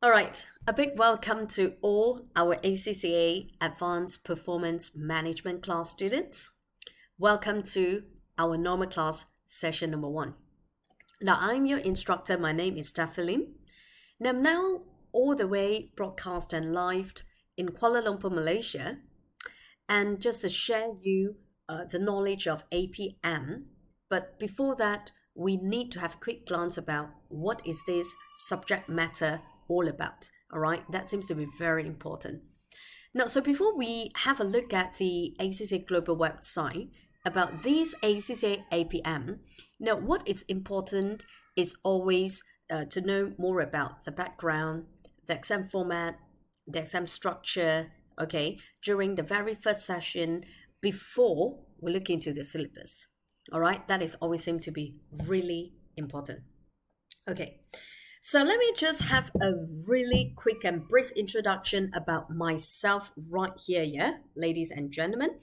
All right, a big welcome to all our ACCA Advanced Performance Management class students. Welcome to our normal class session number 1. Now, I'm your instructor. My name is Stephanie. Now, I'm now all the way broadcast and live in Kuala Lumpur, Malaysia. And just to share you the knowledge of APM. But before that, we need to have a quick glance about what is this subject matter all about. All right, that seems to be very important. Now, so before we have a look at the ACCA Global website about this ACCA APM, now what is important is always to know more about the background, the exam format, the exam structure, okay, during the very first session before we look into the syllabus. All right, that is always seem to be really important. Okay, so let me just have a really quick and brief introduction about myself right here, yeah, ladies and gentlemen.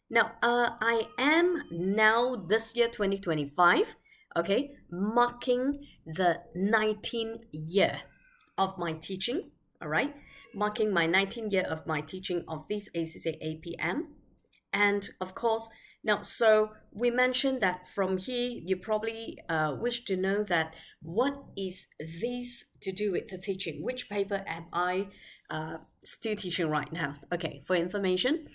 Now, I am now this year 2025, okay, marking the 19th year of my teaching, all right, marking my 19th year of my teaching of this ACCA APM. And of course, now, so we mentioned that from here, you probably wish to know that what is this to do with the teaching? Which paper am I still teaching right now? Okay, for information,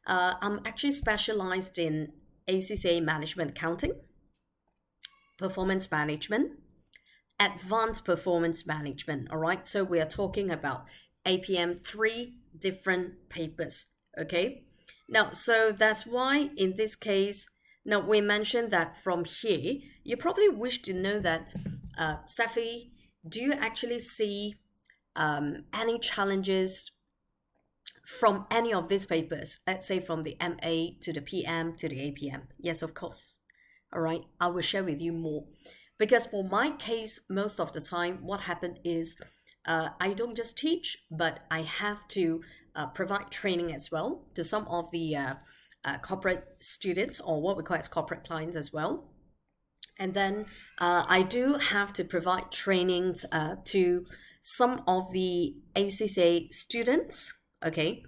I'm actually specialized in ACCA Management Accounting, Performance Management, Advanced Performance Management, all right? So we are talking about APM 3 different papers, okay? Now, so that's why in this case, now we mentioned that from here, you probably wish to know that, Safi, do you actually see any challenges from any of these papers? Let's say from the MA to the PM to the APM. Yes, of course. All right, I will share with you more. Because for my case, most of the time, what happened is I don't just teach, but I have to provide training as well to some of the corporate students, or what we call as corporate clients as well. And then I do have to provide trainings to some of the ACCA students, okay,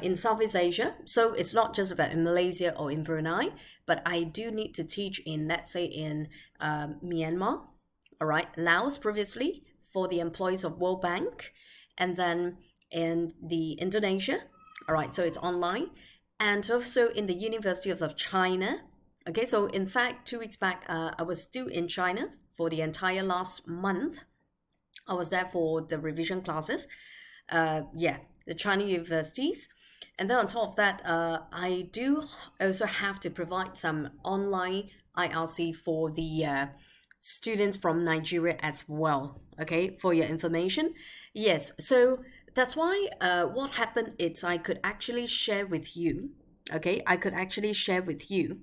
in Southeast Asia. So it's not just about in Malaysia or in Brunei, but I do need to teach in, let's say, in Myanmar, all right, Laos previously, for the employees of World Bank, and then in the Indonesia, all right, so it's online, and also in the University of China. Okay, so in fact, 2 weeks back, I was still in China for the entire last month. I was there for the revision classes, the China universities. And then on top of that, I do also have to provide some online IRC for the students from Nigeria as well, okay, for your information. Yes, so that's why what happened is I could actually share with you, okay, I could actually share with you.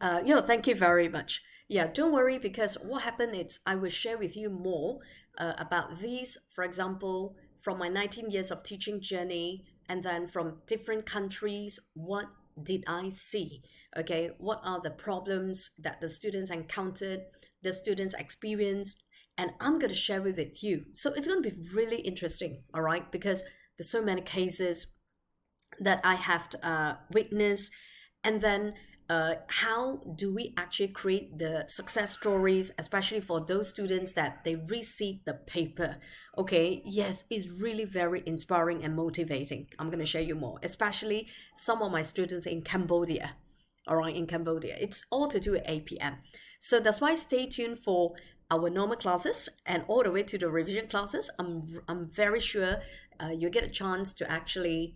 Thank you very much. Yeah, don't worry, because what happened is I will share with you more about these, for example, from my 19 years of teaching journey, and then from different countries, what did I see? Okay, what are the problems that the students encountered, the students experienced, and I'm going to share with you. So it's going to be really interesting, all right, because there's so many cases that I have witnessed, and then how do we actually create the success stories, especially for those students that they receive the paper. Okay, yes, it's really very inspiring and motivating. I'm going to share you more, especially some of my students in Cambodia. All right, in Cambodia, it's all to do with APM. So that's why stay tuned for our normal classes and all the way to the revision classes. I'm very sure you'll get a chance to actually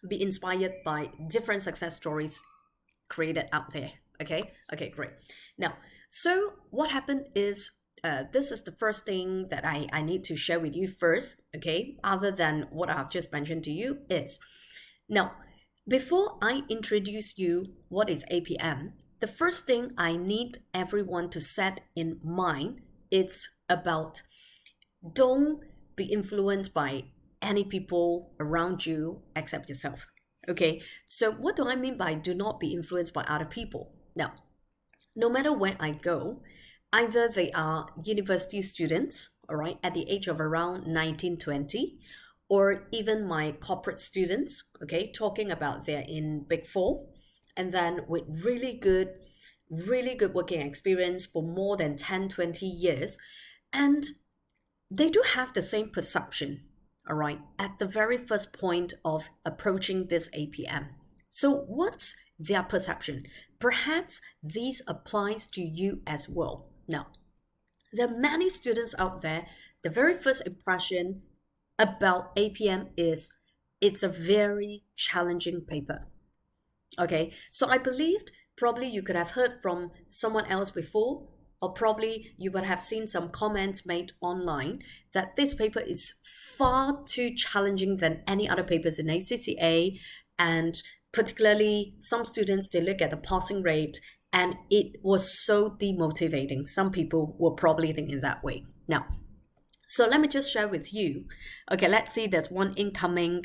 be inspired by different success stories created out there. Okay, great. Now, so what happened is this is the first thing that I need to share with you first, okay, other than what I've just mentioned to you is, now, before I introduce you what is APM, the first thing I need everyone to set in mind, it's about don't be influenced by any people around you except yourself. Okay, so what do I mean by do not be influenced by other people? Now, no matter where I go, Either they are university students, all right, at the age of around 19, 20, or even my corporate students, okay, talking about they're in Big Four, and then with really good working experience for more than 10, 20 years. And they do have the same perception, all right, at the very first point of approaching this APM. So what's their perception? Perhaps this applies to you as well. Now, there are many students out there, the very first impression about APM is it's a very challenging paper. Okay, so I believed probably you could have heard from someone else before, or probably you would have seen some comments made online that this paper is far too challenging than any other papers in ACCA. And particularly, some students, they look at the passing rate and it was so demotivating. Some people were probably thinking that way. Now, so let me just share with you. Okay, let's see, there's one incoming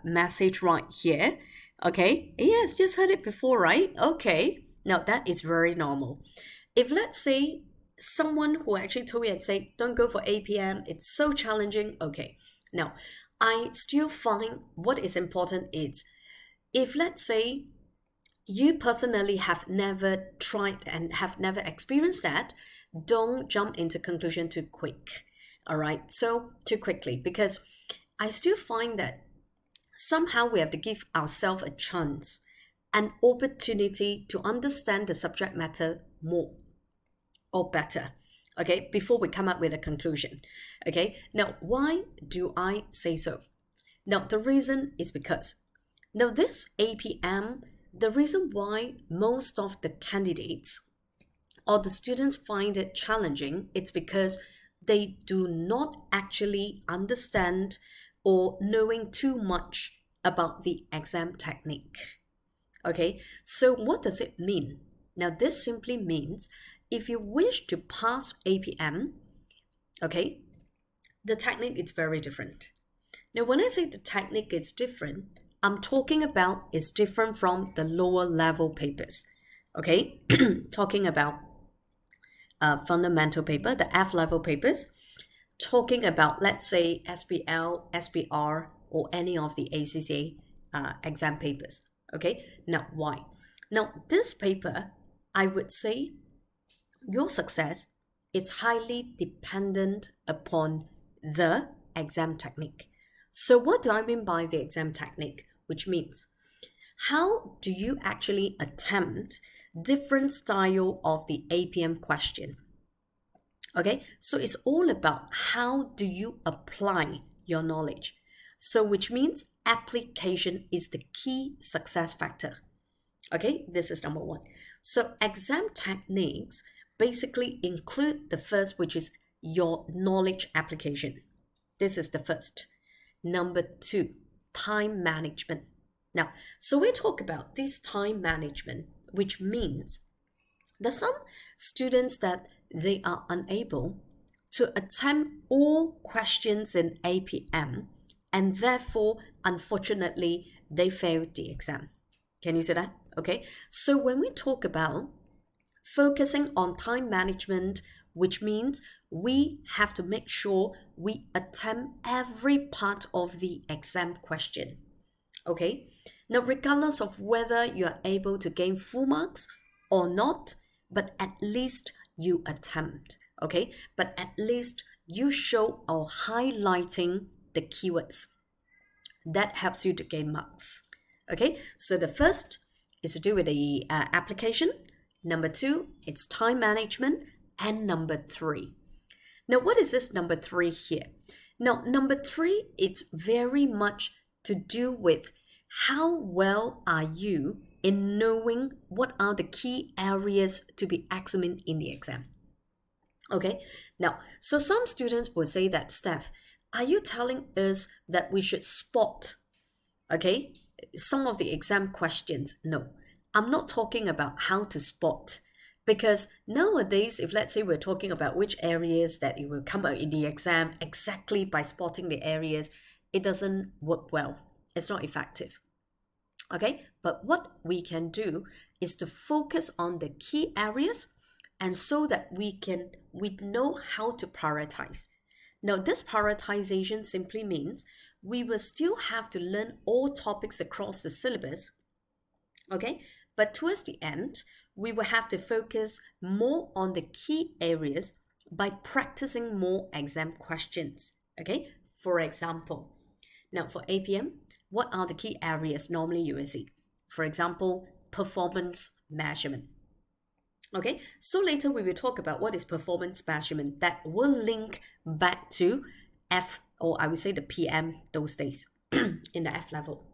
message right here. Okay, yes, just heard it before, right? Okay, now that is very normal. If let's say someone who actually told me and say, don't go for APM, it's so challenging. Okay, now I still find what is important is if let's say you personally have never tried and have never experienced that, don't jump into conclusion too quick. All right, so too quickly, because I still find that somehow we have to give ourselves a chance, an opportunity to understand the subject matter more or better, okay, before we come up with a conclusion. Okay, now why do I say so? Now the reason is because now this APM, the reason why most of the candidates or the students find it challenging, it's because they do not actually understand or knowing too much about the exam technique. Okay, so what does it mean? Now, this simply means if you wish to pass APM, okay, the technique is very different. Now, when I say the technique is different, I'm talking about it's different from the lower level papers. Okay, talking about fundamental paper, the F level papers, talking about, let's say, SPL, SPR, or any of the ACCA exam papers. Okay, now why? Now, this paper, I would say your success is highly dependent upon the exam technique. So what do I mean by the exam technique? Which means, how do you actually attempt different style of the APM question? Okay, so it's all about how do you apply your knowledge. So which means application is the key success factor. Okay, this is number one. So exam techniques basically include the first, which is your knowledge application. This is the first. Number two, time management. Now, so we talk about this time management, which means there's some students that they are unable to attempt all questions in APM, and therefore, unfortunately, they failed the exam. Can you see that? Okay, so when we talk about focusing on time management, which means we have to make sure we attempt every part of the exam question. Okay, now regardless of whether you are able to gain full marks or not, but at least you attempt. Okay, but at least you show or highlighting the keywords. That helps you to gain marks. Okay, so the first is to do with the application. Number two, it's time management. And number three. Now, what is this number three here? Now, number three, it's very much to do with how well are you in knowing what are the key areas to be examined in the exam. Okay, now, so some students will say that, Steph, are you telling us that we should spot, okay, some of the exam questions? No, I'm not talking about how to spot. Because nowadays, if let's say we're talking about which areas that it will come out in the exam exactly by spotting the areas, it doesn't work well. It's not effective. Okay, but what we can do is to focus on the key areas and so that we know how to prioritize. Now, this prioritization simply means we will still have to learn all topics across the syllabus, okay? But towards the end, we will have to focus more on the key areas by practicing more exam questions, okay? For example, now for APM, what are the key areas normally you will see? For example, performance measurement. Okay, so later we will talk about what is performance measurement that will link back to F, or I would say the PM those days in the F level.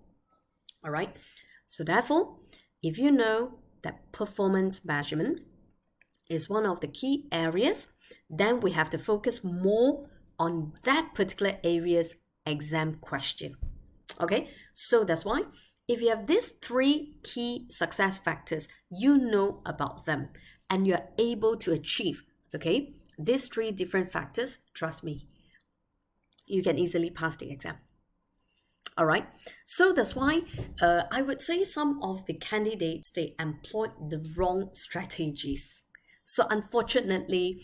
All right, so therefore, if you know that performance measurement is one of the key areas, then we have to focus more on that particular area's exam question. Okay, so that's why if you have these three key success factors, you know about them and you're able to achieve, okay, these three different factors, trust me, you can easily pass the exam. All right, so that's why I would say some of the candidates, they employed the wrong strategies. So unfortunately,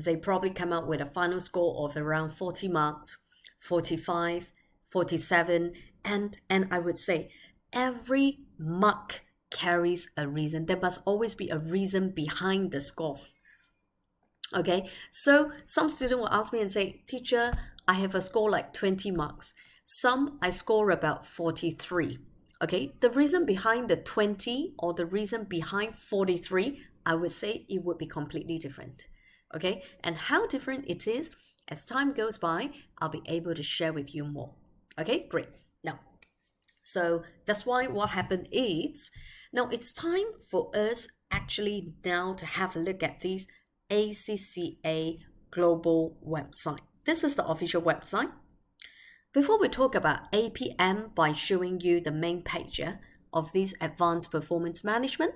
they probably come out with a final score of around 40 marks, 45, 47, and I would say every mark carries a reason. There must always be a reason behind the score. Okay, so some student will ask me and say, teacher, I have a score like 20 marks. Some I score about 43. Okay, the reason behind the 20 or the reason behind 43, I would say it would be completely different. Okay, and how different it is, as time goes by, I'll be able to share with you more. Okay, great. Now, so that's why what happened is, now it's time for us actually now to have a look at this ACCA global website. This is the official website. Before we talk about APM by showing you the main page of this advanced performance management,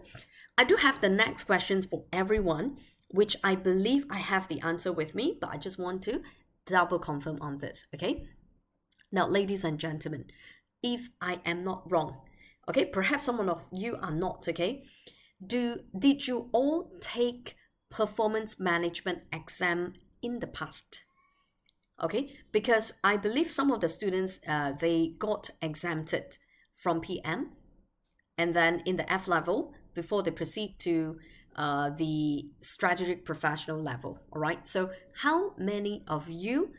I do have the next questions for everyone, which I believe I have the answer with me, but I just want to double confirm on this, okay? Now, ladies and gentlemen, if I am not wrong, okay, perhaps some of you are not, okay? Did you all take performance management exam in the past? Okay, because I believe some of the students, they got exempted from PM, and then in the F level, before they proceed to the strategic professional level, all right? So how many of you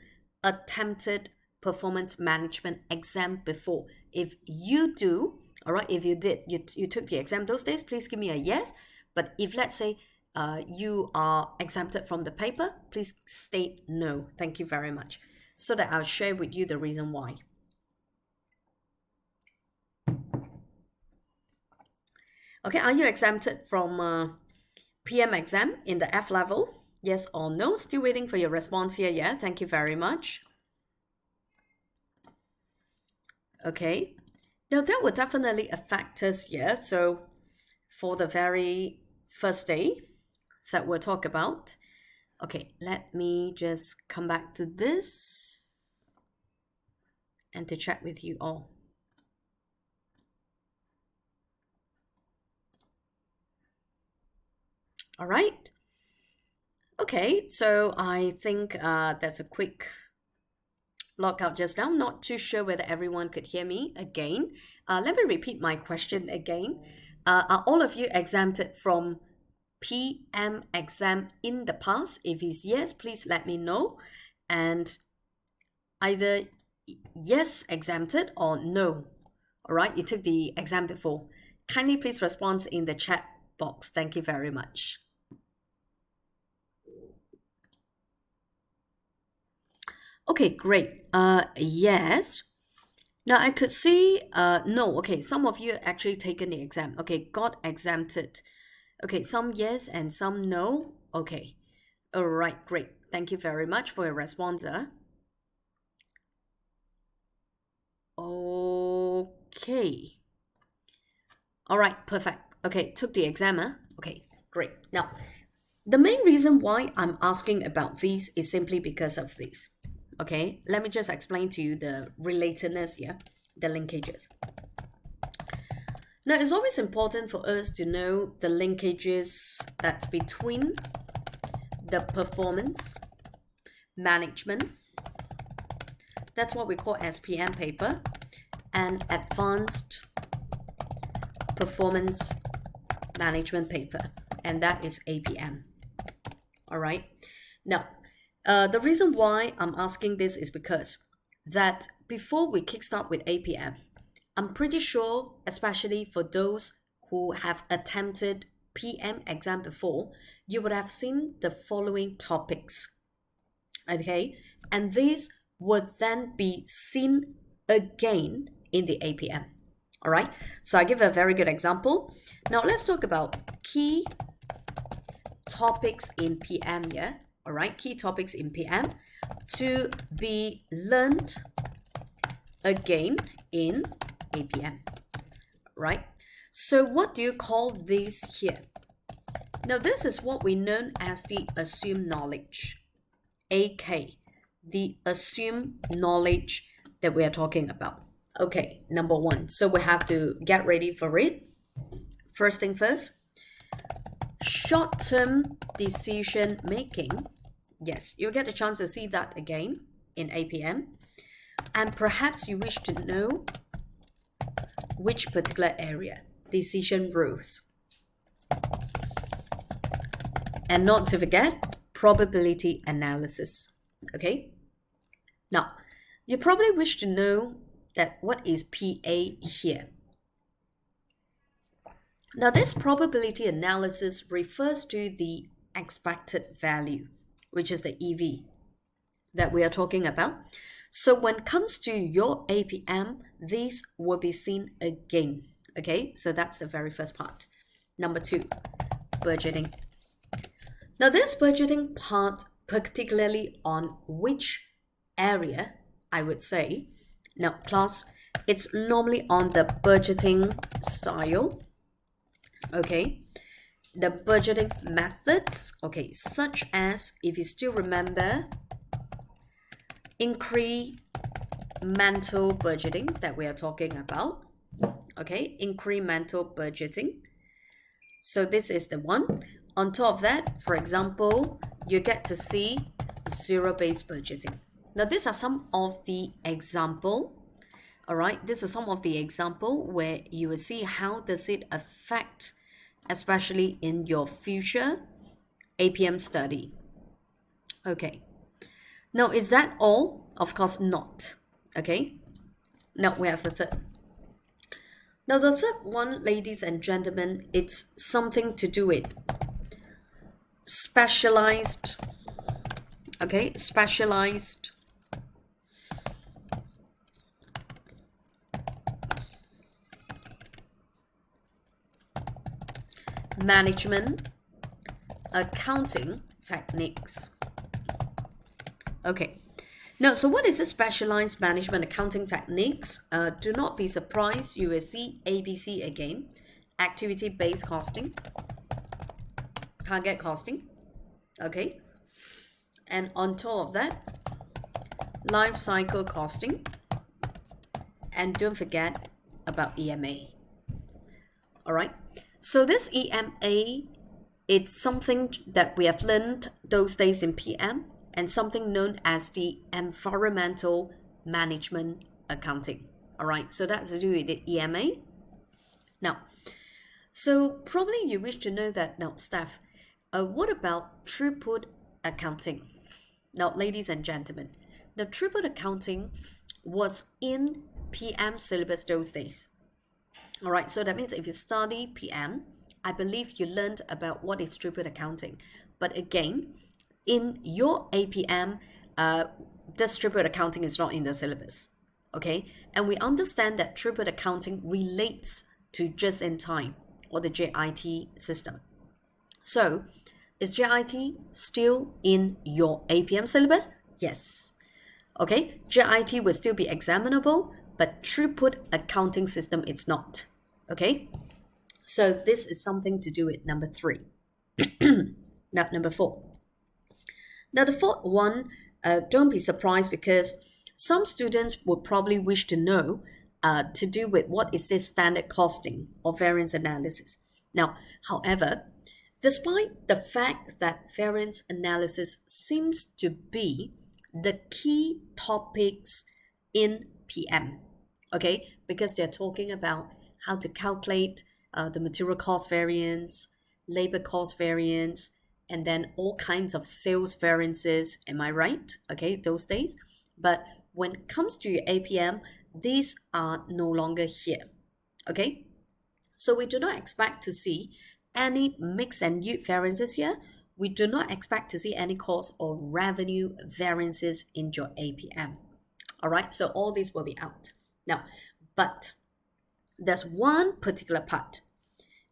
attempted performance management exam before? If you do, all right, if you did, you took the exam those days, please give me a yes. But if let's say you are exempted from the paper, please state no. Thank you very much. So that I'll share with you the reason why. Okay, are you exempted from PM exam in the F level? Yes or no? Still waiting for your response here. Yeah, thank you very much. Okay, now that would definitely affect us here. So for the very first day that we'll talk about, okay, let me just come back to this and to chat with you all. All right. Okay, so I think that's a quick lockout just now. Not too sure whether everyone could hear me again. Let me repeat my question again. Are all of you exempted from PM exam in the past? If it's yes, please let me know. And either yes, exempted, or no. All right, you took the exam before. Kindly please respond in the chat box. Thank you very much. Okay, great. Yes. Now I could see, no, okay, some of you actually taken the exam. Okay, got exempted. Okay, some yes and some no. Okay, all right, great. Thank you very much for your response. Okay. All right, perfect. Okay, took the exam. Okay, great. Now, the main reason why I'm asking about these is simply because of this. Okay, let me just explain to you the relatedness here, the linkages. Now, it's always important for us to know the linkages that's between the performance management, that's what we call SPM paper, and advanced performance management paper, and that is APM. All right. Now, the reason why I'm asking this is because that before we kickstart with APM, I'm pretty sure, especially for those who have attempted PM exam before, you would have seen the following topics. Okay, and these would then be seen again in the APM. All right, so I give a very good example. Now let's talk about key topics in PM here. All right, key topics in PM to be learned again in APM. Right, so what do you call these here? Now this is what we know as the assumed knowledge. AK, the assumed knowledge that we are talking about. Okay, number one. So we have to get ready for it. First thing first, short-term decision making. Yes, you'll get a chance to see that again in APM. And perhaps you wish to know which particular area, decision rules. And not to forget, probability analysis. Okay, now you probably wish to know that what is PA here. Now this probability analysis refers to the expected value, which is the EV that we are talking about. So when it comes to your APM, these will be seen again. Okay, so that's the very first part. Number two, budgeting. Now this budgeting part, particularly on which area, I would say. Now class, it's normally on the budgeting style. Okay, the budgeting methods, okay, such as, if you still remember, incremental budgeting that we are talking about. Okay, incremental budgeting. So this is the one. On top of that, for example, you get to see zero-based budgeting. Now, these are some of the example. All right, this is some of the example where you will see how does it affect, especially in your future APM study. Okay. Now, is that all? Of course not. Okay. Now we have the third. Now the third one, ladies and gentlemen, it's something to do with specialized, okay, specialized management accounting techniques. Okay, now so what is the specialized management accounting techniques? Do not be surprised, you will see ABC again, activity-based costing, target costing, okay, and on top of that, life cycle costing, and don't forget about EMA. All right, so this EMA, it's something that we have learned those days in PM, and something known as the environmental management accounting. All right, so that's to do with the EMA. Now, so probably you wish to know that now, staff, what about throughput accounting? Now, ladies and gentlemen, the throughput accounting was in PM syllabus those days. All right, so that means if you study PM, I believe you learned about what is throughput accounting. But again, in your APM, this throughput accounting is not in the syllabus. Okay, and we understand that throughput accounting relates to just-in-time or the JIT system. So, is JIT still in your APM syllabus? Yes. Okay, JIT will still be examinable, but throughput accounting system it's not. Okay, so this is something to do with number 3. Now, number 4. Now, the fourth one, don't be surprised because some students would probably wish to know to do with what is this standard costing or variance analysis. Now, however, despite the fact that variance analysis seems to be the key topics in PM, okay, because they're talking about how to calculate the material cost variance, labor cost variance, and then all kinds of sales variances. Am I right? Okay, those days. But when it comes to your APM, these are no longer here. Okay, so we do not expect to see any mix and yield variances here. We do not expect to see any cost or revenue variances in your APM. All right, so all these will be out. Now, but there's one particular part.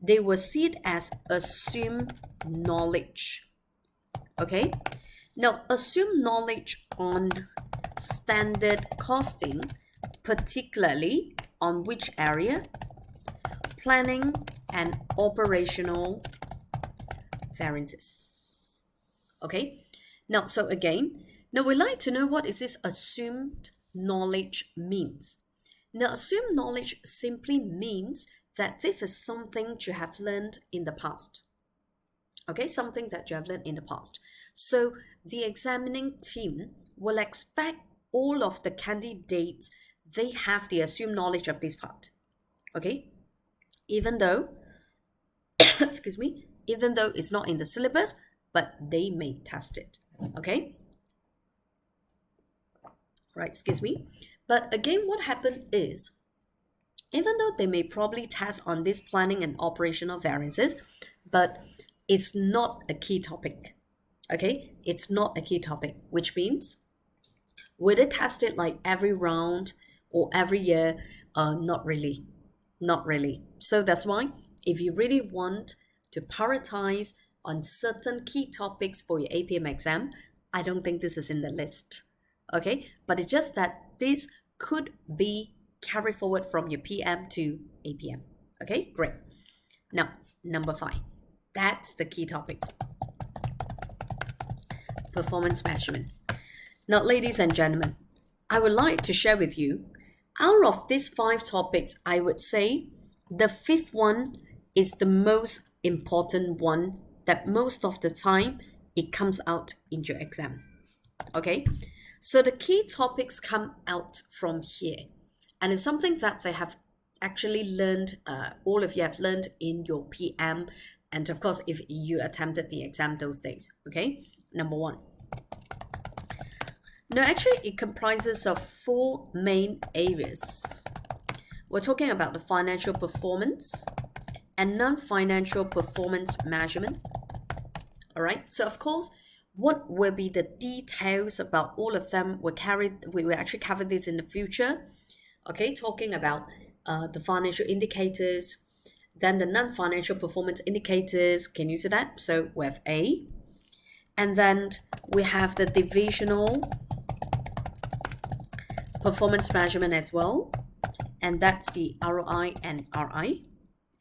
They will see it as assumed knowledge. Okay, now assumed knowledge on standard costing, particularly on which area? Planning and operational variances. Okay, now so again, now we'd like to know what is this assumed knowledge means. Now assumed knowledge simply means that this is something you have learned in the past. Okay, something that you have learned in the past. So the examining team will expect all of the candidates, they have the assumed knowledge of this part. Okay, even though, excuse me, even though it's not in the syllabus, but they may test it. Okay, right, excuse me. But again, what happened is, even though they may probably test on this planning and operational variances, but it's not a key topic. Okay, it's not a key topic, which means will they test it like every round or every year? Not really, not really. So that's why if you really want to prioritize on certain key topics for your APM exam, I don't think this is in the list. Okay, but it's just that this could be carried forward from your PM to APM. Okay, great. Now, number 5. That's the key topic. Performance measurement. Now, ladies and gentlemen, I would like to share with you, out of these 5 topics, I would say the 5th one is the most important one that most of the time it comes out in your exam. Okay, so the key topics come out from here, and it's something that they have actually learned, all of you have learned in your PM, and of course, if you attempted the exam those days. Okay, number 1. No, actually, it comprises of 4 main areas. We're talking about the financial performance and non-financial performance measurement. All right, so of course, what will be the details about all of them? We will actually cover this in the future. Okay, talking about the financial indicators, then the non-financial performance indicators. Can you see that? So we have A, and then we have the divisional performance measurement as well, and that's the ROI and RI.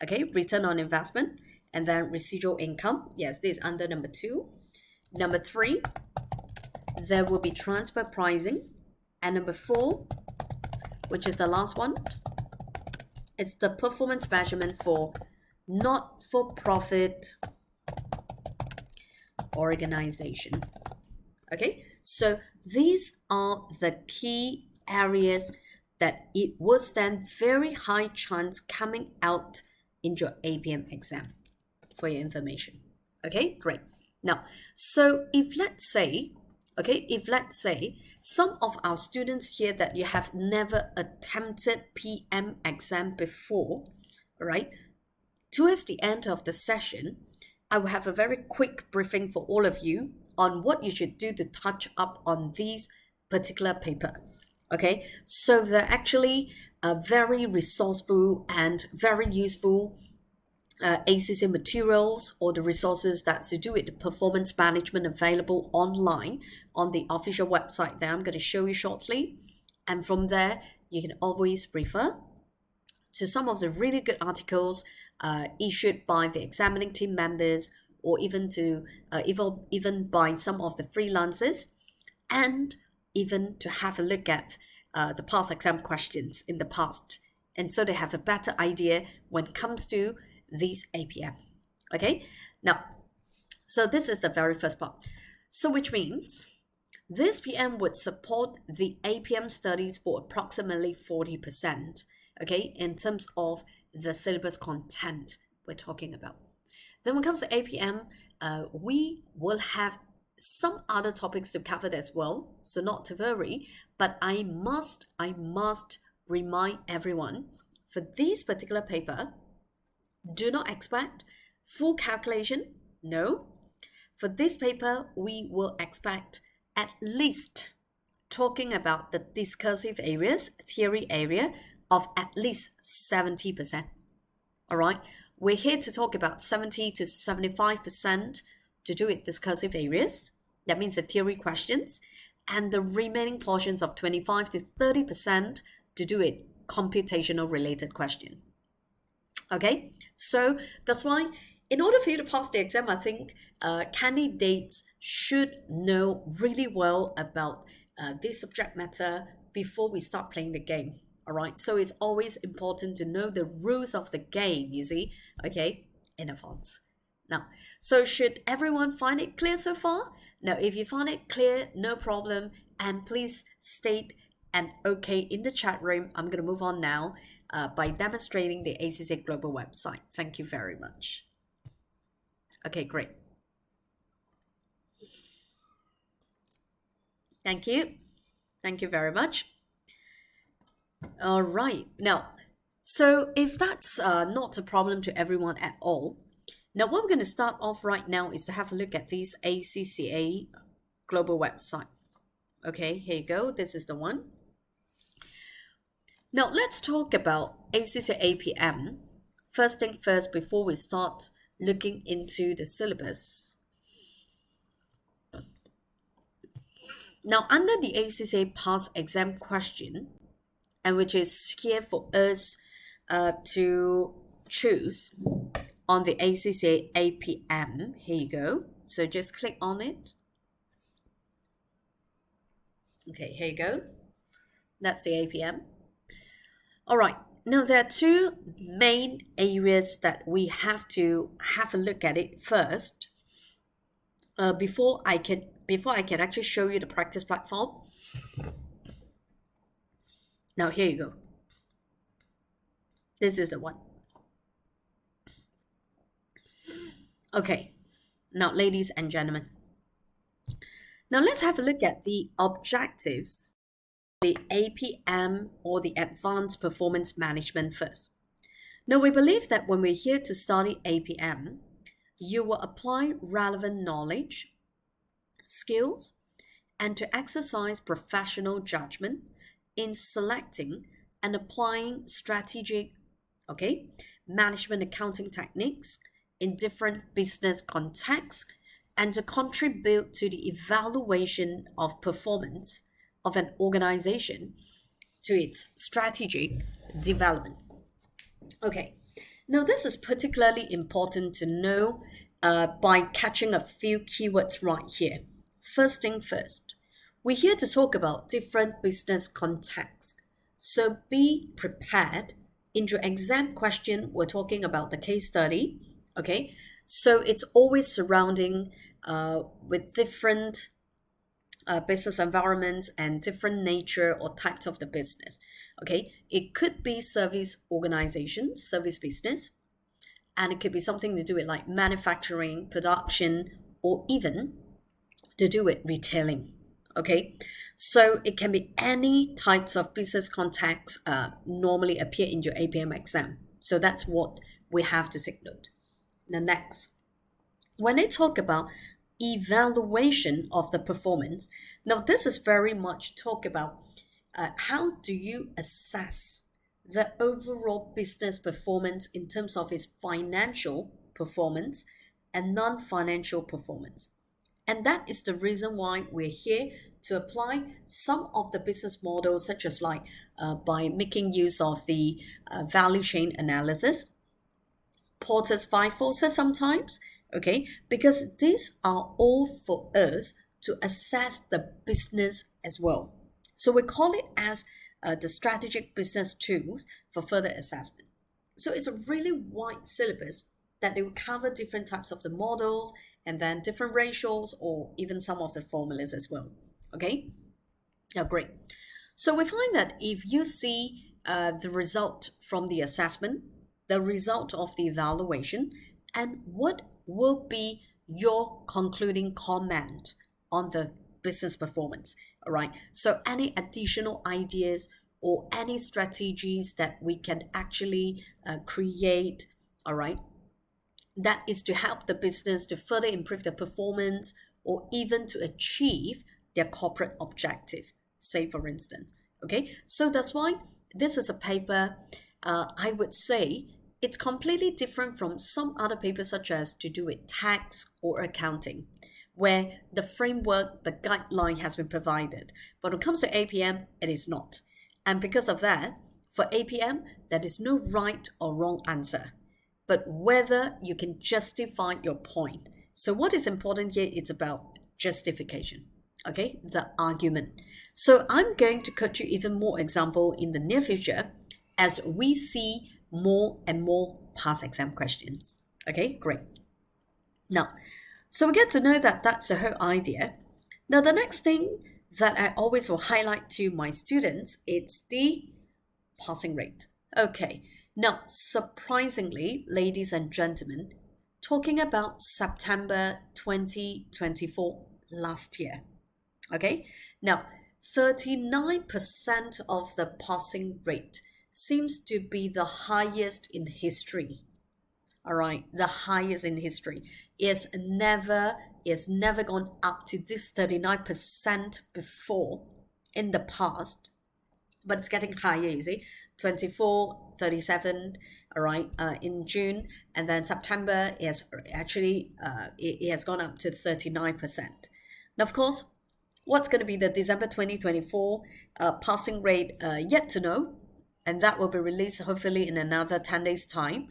Okay, return on investment, and then residual income. Yes, this is under number 2. Number 3, there will be transfer pricing, and number 4, which is the last one, it's the performance measurement for not-for-profit organization. Okay, so these are the key areas that it will stand very high chance coming out in your APM exam for your information. Okay, great. Now, so if let's say some of our students here that you have never attempted PM exam before, right? Towards the end of the session, I will have a very quick briefing for all of you on what you should do to touch up on these particular paper. Okay, so they're actually very resourceful and very useful ACC materials or the resources that's to do with the performance management available online on the official website that I'm going to show you shortly. And from there, you can always refer to some of the really good articles issued by the examining team members, or even to even by some of the freelancers, and even to have a look at the past exam questions in the past. And so they have a better idea when it comes to these APM. Okay, now, so this is the very first part. So which means this PM would support the APM studies for approximately 40%, okay, in terms of the syllabus content we're talking about. Then when it comes to APM, we will have some other topics to cover as well, so not to worry, but I must remind everyone, for this particular paper, do not expect full calculation, no. For this paper, we will expect at least talking about the discursive areas, theory area of at least 70%. All right, we're here to talk about 70 to 75% to do with discursive areas. That means the theory questions, and the remaining portions of 25 to 30% to do with computational related question. Okay, so that's why in order for you to pass the exam, I think candidates should know really well about this subject matter before we start playing the game. All right, so it's always important to know the rules of the game, you see, okay, in advance. Now, so should everyone find it clear so far? Now, if you find it clear, no problem, and please state an okay in the chat room. I'm going to move on now by demonstrating the ACCA Global website. Thank you very much. Okay, great. Thank you. Thank you very much. All right. Now, so if that's not a problem to everyone at all, now what we're going to start off right now is to have a look at this ACCA Global website. Okay, here you go. This is the one. Now, let's talk about ACCA APM. First thing first, before we start looking into the syllabus. Now, under the ACCA past exam question, and which is here for us to choose on the ACCA APM, here you go. So just click on it. Okay, here you go. That's the APM. All right. Now, there are two main areas that we have to have a look at it first before I can actually show you the practice platform. Now, here you go. This is the one. Okay. Now, ladies and gentlemen, now let's have a look at the objectives, the APM or the Advanced Performance Management first. Now, we believe that when we're here to study APM, you will apply relevant knowledge, skills, and to exercise professional judgment in selecting and applying strategic, management accounting techniques in different business contexts, and to contribute to the evaluation of performance of an organization to its strategic development. Okay, now this is particularly important to know by catching a few keywords right here. First thing first, we're here to talk about different business contexts. So be prepared. In your exam question, we're talking about the case study. Okay, so it's always surrounding with different business environments and different nature or types of the business. Okay, it could be service organization, service business, and it could be something to do with like manufacturing, production, or even to do with retailing. Okay, so it can be any types of business contacts normally appear in your APM exam. So that's what we have to take note. The next, when they talk about evaluation of the performance, now this is very much talk about how do you assess the overall business performance in terms of its financial performance and non-financial performance. And that is the reason why we're here to apply some of the business models, such as like by making use of the value chain analysis, Porter's five forces sometimes, okay, because these are all for us to assess the business as well. So we call it as the strategic business tools for further assessment. So it's a really wide syllabus that they will cover different types of the models and then different ratios or even some of the formulas as well. Okay, now great. So we find that if you see the result from the assessment, the result of the evaluation, and what will be your concluding comment on the business performance. All right. So any additional ideas or any strategies that we can actually create, all right, that is to help the business to further improve their performance or even to achieve their corporate objective, say for instance. Okay, so that's why this is a paper, I would say it's completely different from some other papers such as to do with tax or accounting, where the framework, the guideline has been provided. But when it comes to APM, it is not. And because of that, for APM, there is no right or wrong answer, but whether you can justify your point. So what is important here is about justification, okay, the argument. So I'm going to cut you even more example in the near future as we see more and more past exam questions. Okay, great. Now, so we get to know that that's the whole idea. Now, the next thing that I always will highlight to my students, it's the passing rate. Okay, now, surprisingly, ladies and gentlemen, talking about September 2024 last year. Okay, now 39% of the passing rate seems to be the highest in history. All right, the highest in history is never gone up to this 39% before in the past, but it's getting higher, you see, 24, 37, all right, in June, and then September is actually, it has gone up to 39%. Now, of course, what's going to be the December 2024 passing rate, yet to know, and that will be released hopefully in another 10 days' time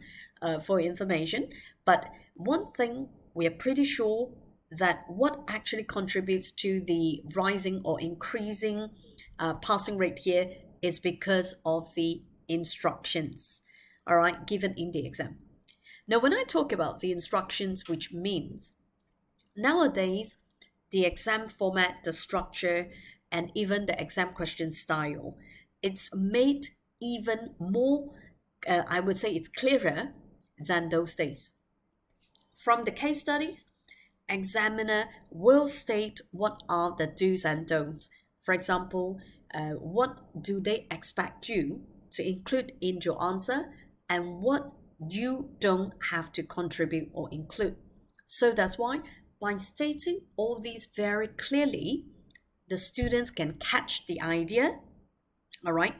for information. But one thing we are pretty sure that what actually contributes to the rising or increasing passing rate here is because of the instructions, all right, given in the exam. Now, when I talk about the instructions, which means nowadays, the exam format, the structure, and even the exam question style, it's made even more, I would say it's clearer than those days. From the case studies, examiner will state what are the do's and don'ts. For example, what do they expect you to include in your answer and what you don't have to contribute or include. So that's why by stating all these very clearly, the students can catch the idea, all right,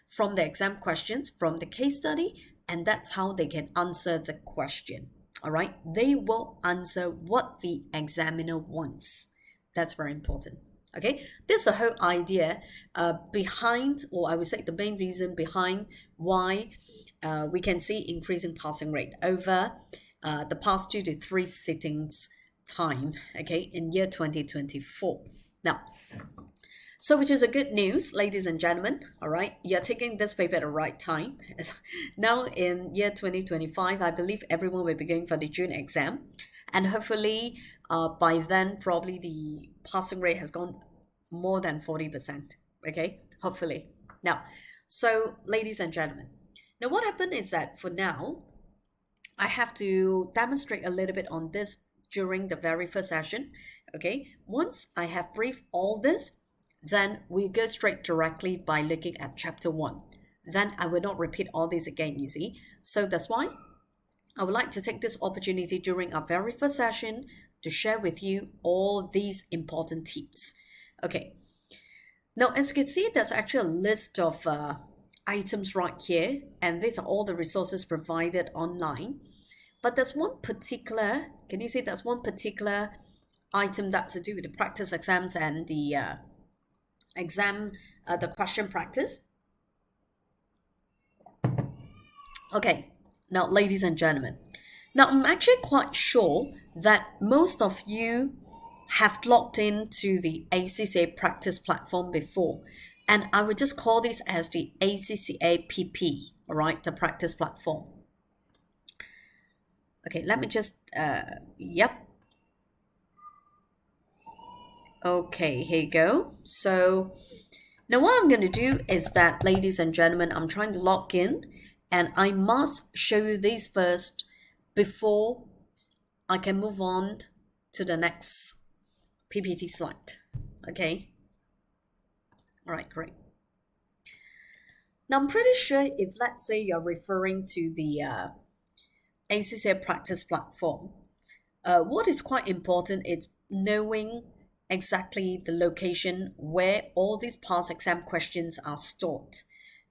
from the exam questions, from the case study, and that's how they can answer the question. All right, they will answer what the examiner wants. That's very important. Okay, this is the whole idea behind, or I would say the main reason behind why we can see increasing passing rate over the past 2 to 3 sittings time, okay, in year 2024. Now, so which is a good news, ladies and gentlemen, all right, you're taking this paper at the right time. Now in year 2025, I believe everyone will be going for the June exam, and hopefully by then, probably the passing rate has gone more than 40%, okay, hopefully. Now, so ladies and gentlemen, now what happened is that for now, I have to demonstrate a little bit on this during the very first session, okay. Once I have briefed all this, then we go straight directly by looking at chapter 1. Then I will not repeat all this again, you see. So that's why I would like to take this opportunity during our very first session to share with you all these important tips. Okay. Now, as you can see, there's actually a list of items right here, and these are all the resources provided online. But there's one particular, can you see there's one particular item that's to do with the practice exams and the the question practice. Okay, now ladies and gentlemen, now I'm actually quite sure that most of you have logged into the ACCA practice platform before, And I would just call this as the ACCA PP, all right, the practice platform. Okay, let me just, yep. Okay, here you go. So now what I'm going to do is that, ladies and gentlemen, I'm trying to log in and I must show you these first before I can move on to the next PPT slide. Okay. All right, great. Now I'm pretty sure if, let's say, you're referring to the ACCA practice platform, what is quite important is knowing exactly the location where all these past exam questions are stored,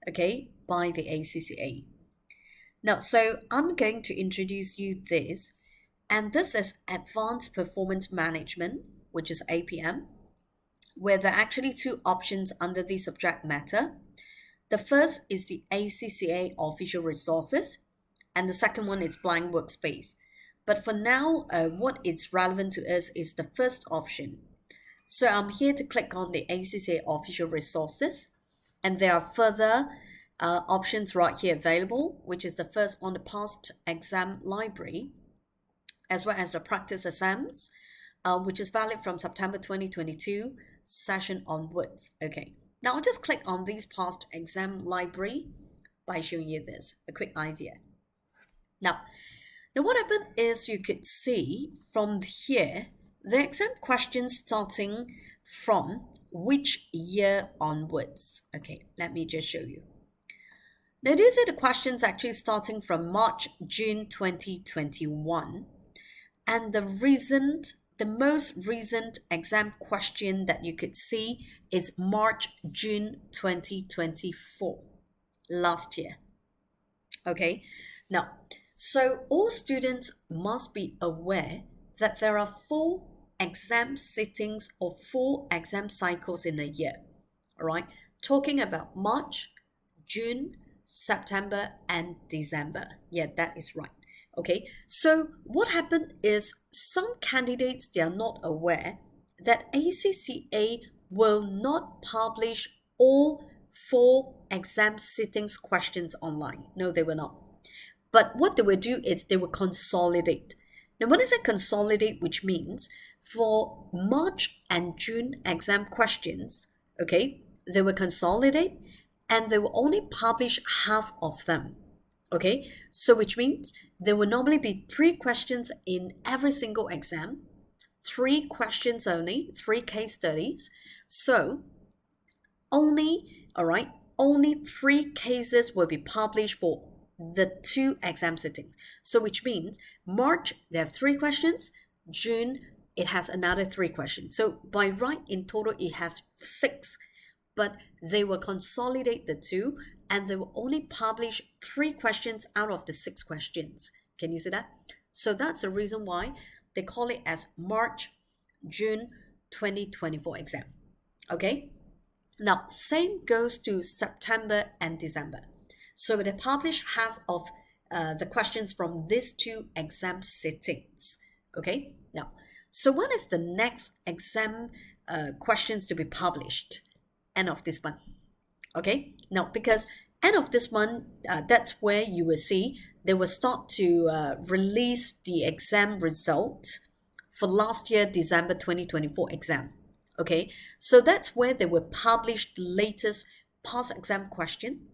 okay, by the ACCA. Now, so I'm going to introduce you this, and this is Advanced Performance Management, which is APM, where there are actually two options under the subject matter. The first is the ACCA official resources, and the second one is blank workspace. But for now, what is relevant to us is the first option. So I'm here to click on the ACCA official resources, and there are further options right here available, which is the first on the past exam library, as well as the practice exams, which is valid from September 2022 session onwards. Okay, now I'll just click on these past exam library by showing you this, a quick idea. Now what happened is you could see from here the exam questions starting from which year onwards. Okay, let me just show you. Now these are the questions actually starting from March, June 2021. And the most recent exam question that you could see is March, June 2024, last year. Okay, now, so all students must be aware that there are 4 exam sittings or 4 exam cycles in a year. All right, talking about March, June, September, and December. Yeah, that is right. Okay, so what happened is some candidates, they are not aware that ACCA will not publish all 4 exam sittings questions online. No, they will not. But what they will do is they will consolidate. Now, when I say consolidate, which means for March and June exam questions, okay, they will consolidate and they will only publish half of them. Okay, so which means there will normally be 3 questions in every single exam, 3 questions only, 3 case studies. So only, all right, only 3 cases will be published for the 2 exam sittings. So which means March, they have 3 questions, June, it has another 3 questions. So by right, in total, it has 6, but they will consolidate the 2 and they will only publish 3 questions out of the 6 questions. Can you see that? So that's the reason why they call it as March, June 2024 exam. Okay? Now, same goes to September and December. So they publish half of the questions from these 2 exam sittings. Okay? Now, so when is the next exam questions to be published? End of this month. Okay, now because end of this month, that's where you will see they will start to release the exam result for last year December 2024 exam. Okay, so that's where they will publish the latest past exam question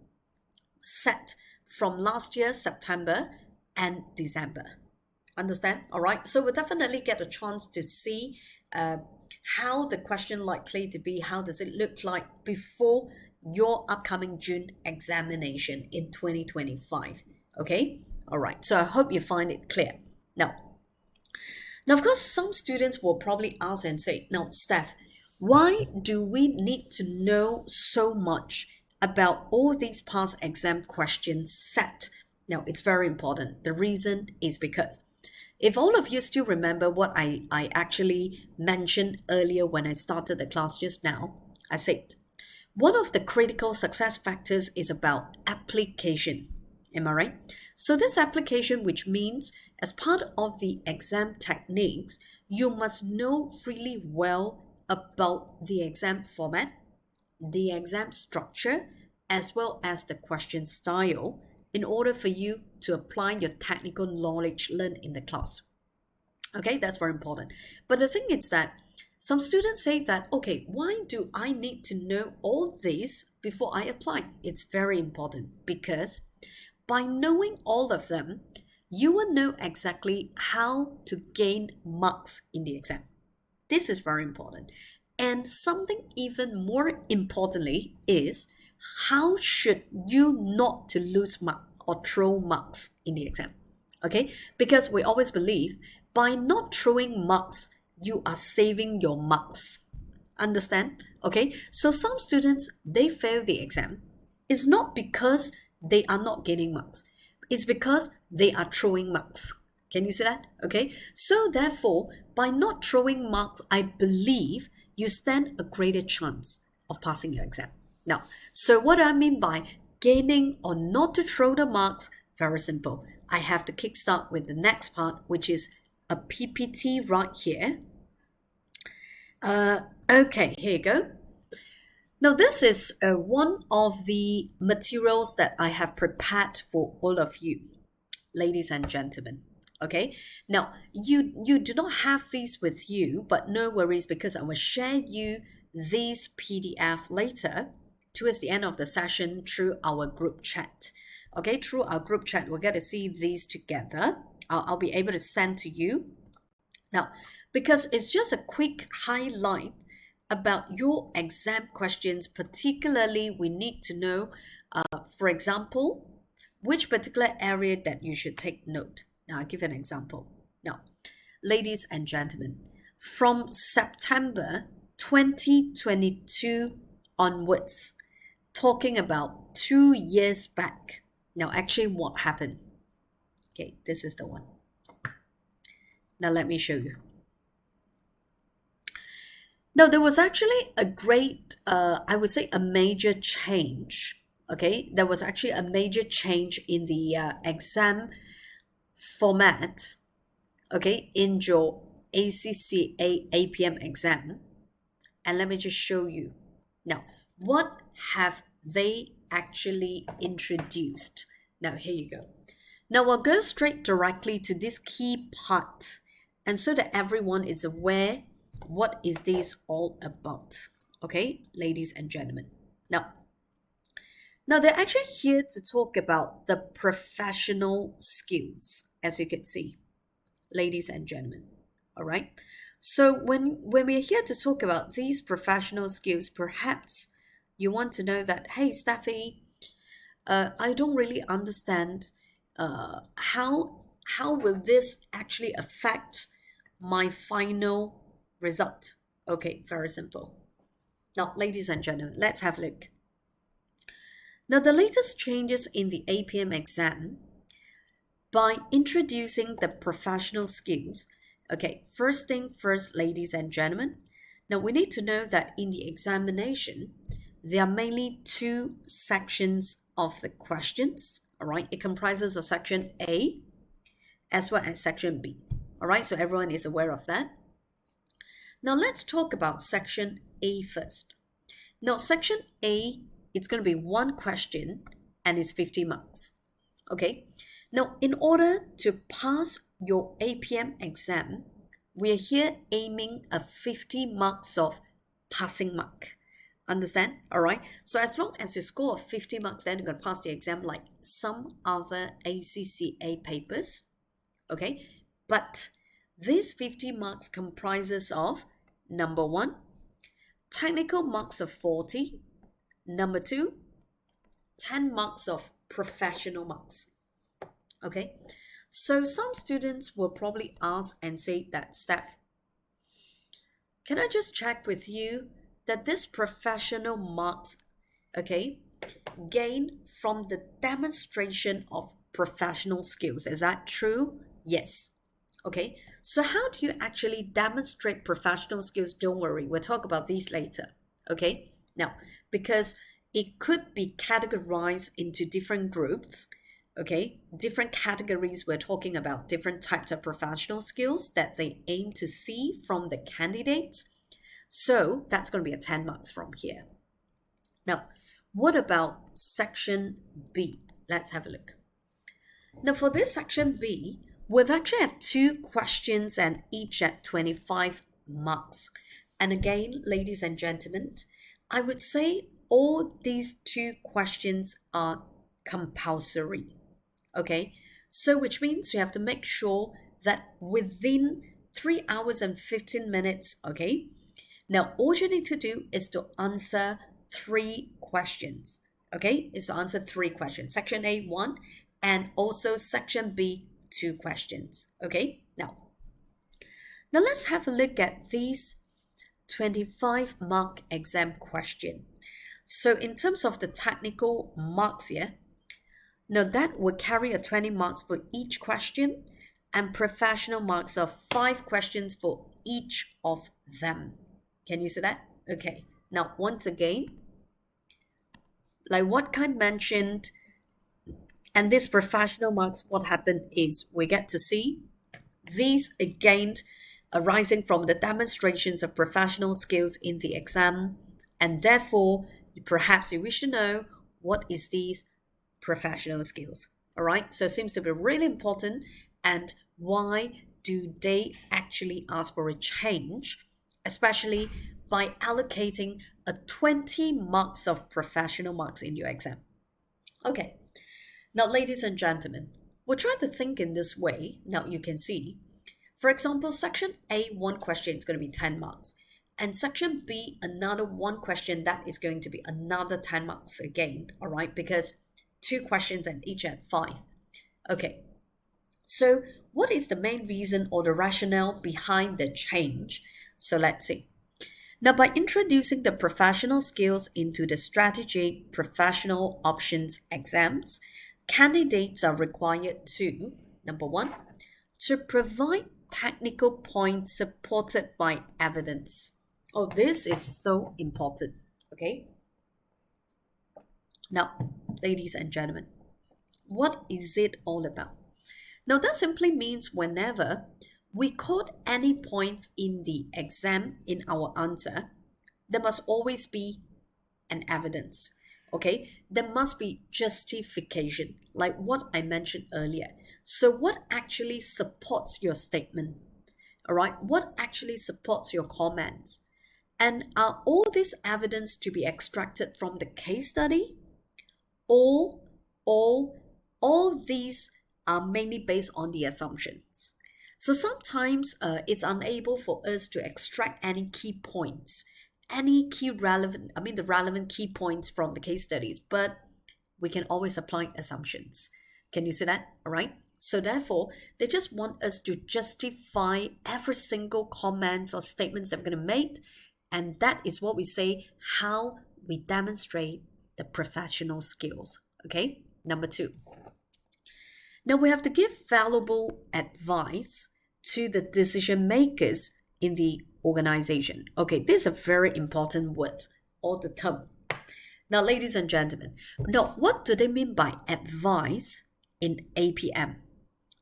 set from last year September and December. Understand? All right, so we'll definitely get a chance to see how the question likely to be, how does it look like before your upcoming June examination in 2025. Okay, all right, so I hope you find it clear. Now of course, some students will probably ask and say, now Steph, why do we need to know so much about all these past exam questions set? Now it's very important. The reason is because if all of you still remember what I actually mentioned earlier when I started the class just now, I said one of the critical success factors is about application. Am I right? So this application, which means as part of the exam techniques, you must know really well about the exam format, the exam structure, as well as the question style in order for you to apply your technical knowledge learned in the class. Okay, that's very important. But the thing is that some students say that, okay, why do I need to know all this before I apply? It's very important because by knowing all of them, you will know exactly how to gain marks in the exam. This is very important. And something even more importantly is how should you not to lose mark or throw marks in the exam. Okay? Because we always believe by not throwing marks, you are saving your marks. Understand? Okay? So some students, they fail the exam. It's not because they are not gaining marks. It's because they are throwing marks. Can you see that? Okay. So therefore, by not throwing marks, I believe you stand a greater chance of passing your exam. Now, so what I mean by gaining or not to throw the marks, very simple. I have to kickstart with the next part, which is a PPT right here. Okay, here you go. Now, this is one of the materials that I have prepared for all of you, ladies and gentlemen. Okay, now you do not have these with you, but no worries because I will share you these PDF later towards the end of the session through our group chat. Okay, through our group chat, we're going to see these together. I'll be able to send to you. Now, because it's just a quick highlight about your exam questions, particularly we need to know, for example, which particular area that you should take note. Now, I'll give an example. Now, ladies and gentlemen, from September 2022 onwards, talking about 2 years back. Now, actually, what happened? Okay, this is the one. Now, let me show you. Now, there was actually a great, I would say, a major change. Okay, there was actually a major change in the exam format. Okay, in your ACCA APM exam. And let me just show you. Now, what have they actually introduced? Now, here you go. Now, we'll go straight directly to this key part. And so that everyone is aware what is this all about. Okay, ladies and gentlemen. Now they're actually here to talk about the professional skills, as you can see, ladies and gentlemen. All right. So when we're here to talk about these professional skills, perhaps you want to know that, hey, Steffi, I don't really understand how will this actually affect my final result. Okay, very simple. Now, ladies and gentlemen, let's have a look. Now, the latest changes in the APM exam by introducing the professional skills. Okay, first thing first, ladies and gentlemen. Now, we need to know that in the examination, there are mainly two sections of the questions. All right, it comprises of section A as well as section B. All right, so everyone is aware of that. Now, let's talk about section A first. Now, section A, it's going to be one question and it's 50 marks. Okay. Now, in order to pass your APM exam, we are here aiming a 50 marks of passing mark. Understand? All right. So as long as you score 50 marks, then you're going to pass the exam like some other ACCA papers. Okay. But these 50 marks comprises of, number one, technical marks of 40. Number two, 10 marks of professional marks. Okay, so some students will probably ask and say that, Steph, can I just check with you that this professional marks, okay, gain from the demonstration of professional skills. Is that true? Yes. Okay, so how do you actually demonstrate professional skills? Don't worry, we'll talk about these later. Okay, now, because it could be categorized into different groups, okay, different categories. We're talking about different types of professional skills that they aim to see from the candidates. So that's going to be a 10 marks from here. Now, what about section B? Let's have a look. Now, for this section B, we've actually have two questions and each at 25 marks. And again, ladies and gentlemen, I would say all these two questions are compulsory. Okay, so which means you have to make sure that within 3 hours and 15 minutes, okay, now all you need to do is to answer three questions. Okay, is to answer three questions. Section A, one, and also section B, two questions. Okay, now let's have a look at these 25 mark exam question. So in terms of the technical marks here, now that would carry a 20 marks for each question and professional marks of 5 questions for each of them. Can you see that? Okay. Now, once again, like what Kai mentioned, and this professional marks, what happened is we get to see these again arising from the demonstrations of professional skills in the exam, and therefore, perhaps you wish to know what is these professional skills. All right, so it seems to be really important. And why do they actually ask for a change, especially by allocating a 20 marks of professional marks in your exam? Okay, now, ladies and gentlemen, we'll try to think in this way. Now, you can see, for example, section A, one question is going to be 10 marks. And section B, another one question that is going to be another 10 marks again, all right, because two questions and each at 5. Okay, so what is the main reason or the rationale behind the change? So let's see. Now, by introducing the professional skills into the strategic professional options exams, candidates are required to, number one, to provide technical points supported by evidence. Oh, this is so important, okay? Now, ladies and gentlemen, what is it all about? Now, that simply means whenever we quote any points in the exam in our answer, there must always be an evidence, okay? There must be justification, like what I mentioned earlier. So what actually supports your statement, all right? What actually supports your comments? And are all this evidence to be extracted from the case study? All these are mainly based on the assumptions. So sometimes it's unable for us to extract any key points, the relevant key points from the case studies, but we can always apply assumptions. Can you see that? All right. So therefore, they just want us to justify every single comments or statements that we're going to make. And that is what we say, how we demonstrate the professional skills. Okay. Number 2. Now we have to give valuable advice to the decision makers in the organization. Okay, this is a very important word or the term. Now, ladies and gentlemen, now what do they mean by advice in APM?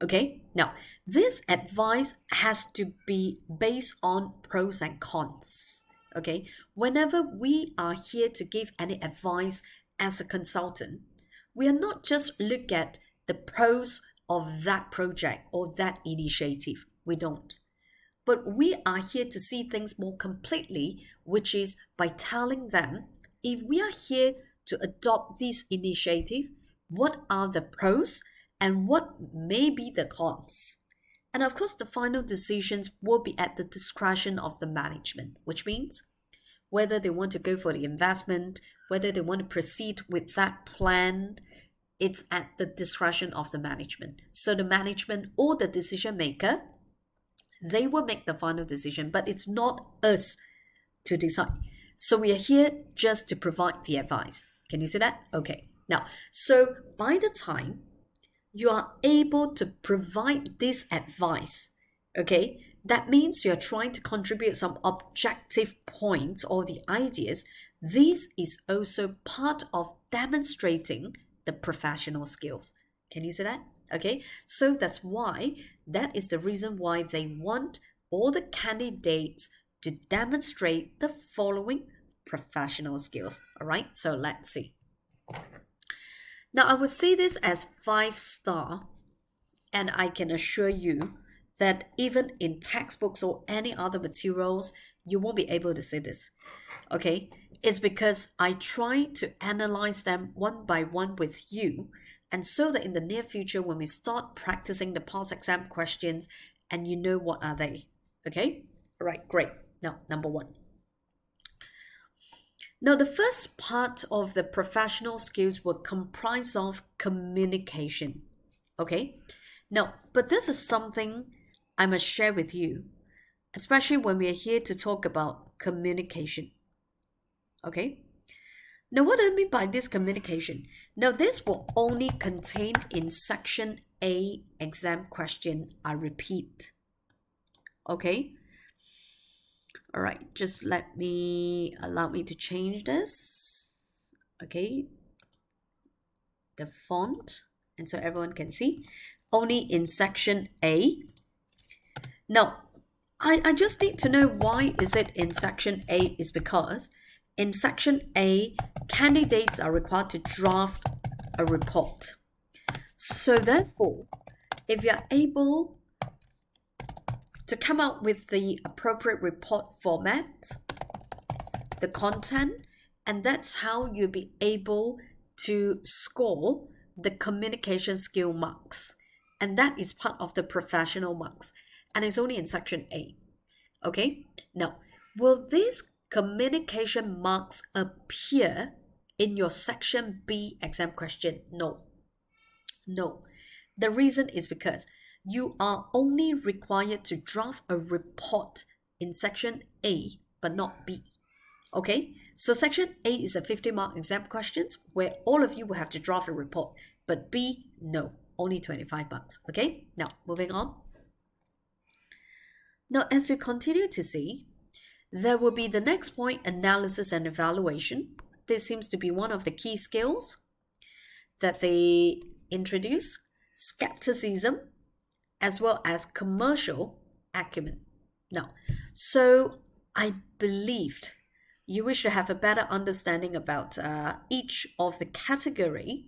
Okay, now this advice has to be based on pros and cons. Okay, whenever we are here to give any advice as a consultant, we are not just look at the pros of that project or that initiative. We don't. But we are here to see things more completely, which is by telling them, if we are here to adopt this initiative, what are the pros and what may be the cons? And of course, the final decisions will be at the discretion of the management, which means whether they want to go for the investment, whether they want to proceed with that plan, it's at the discretion of the management. So the management or the decision maker, they will make the final decision, but it's not us to decide. So we are here just to provide the advice. Can you see that? Okay. Now, so by the time you are able to provide this advice, okay, that means you're trying to contribute some objective points or the ideas. This is also part of demonstrating the professional skills. Can you see that? Okay, so that is the reason why they want all the candidates to demonstrate the following professional skills. All right, so let's see. Now, I would say this as 5-star, and I can assure you that even in textbooks or any other materials, you won't be able to say this. Okay, it's because I try to analyze them one by one with you, and so that in the near future, when we start practicing the past exam questions, and you know what are they. Okay, all right, great. Now, number one. Now, the first part of the professional skills will comprise of communication. Okay, now, but this is something I must share with you, especially when we are here to talk about communication. Okay, now what do I mean by this communication? Now, this will only contain in section A exam question. I repeat. Okay. All right, just allow me to change this. Okay, the font, and so everyone can see. Only in section A. Now, I just need to know why is it in section A is because in section A, candidates are required to draft a report. So therefore, if you're able to come up with the appropriate report format, the content, and that's how you'll be able to score the communication skill marks. And that is part of the professional marks. And it's only in section A. Okay? Now, will these communication marks appear in your section B exam question? No. No. The reason is because you are only required to draft a report in section A, but not B. Okay, so section A is a 50-mark exam questions where all of you will have to draft a report, but B, no, only 25 marks. Okay, now moving on. Now, as you continue to see, there will be the next point, analysis and evaluation. This seems to be one of the key skills that they introduce, skepticism, as well as commercial acumen. Now, so I believed you wish to have a better understanding about each of the category.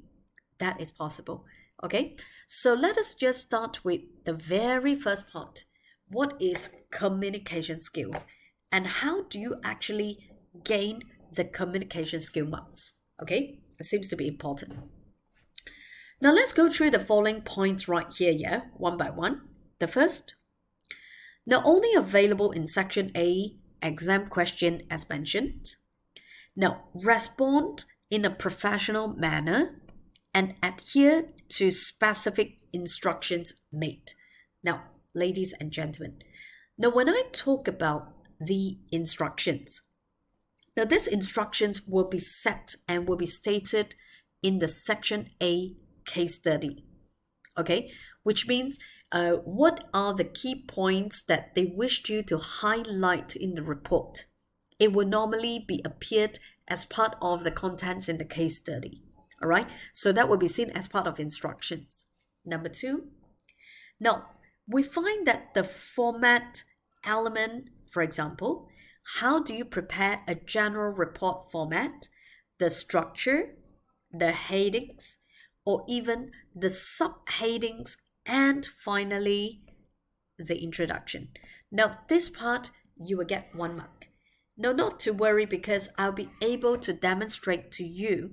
That is possible. Okay, so let us just start with the very first part. What is communication skills, and how do you actually gain the communication skill marks? Okay, it seems to be important. Now let's go through the following points right here, yeah, one by one. The first, now only available in section A exam question as mentioned. Now, respond in a professional manner and adhere to specific instructions made. Now, ladies and gentlemen, now when I talk about the instructions, now these instructions will be set and will be stated in the section A case study. Okay, which means what are the key points that they wished you to highlight in the report? It will normally be appeared as part of the contents in the case study. All right, so that will be seen as part of instructions. Number two, now we find that the format element, for example, how do you prepare a general report format, the structure, the headings, or even the subheadings, and finally the introduction. Now this part you will get 1 mark. Now not to worry, because I'll be able to demonstrate to you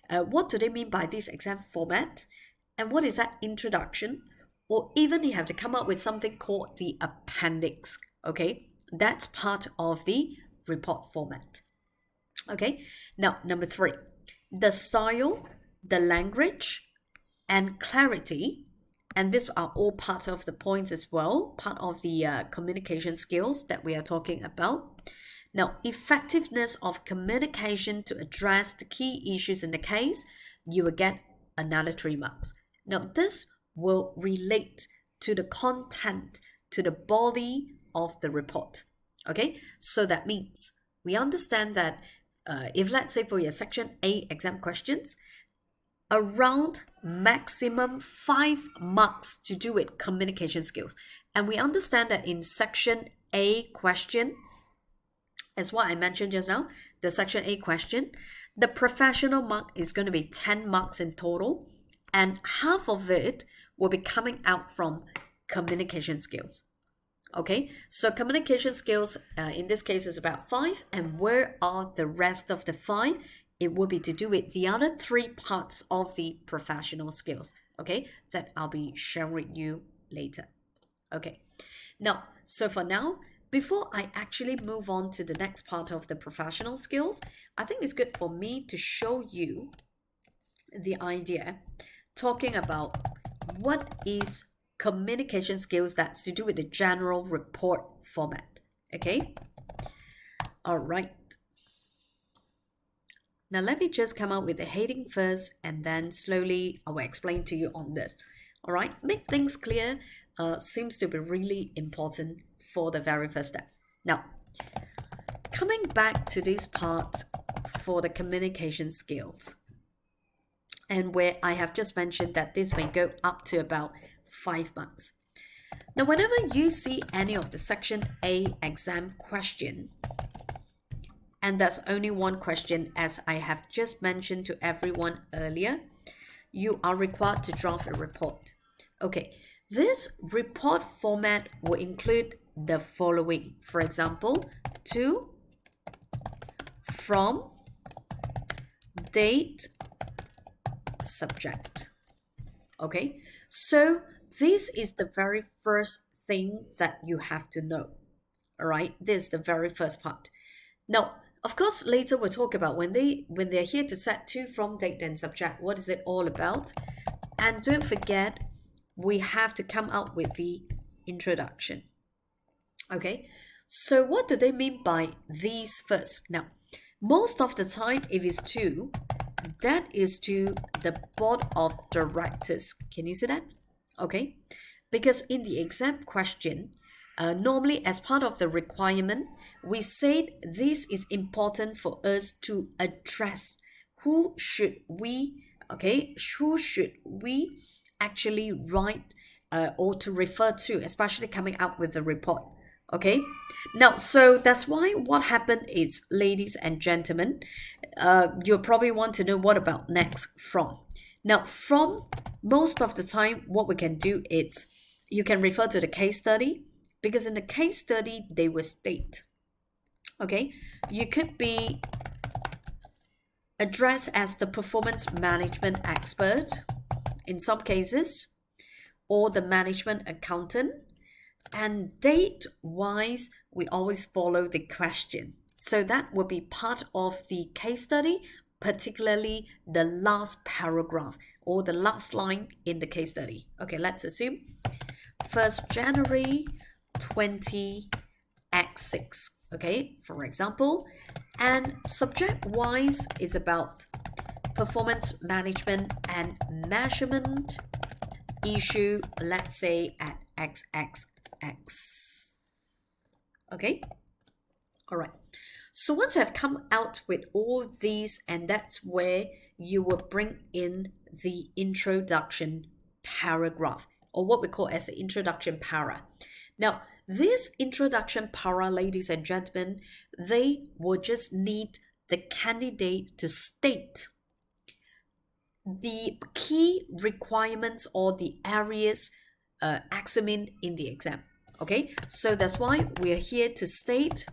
what do they mean by this exam format and what is that introduction, or even you have to come up with something called the appendix. Okay, that's part of the report format. Okay, now number 3, the style, the language, and clarity, and these are all part of the points as well, part of the communication skills that we are talking about. Now, effectiveness of communication to address the key issues in the case, you will get another 3 marks. Now, this will relate to the content, to the body of the report. Okay, so that means we understand that if let's say for your section A exam questions, around maximum 5 marks to do with communication skills. And we understand that in section A question, as what I mentioned just now, the section A question, the professional mark is going to be 10 marks in total, and half of it will be coming out from communication skills. Okay, so communication skills in this case is about 5, and where are the rest of the 5? It will be to do with the other 3 parts of the professional skills, okay, that I'll be sharing with you later. Okay, now, so for now, before I actually move on to the next part of the professional skills, I think it's good for me to show you the idea talking about what is communication skills that's to do with the general report format. Okay, all right. Now let me just come out with the heading first, and then slowly I will explain to you on this. All right, make things clear seems to be really important for the very first step. Now, coming back to this part for the communication skills, and where I have just mentioned that this may go up to about 5 marks. Now, whenever you see any of the section A exam question, and there's only one question, as I have just mentioned to everyone earlier, you are required to draft a report. Okay, this report format will include the following. For example, to, from, date, subject. Okay, so this is the very first thing that you have to know. All right, this is the very first part. Now, of course, later we'll talk about when they're here to set to, from, date, and subject, what is it all about? And don't forget, we have to come out with the introduction. Okay, so what do they mean by these first? Now, most of the time, if it's to, that is to the board of directors. Can you see that? Okay, because in the exam question, normally as part of the requirement, we said this is important for us to address. Who should we actually write or to refer to, especially coming out with the report? Okay, now, so that's why what happened is, ladies and gentlemen, you'll probably want to know what about next, from. Now, from, most of the time, what we can do is you can refer to the case study, because in the case study, they will state, okay, you could be addressed as the performance management expert in some cases, or the management accountant. And date-wise, we always follow the question. So that will be part of the case study, particularly the last paragraph or the last line in the case study. Okay, let's assume 1st January 20x6. Okay, for example, and subject-wise is about performance management and measurement issue, let's say at XXX. Okay, all right. So once I've come out with all these, and that's where you will bring in the introduction paragraph, or what we call as the introduction para. Now, this introduction para, ladies and gentlemen, they will just need the candidate to state the key requirements or the areas examined in the exam. Okay, so that's why we're here to state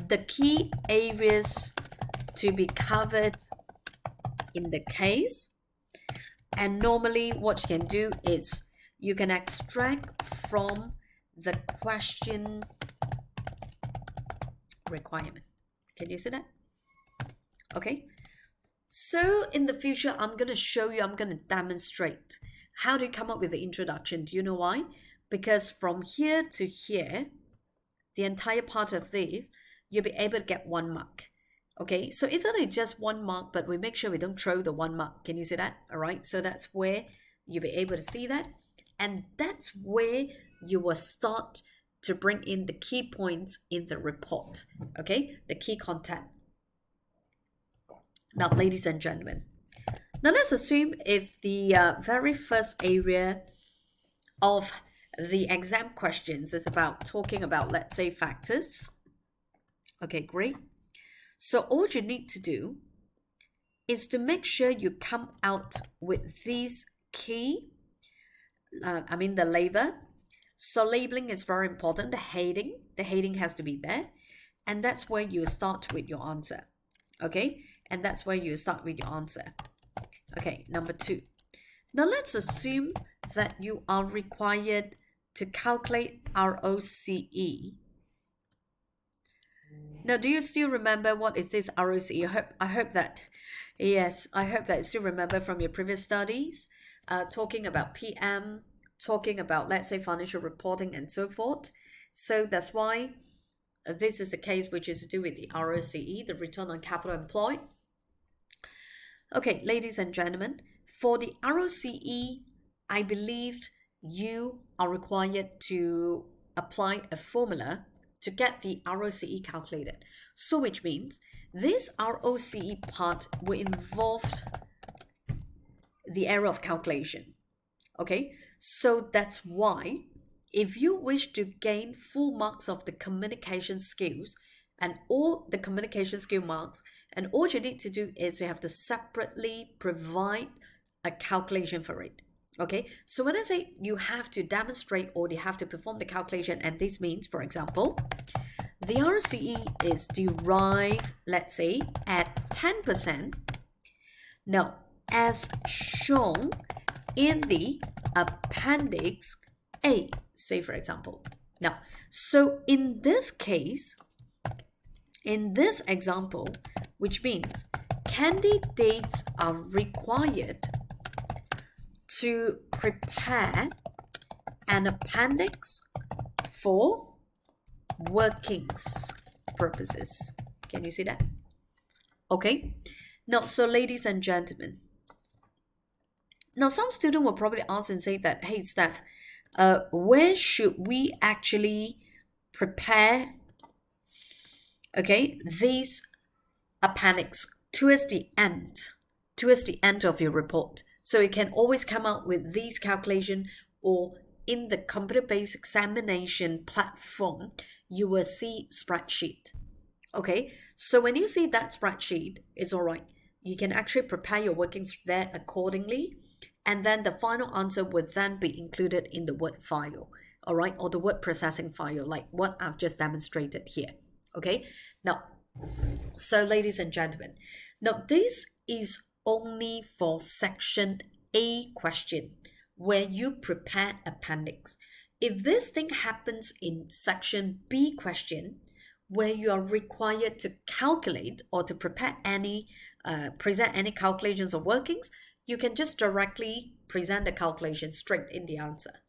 the key areas to be covered in the case. And normally what you can do is you can extract from the question requirement. Can you see that? Okay, so in the future, I'm going to demonstrate how do you come up with the introduction. Do you know why? Because from here to here, the entire part of this, you'll be able to get 1 mark. Okay, so even though it's just 1 mark, but we make sure we don't throw the 1 mark. Can you see that? All right, so that's where you'll be able to see that. And that's where you will start to bring in the key points in the report. Okay, the key content. Now, ladies and gentlemen, now let's assume if the very first area of the exam questions is about talking about, let's say, factors. Okay, great. So all you need to do is to make sure you come out with these key, the label. So labeling is very important. The heading has to be there. And that's where you start with your answer. Okay, and that's where you start with your answer. Okay, number 2. Now let's assume that you are required to calculate ROCE. Now, do you still remember what is this ROCE? I hope that, yes, I hope that you still remember from your previous studies, talking about PM, talking about, let's say, financial reporting and so forth. So that's why this is the case which is to do with the ROCE, the return on capital employed. Okay, ladies and gentlemen, for the ROCE, I believe you are required to apply a formula to get the ROCE calculated. So which means this ROCE part will involve the error of calculation. Okay, so that's why if you wish to gain full marks of the communication skills and all the communication skill marks, and all you need to do is you have to separately provide a calculation for it. Okay, so when I say you have to demonstrate or you have to perform the calculation, and this means, for example, the ROCE is derived, let's say, at 10%. Now, as shown in the appendix A, say for example. Now, so in this case, in this example, which means candidates are required to prepare an appendix for workings purposes. Can you see that? Okay. Now, so ladies and gentlemen, now some student will probably ask and say that, hey, Steph, where should we actually prepare, okay, these appendix towards the end of your report? So you can always come out with these calculation, or in the computer-based examination platform, you will see spreadsheet. Okay, so when you see that spreadsheet, it's all right. You can actually prepare your workings there accordingly, and then the final answer would then be included in the Word file, all right, or the word processing file, like what I've just demonstrated here. Okay, now, so ladies and gentlemen, now this is only for section A question, where you prepare appendix. If this thing happens in section B question, where you are required to calculate or to prepare any, present any calculations or workings, you can just directly present the calculation straight in the answer.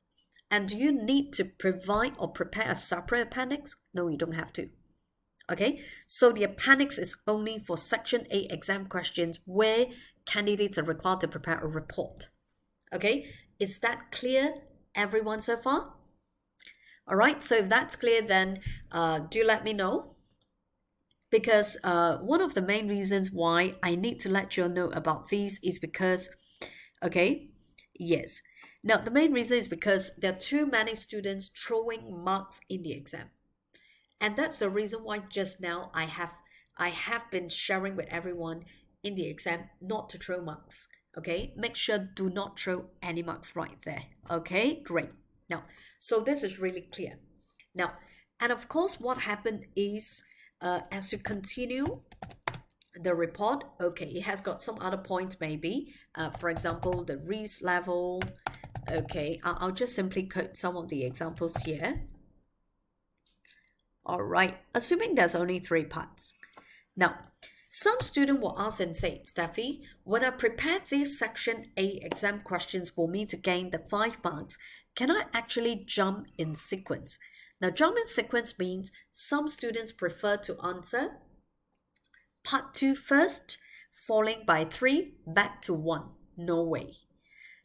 And do you need to provide or prepare a separate appendix? No, you don't have to. Okay, so the appendix is only for section A exam questions where candidates are required to prepare a report. Okay, is that clear, everyone so far? All right, so if that's clear, then do let me know. Because one of the main reasons why I need to let you know about these is because, okay, yes. Now, the main reason is because there are too many students throwing marks in the exam. And that's the reason why just now I have been sharing with everyone in the exam not to throw marks. Okay, make sure do not throw any marks right there. Okay, great. Now, so this is really clear. Now, and of course, what happened is as you continue the report, okay, it has got some other points maybe. For example, the risk level. Okay, I'll just simply quote some of the examples here. All right, assuming there's only 3 parts. Now, some student will ask and say, Steffi, when I prepare these section A exam questions for me to gain the 5 marks, can I actually jump in sequence? Now, jump in sequence means some students prefer to answer part 2 first, following by 3, back to 1. No way.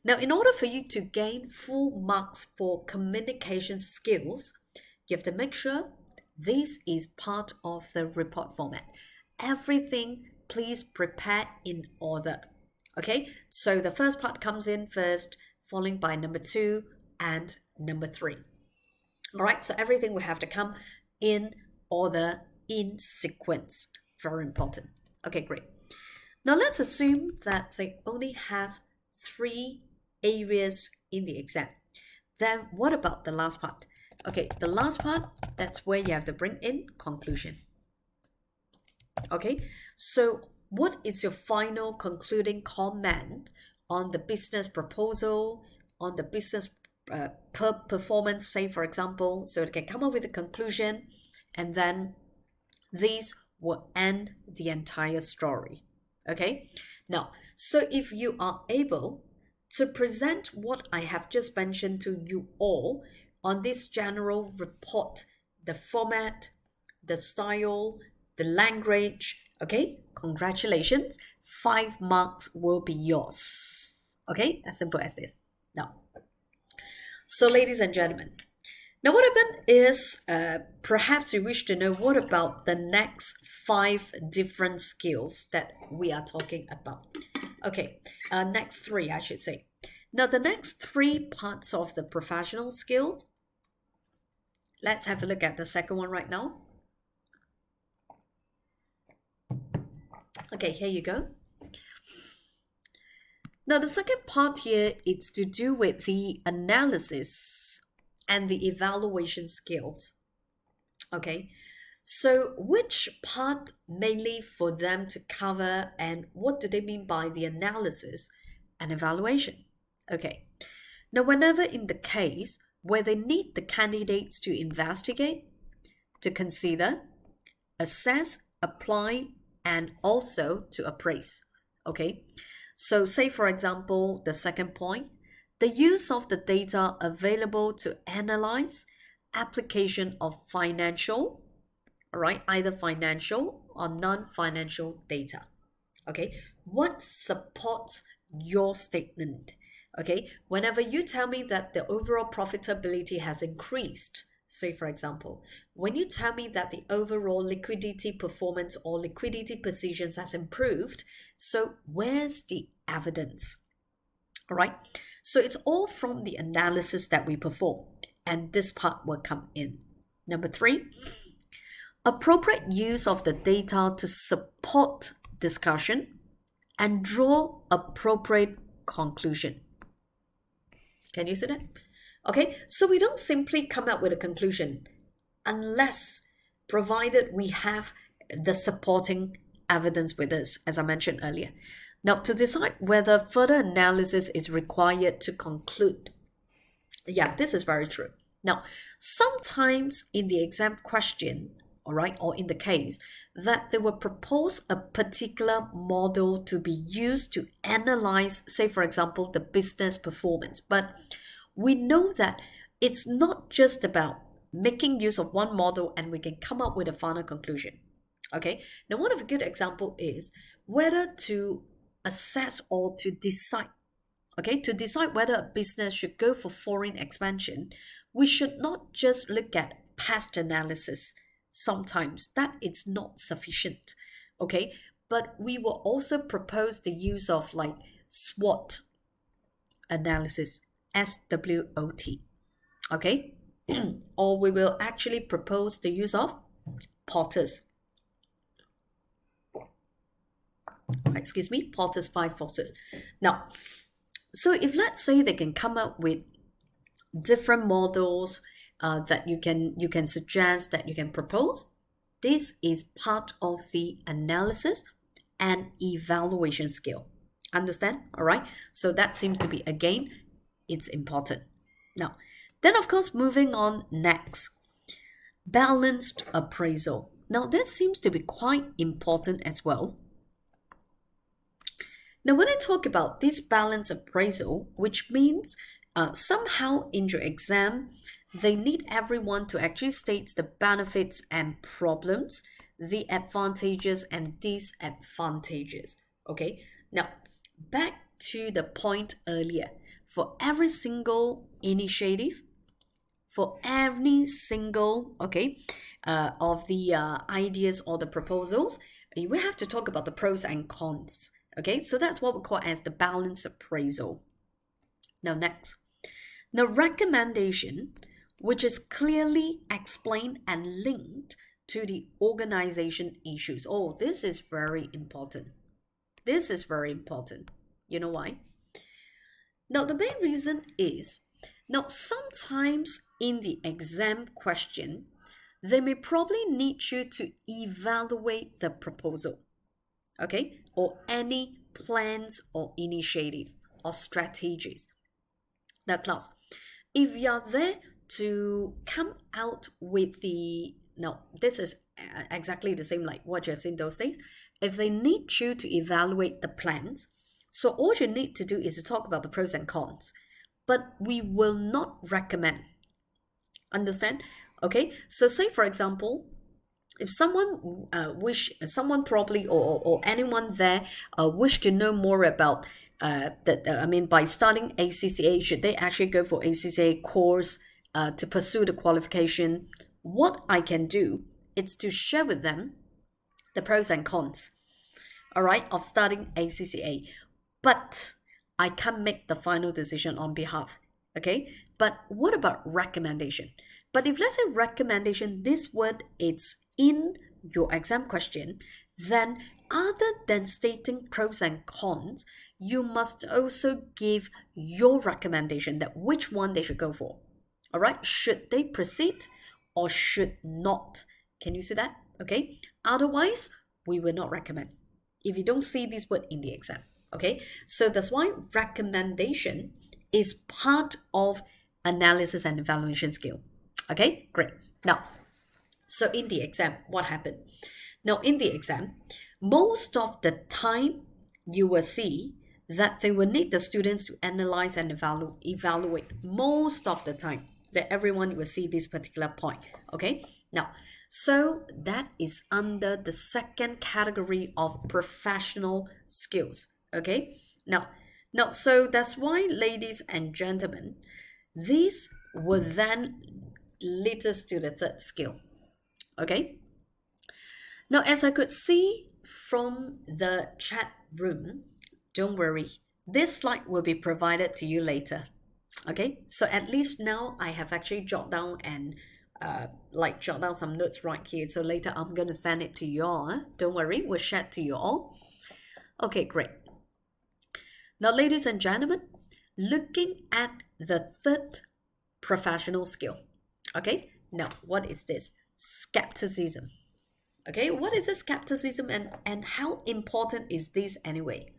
Now, in order for you to gain full marks for communication skills, you have to make sure this is part of the report format. Everything, please prepare in order. Okay, so the first part comes in first, following by number 2 and number 3. All right, so everything will have to come in order in sequence. Very important. Okay, great. Now let's assume that they only have 3 areas in the exam. Then what about the last part? Okay, the last part, that's where you have to bring in conclusion. Okay, so what is your final concluding comment on the business proposal, on the business performance, say for example, so it can come up with a conclusion, and then these will end the entire story. Okay, now, so if you are able to present what I have just mentioned to you all on this general report, the format, the style, the language, okay, congratulations, 5 marks will be yours. Okay, as simple as this. Now, so ladies and gentlemen, now what happened is perhaps you wish to know what about the next 5 different skills that we are talking about. Okay, next 3 I should say. Now the next 3 parts of the professional skills, let's have a look at the second one right now. Okay, here you go. Now the second part here is to do with the analysis and the evaluation skills. Okay, so which part mainly for them to cover, and what do they mean by the analysis and evaluation? Okay, now whenever in the case where they need the candidates to investigate, to consider, assess, apply, and also to appraise. Okay, so say for example, the second point, the use of the data available to analyze application of financial, all right, either financial or non-financial data. Okay, what supports your statement? Okay, whenever you tell me that the overall profitability has increased, say for example, when you tell me that the overall liquidity performance or liquidity positions has improved, so where's the evidence? All right, so it's all from the analysis that we perform, and this part will come in. Number 3, appropriate use of the data to support discussion and draw appropriate conclusion. Can you see that? Okay, so we don't simply come up with a conclusion unless provided we have the supporting evidence with us, as I mentioned earlier. Now, to decide whether further analysis is required to conclude. Yeah, this is very true. Now, sometimes in the exam question, all right, or in the case, that they will propose a particular model to be used to analyze, say, for example, the business performance. But we know that it's not just about making use of one model and we can come up with a final conclusion. Okay, now one of a good example is whether to assess or to decide. Okay, to decide whether a business should go for foreign expansion, we should not just look at past analysis. Sometimes that is not sufficient. Okay, but we will also propose the use of like SWOT analysis, SWOT. Okay, or we will actually propose the use of Porter's. Porter's 5 forces. Now, so if let's say they can come up with different models that you can suggest, that you can propose, this is part of the analysis and evaluation skill. Understand? All right. So that seems to be, again, it's important. Now, then of course, moving on next, balanced appraisal. Now, this seems to be quite important as well. Now, when I talk about this balanced appraisal, which means somehow in your exam, they need everyone to actually state the benefits and problems, the advantages and disadvantages. Okay, now back to the point earlier. For every single initiative, for every single, of the ideas or the proposals, we have to talk about the pros and cons. Okay, so that's what we call as the balanced appraisal. Now next, the recommendation, which is clearly explained and linked to the organization issues. Oh, this is very important. This is very important. You know why? Now, the main reason is, now sometimes in the exam question, they may probably need you to evaluate the proposal, okay, or any plans or initiative or strategies. Now, class, if you are there to come out with the, no, this is exactly the same like what you have seen those days. If they need you to evaluate the plans, so all you need to do is to talk about the pros and cons, but we will not recommend. Understand? Okay, so say for example, if someone someone probably or anyone there wish to know more about by starting ACCA, should they actually go for ACCA course to pursue the qualification? What I can do is to share with them the pros and cons, all right, of starting ACCA, but I can't make the final decision on behalf. Okay, but what about recommendation? But if let's say recommendation, this word it's in your exam question, then other than stating pros and cons, you must also give your recommendation that which one they should go for. All right, should they proceed or should not? Can you see that? Okay, otherwise we will not recommend if you don't see this word in the exam. Okay, so that's why recommendation is part of analysis and evaluation skill. Okay, great. Now, so in the exam, what happened? Now, in the exam, most of the time you will see that they will need the students to analyze and evaluate most of the time that everyone will see this particular point. Okay, now, so that is under the second category of professional skills. Okay, now, so that's why, ladies and gentlemen, these will then lead us to the third skill. Okay, now as I could see from the chat room, don't worry, this slide will be provided to you later. Okay, so at least now I have actually jotted down and jot down some notes right here, so later I'm going to send it to you all. Don't worry, we'll share it to you all. Okay, great. Now, ladies and gentlemen, looking at the third professional skill. Okay, now what is this? Skepticism. Okay, what is this skepticism and how important is this anyway?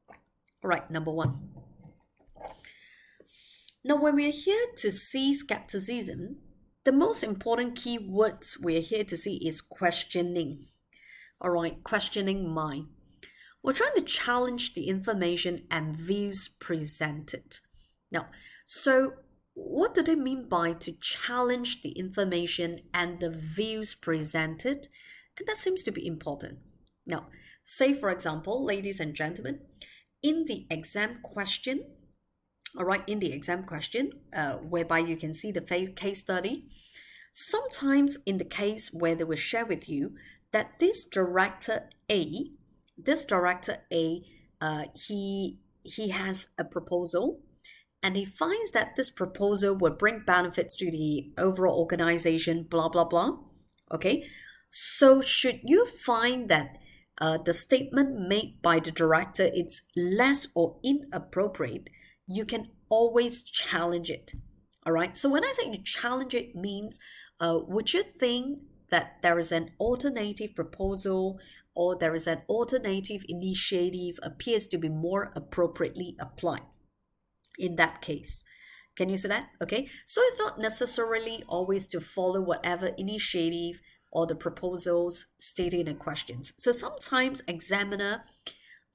All right, number one. Now, when we're here to see skepticism, the most important key words we're here to see is questioning. All right, questioning mind. We're trying to challenge the information and views presented. Now, so what do they mean by to challenge the information and the views presented? And that seems to be important. Now, say for example, ladies and gentlemen, in the exam question, all right, in the exam question, whereby you can see the case study, sometimes in the case where they will share with you that this director A, he has a proposal and he finds that this proposal will bring benefits to the overall organization, blah, blah, blah. Okay, so should you find that the statement made by the director is less or inappropriate, you can always challenge it. All right, so when I say you challenge it means, would you think that there is an alternative proposal or there is an alternative initiative appears to be more appropriately applied in that case? Can you see that? Okay, so it's not necessarily always to follow whatever initiative or the proposals stated in questions. So sometimes examiner,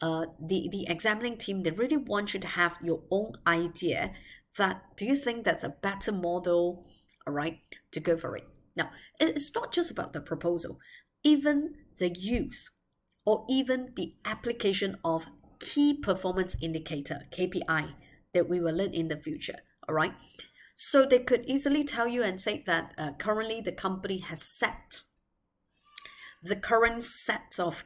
the examining team, they really want you to have your own idea that do you think that's a better model, all right, to go for it. Now, it's not just about the proposal, even the use or even the application of key performance indicator, KPI, that we will learn in the future, all right? So they could easily tell you and say that currently the company has set the current set of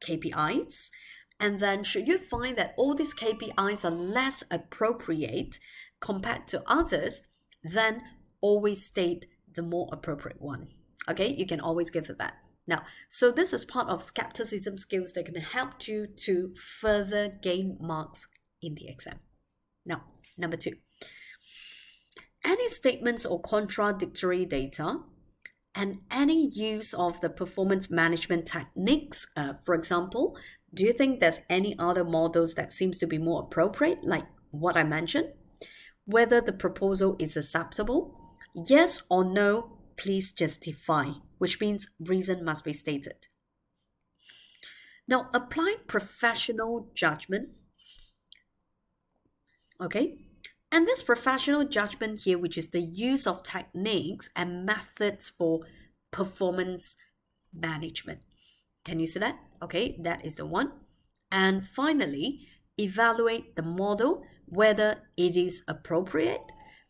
KPIs, and then should you find that all these KPIs are less appropriate compared to others, then always state the more appropriate one. Okay, you can always give it that. Now, so this is part of skepticism skills that can help you to further gain marks in the exam. Now, number two, any statements or contradictory data and any use of the performance management techniques. For example, do you think there's any other models that seems to be more appropriate, like what I mentioned? Whether the proposal is acceptable, yes or no, please justify, which means reason must be stated. Now, apply professional judgment, okay? And this professional judgment here, which is the use of techniques and methods for performance management. Can you see that? Okay, that is the one. And finally, evaluate the model, whether it is appropriate.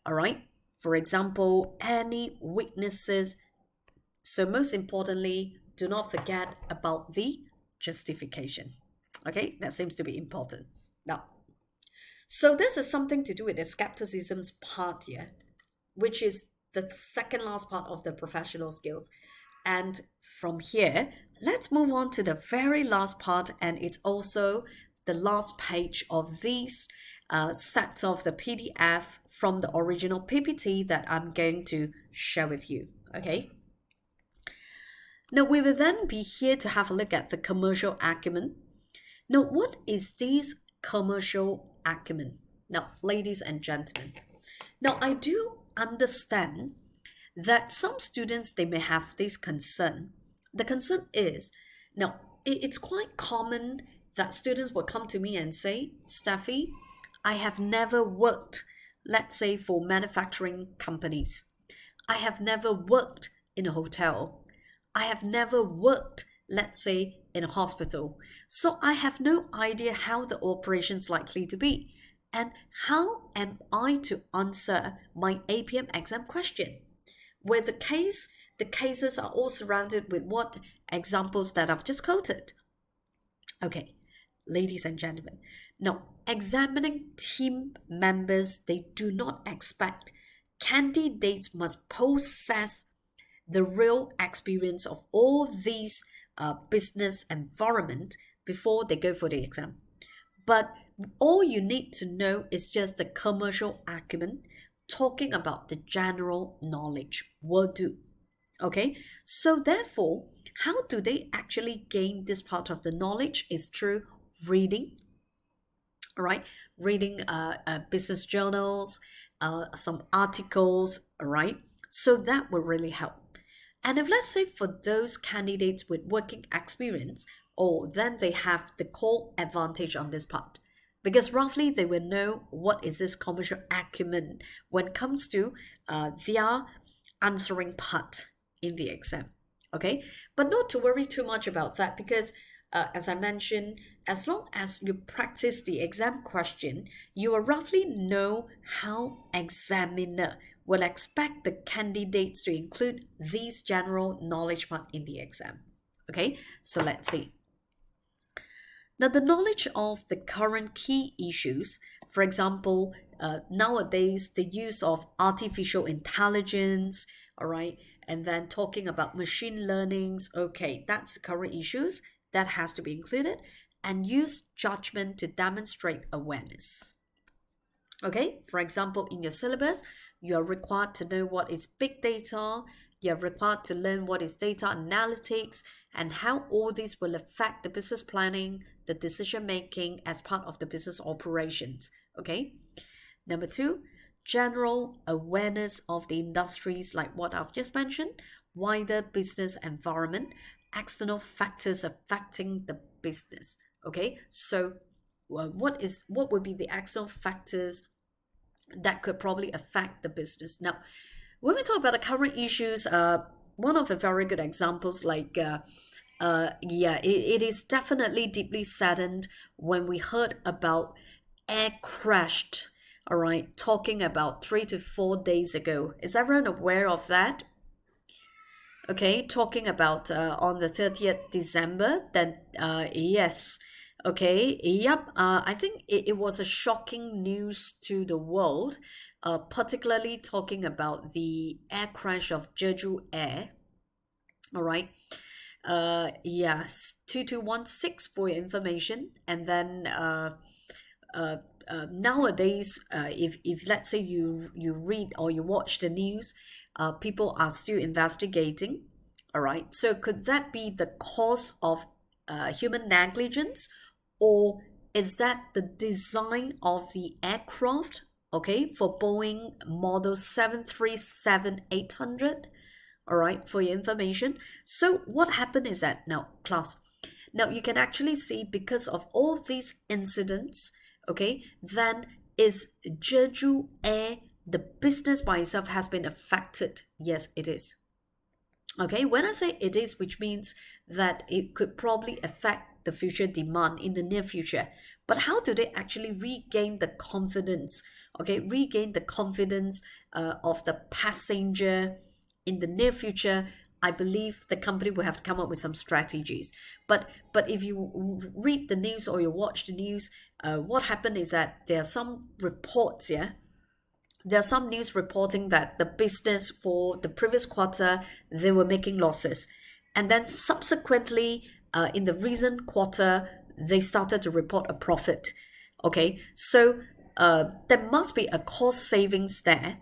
All right. For example, any weaknesses. So most importantly, do not forget about the justification. Okay, that seems to be important. Now, so this is something to do with the skepticism's part here, which is the second last part of the professional skills. And from here, let's move on to the very last part, and it's also the last page of these sets of the PDF from the original PPT that I'm going to share with you. Okay. Now we will then be here to have a look at the commercial acumen. Now, what is this commercial acumen? Now, ladies and gentlemen, now I do understand that some students they may have this concern. The concern is now it's quite common that students will come to me and say, Steffi, I have never worked, let's say, for manufacturing companies. I have never worked in a hotel. I have never worked, let's say, in a hospital. So I have no idea how the operation's likely to be. And how am I to answer my APM exam question? Where the cases are all surrounded with what examples that I've just quoted. Okay, ladies and gentlemen. Now, examining team members, they do not expect candidates must possess the real experience of all these business environment before they go for the exam. But all you need to know is just the commercial acumen, talking about the general knowledge will do. Okay, so therefore, how do they actually gain this part of the knowledge is through reading, all right? Reading business journals, some articles, all right? So that will really help. And if let's say for those candidates with working experience, oh, then they have the core advantage on this part. Because roughly they will know what is this commercial acumen when it comes to their answering part in the exam. Okay, but not to worry too much about that because as I mentioned, as long as you practice the exam question, you will roughly know how examiner will expect the candidates to include these general knowledge part in the exam. Okay, so let's see. Now, the knowledge of the current key issues, for example, nowadays the use of artificial intelligence, all right, and then talking about machine learnings, okay, that's current issues that has to be included, and use judgment to demonstrate awareness. Okay, for example, in your syllabus, you are required to know what is big data, you're required to learn what is data analytics and how all these will affect the business planning, the decision making as part of the business operations. Okay. Number two, general awareness of the industries like what I've just mentioned, wider business environment, external factors affecting the business. Okay. So what would be the external factors that could probably affect the business? Now, when we talk about the current issues, one of the very good examples, like, it is definitely deeply saddened when we heard about air crashed, all right, talking about 3 to 4 days ago. Is everyone aware of that? Okay, talking about on the 30th December, then yes. Okay, yep, I think it was a shocking news to the world, particularly talking about the air crash of Jeju Air. All right. Yes, 2216 for your information. And then uh, nowadays, if let's say you read or you watch the news, people are still investigating. All right. So could that be the cause of human negligence, or is that the design of the aircraft? Okay, for Boeing model 737-800. All right, for your information. So what happened is that now, class, now you can actually see because of all these incidents, okay, then is Jeju Air, the business by itself has been affected. Yes, it is. Okay, when I say it is, which means that it could probably affect the future demand in the near future. But how do they actually regain the confidence? Okay, regain the confidence of the passenger in the near future. I believe the company will have to come up with some strategies. But if you read the news or you watch the news, what happened is that there are some reports, yeah, there's some news reporting that the business for the previous quarter they were making losses, and then subsequently in the recent quarter they started to report a profit. Okay, so there must be a cost savings there.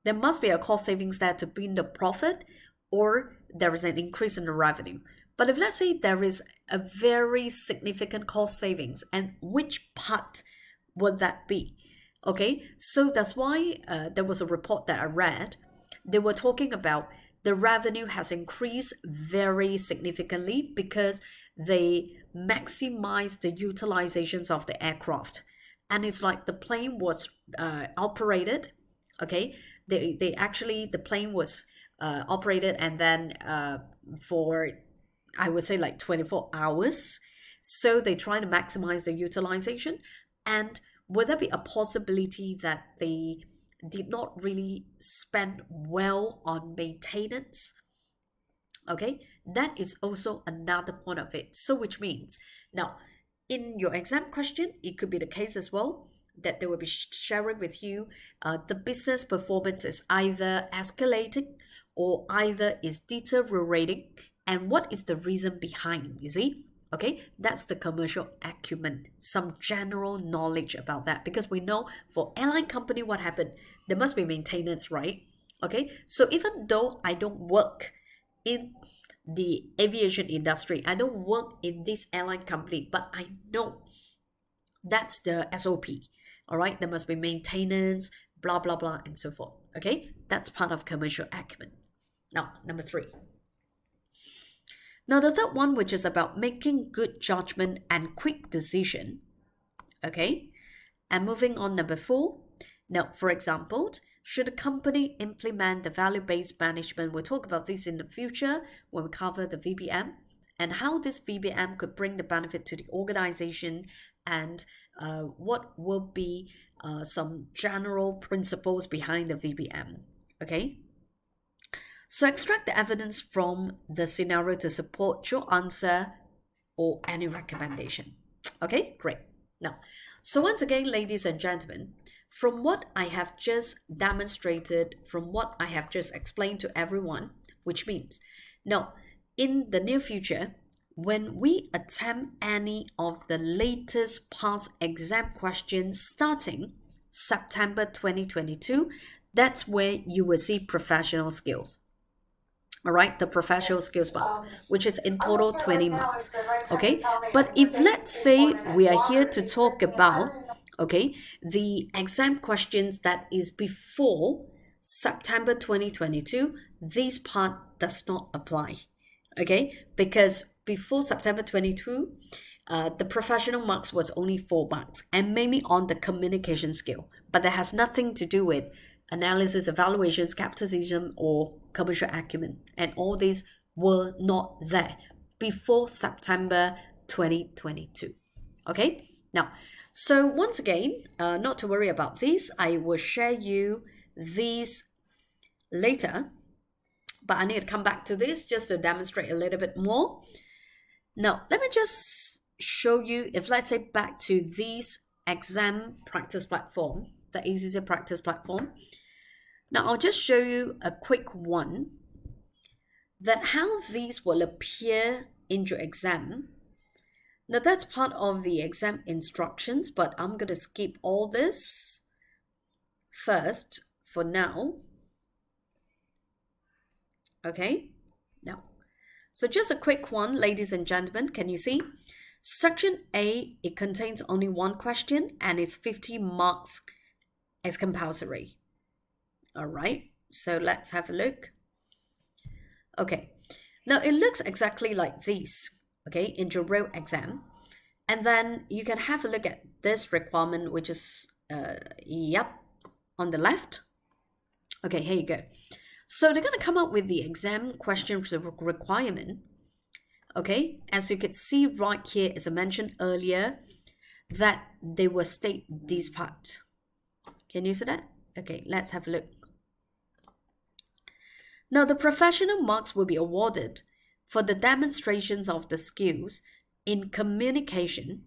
There must be a cost savings there to bring the profit, or there is an increase in the revenue. But if let's say there is a very significant cost savings, and which part would that be? Okay, so that's why there was a report that I read. They were talking about the revenue has increased very significantly because they maximize the utilizations of the aircraft. And it's like the plane was operated, okay? They actually, the plane was operated and then for, I would say like 24 hours. So they try to maximize the utilization. And would there be a possibility that they did not really spend well on maintenance? Okay, that is also another point of it. So which means now in your exam question, it could be the case as well that they will be sharing with you the business performance is either escalating or either is deteriorating, and what is the reason behind, you see? Okay, that's the commercial acumen, some general knowledge about that, because we know for airline company what happened, there must be maintenance, right? Okay, so even though I don't work in the aviation industry, I don't work in this airline company, but I know that's the SOP. All right, there must be maintenance, blah blah blah, and so forth. Okay, that's part of commercial acumen. Now, number 3. Now, the third one, which is about making good judgment and quick decision. Okay, and moving on, number 4. Now, for example, should a company implement the value-based management? We'll talk about this in the future when we cover the VBM and how this VBM could bring the benefit to the organization, and what will be some general principles behind the VBM. Okay. So extract the evidence from the scenario to support your answer or any recommendation. Okay, great. Now, so once again, ladies and gentlemen, from what I have just demonstrated, from what I have just explained to everyone, which means now in the near future, when we attempt any of the latest past exam questions starting September 2022, that's where you will see professional skills. All right, the professional skills marks, which is in total 20 marks. Okay, but if let's say we are here to talk about, okay, the exam questions that is before September 2022, this part does not apply. Okay, because before September 22, the professional marks was only 4 marks and mainly on the communication skill, but that has nothing to do with analysis, evaluations, capitalism, or commercial acumen. And all these were not there before September 2022. Okay, now, so once again, not to worry about these, I will share you these later, but I need to come back to this just to demonstrate a little bit more. Now, let me just show you, if let's say back to this exam practice platform, the ACC practice platform. Now, I'll just show you a quick one. that how these will appear in your exam. Now that's part of the exam instructions, but I'm going to skip all this first for now. Okay, now, so just a quick one, ladies and gentlemen, can you see? Section A, it contains only one question and it's 50 marks as compulsory. All right, so let's have a look. Okay, now it looks exactly like this, okay, in your real exam. And then you can have a look at this requirement, which is, on the left. Okay, here you go. So they're going to come up with the exam question requirement. Okay, as you could see right here, as I mentioned earlier, that they will state this part. Can you see that? Okay, let's have a look. Now, the professional marks will be awarded for the demonstrations of the skills in communication,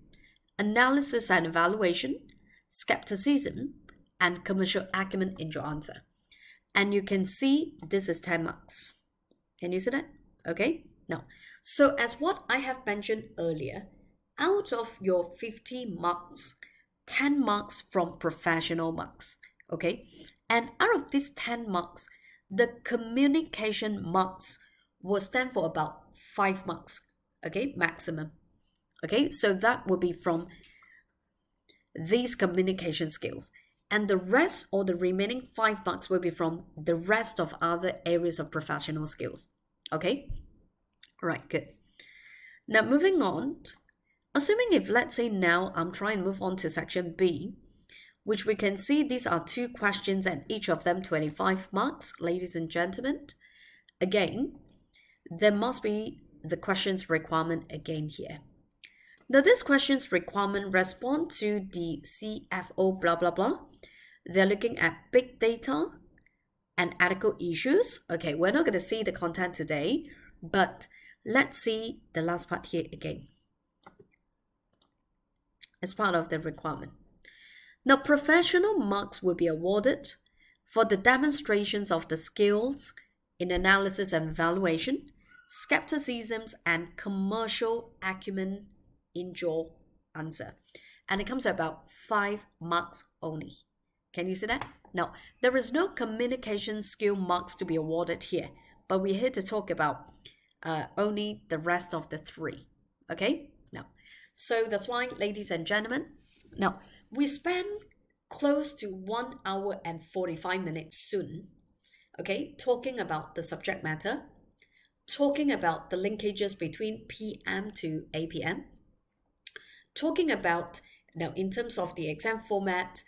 analysis and evaluation, skepticism, and commercial acumen in your answer. And you can see this is 10 marks. Can you see that? Okay, now, so as what I have mentioned earlier, out of your 50 marks, 10 marks from professional marks, okay? And out of these 10 marks, the communication marks will stand for about 5 marks, okay, maximum. Okay, so that will be from these communication skills. And the rest or the remaining 5 marks will be from the rest of other areas of professional skills. Okay, right, good. Now moving on, assuming if let's say now I'm trying to move on to section B, which we can see these are 2 questions and each of them 25 marks, ladies and gentlemen. Again, there must be the questions requirement again here. Now this questions requirement respond to the CFO blah blah blah. They're looking at big data and ethical issues. Okay, we're not going to see the content today, but let's see the last part here again. As part of the requirement. Now, professional marks will be awarded for the demonstrations of the skills in analysis and evaluation, skepticisms, and commercial acumen in your answer. And it comes to about 5 marks only. Can you see that? Now, there is no communication skill marks to be awarded here, but we're here to talk about only the rest of the 3. Okay? Now, so that's why, ladies and gentlemen, now we spend close to 1 hour and 45 minutes soon, okay, talking about the subject matter, talking about the linkages between PM to APM, talking about now in terms of the exam format,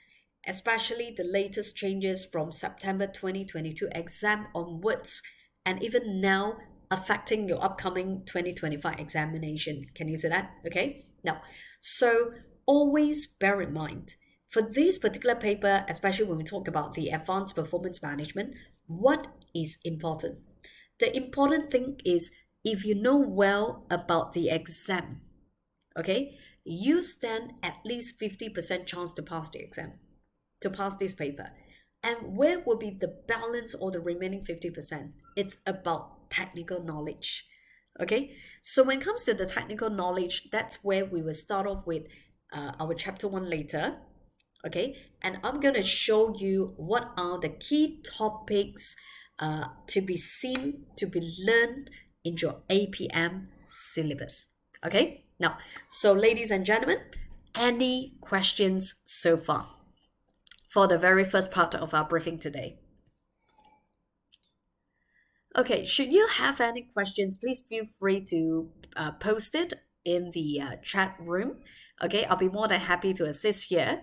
especially the latest changes from September 2022 exam onwards, and even now affecting your upcoming 2025 examination. Can you see that? Okay. Now, so always bear in mind, for this particular paper, especially when we talk about the advanced performance management, what is important? The important thing is if you know well about the exam, okay, you stand at least 50% chance to pass the exam, to pass this paper. And where will be the balance or the remaining 50%? It's about technical knowledge. Okay, so when it comes to the technical knowledge, that's where we will start off with our chapter 1 later. Okay, and I'm going to show you what are the key topics to be seen, to be learned in your APM syllabus. Okay, now, so ladies and gentlemen, any questions so far for the very first part of our briefing today? Okay, should you have any questions, please feel free to post it in the chat room. Okay, I'll be more than happy to assist here.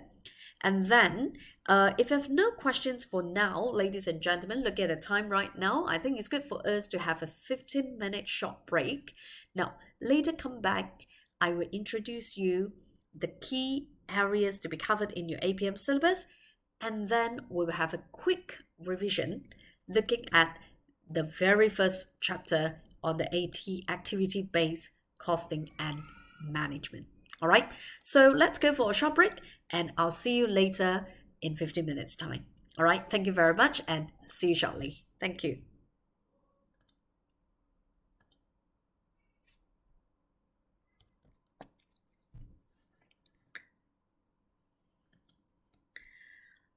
And then, if you have no questions for now, ladies and gentlemen, look at the time right now. I think it's good for us to have a 15-minute short break. Now, later come back, I will introduce you the key areas to be covered in your APM syllabus. And then we will have a quick revision looking at the very first chapter on the AT activity-based costing and management. All right, so let's go for a short break and I'll see you later in 15 minutes time. All right, thank you very much and see you shortly. Thank you.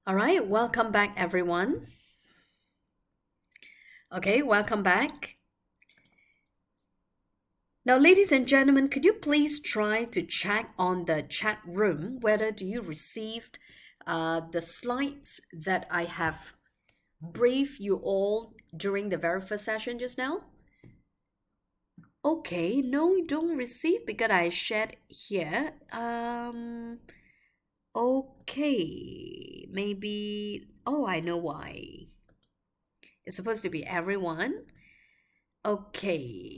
All right, welcome back, everyone. Okay, welcome back. Now, ladies and gentlemen, could you please try to check on the chat room whether do you received the slides that I have briefed you all during the very first session just now? Okay, no, you don't receive because I shared here. Okay, maybe. Oh, I know why. It's supposed to be everyone. Okay,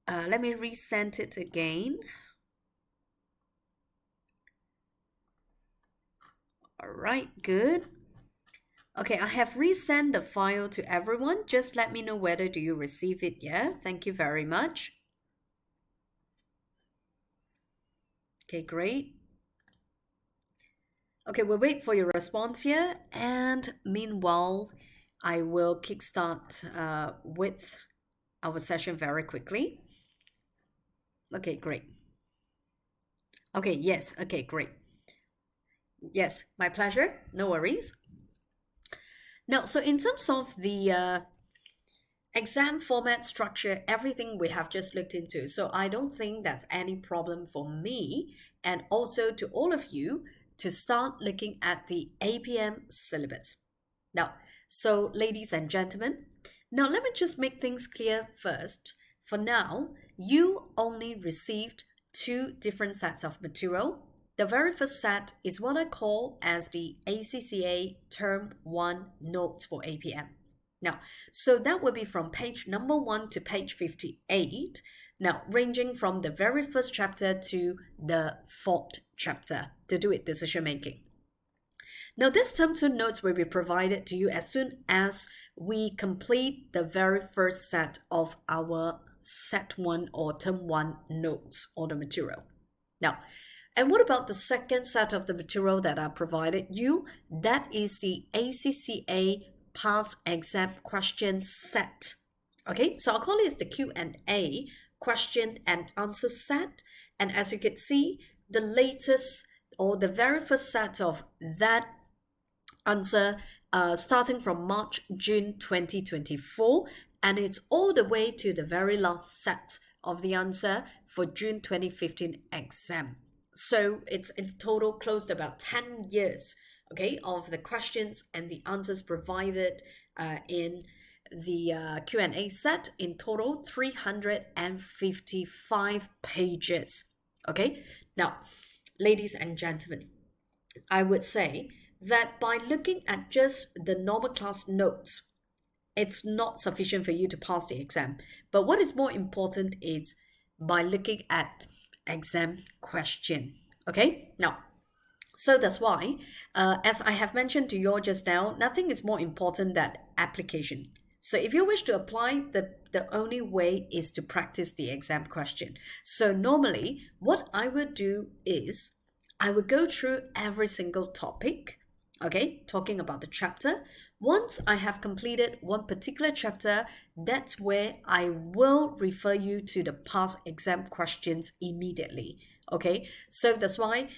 let me resend it again. All right, good. Okay, I have resent the file to everyone. Just let me know whether do you receive it. Yeah, thank you very much. Okay, great. Okay, we'll wait for your response here. And meanwhile, I will kickstart with our session very quickly. Okay, great. Okay, yes. Okay, great. Yes, my pleasure. No worries. Now, so in terms of the exam format structure, everything we have just looked into. So I don't think that's any problem for me and also to all of you to start looking at the APM syllabus. Now, so ladies and gentlemen, now let me just make things clear first. For now, you only received two different sets of material. The very first set is what I call as the ACCA Term 1 Notes for APM. Now, so that will be from page number 1 to page 58. Now, ranging from the very first chapter to the fourth chapter to do with decision making. Now, this term 2 notes will be provided to you as soon as we complete the very first set of our set 1 or term 1 notes or the material. Now, and what about the second set of the material that I provided you? That is the ACCA past exam question set. Okay, so I'll call it the Q&A question and answer set. And as you can see, the latest or the very first set of that answer starting from March, June 2024, and it's all the way to the very last set of the answer for June 2015 exam. So it's in total close to about 10 years, okay, of the questions and the answers provided in the Q&A set. In total, 355 pages, okay? Now, ladies and gentlemen, I would say that by looking at just the normal class notes, it's not sufficient for you to pass the exam. But what is more important is by looking at exam question. Okay, now, so that's why, as I have mentioned to you all just now, nothing is more important than application. So if you wish to apply, the only way is to practice the exam question. So normally, what I would do is I would go through every single topic, okay, talking about the chapter. Once I have completed one particular chapter, that's where I will refer you to the past exam questions immediately. Okay, so that's why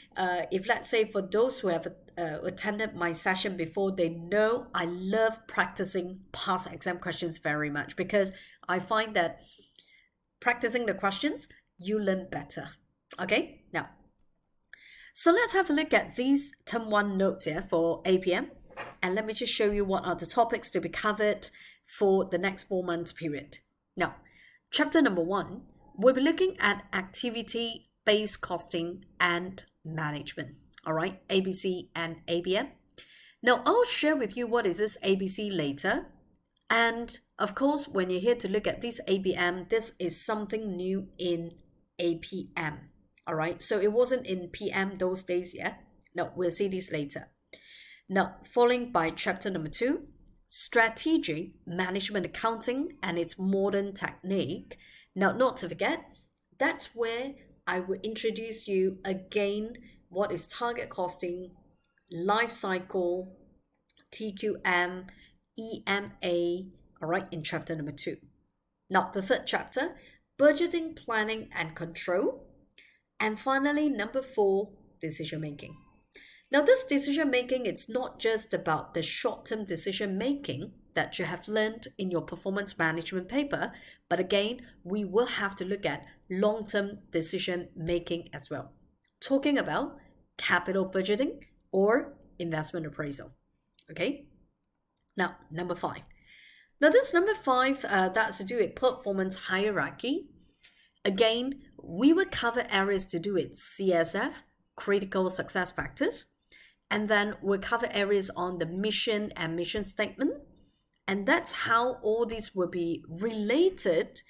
if let's say for those who have attended my session before, they know I love practicing past exam questions very much because I find that practicing the questions, you learn better. Okay, now, so let's have a look at these term 1 notes here for APM. And let me just show you what are the topics to be covered for the next 4 months period. Now, chapter number 1, we'll be looking at activity-based costing and management. All right, ABC and ABM. Now, I'll share with you what is this ABC later. And of course, when you're here to look at this ABM, this is something new in APM. All right, so it wasn't in PM those days, yeah? No, we'll see this later. Now, following by chapter number 2, strategic management accounting and its modern technique. Now, not to forget, that's where I will introduce you again what is target costing, life cycle, TQM, EMA, all right, in chapter number 2. Now, the third chapter, budgeting, planning, and control. And finally, number 4, decision making. Now, this decision making, it's not just about the short-term decision making that you have learned in your performance management paper, but again, we will have to look at long-term decision making as well. Talking about capital budgeting or investment appraisal. Okay. Now, number 5. Now, this number 5, that's to do with performance hierarchy. Again, we will cover areas to do with CSF, critical success factors, and then we'll cover areas on the mission and mission statement. And that's how all these will be related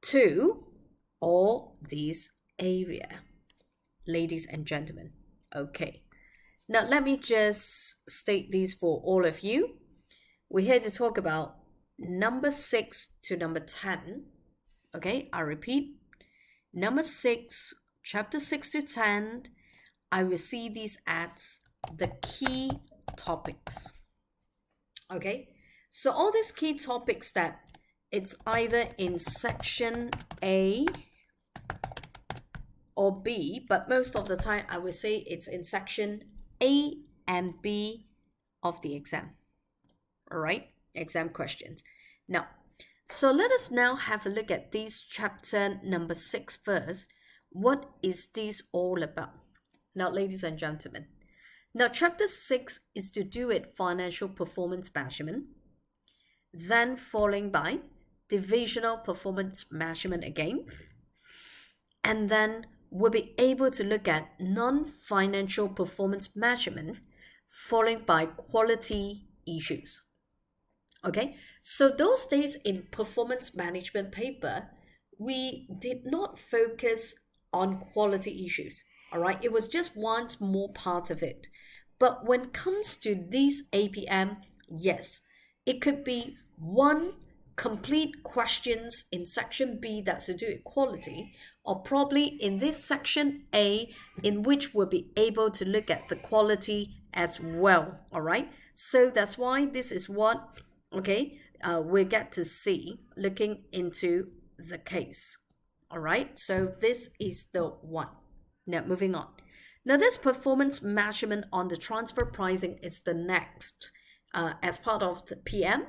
to all these areas, ladies and gentlemen. Okay. Now, let me just state these for all of you. We're here to talk about number 6 to number 10. Okay, I repeat. Number 6, chapter 6 to 10, I will see these as the key topics. Okay, so all these key topics that it's either in section A or B, but most of the time I will say it's in section A and B of the exam. All right, exam questions. Now, so let us now have a look at this chapter number 6 first. What is this all about? Now, ladies and gentlemen, now chapter 6 is to do with financial performance measurement, then following by divisional performance measurement again, and then we'll be able to look at non-financial performance measurement, followed by quality issues. Okay, so those days in performance management paper, we did not focus on quality issues. All right, it was just one more part of it. But when it comes to these APM, yes, it could be one complete questions in section B that's to do with quality, or probably in this section A, in which we'll be able to look at the quality as well. All right, so that's why this is what, okay, we get to see looking into the case. All right, so this is the one. Now, moving on. Now, this performance measurement on the transfer pricing is the next as part of the PM,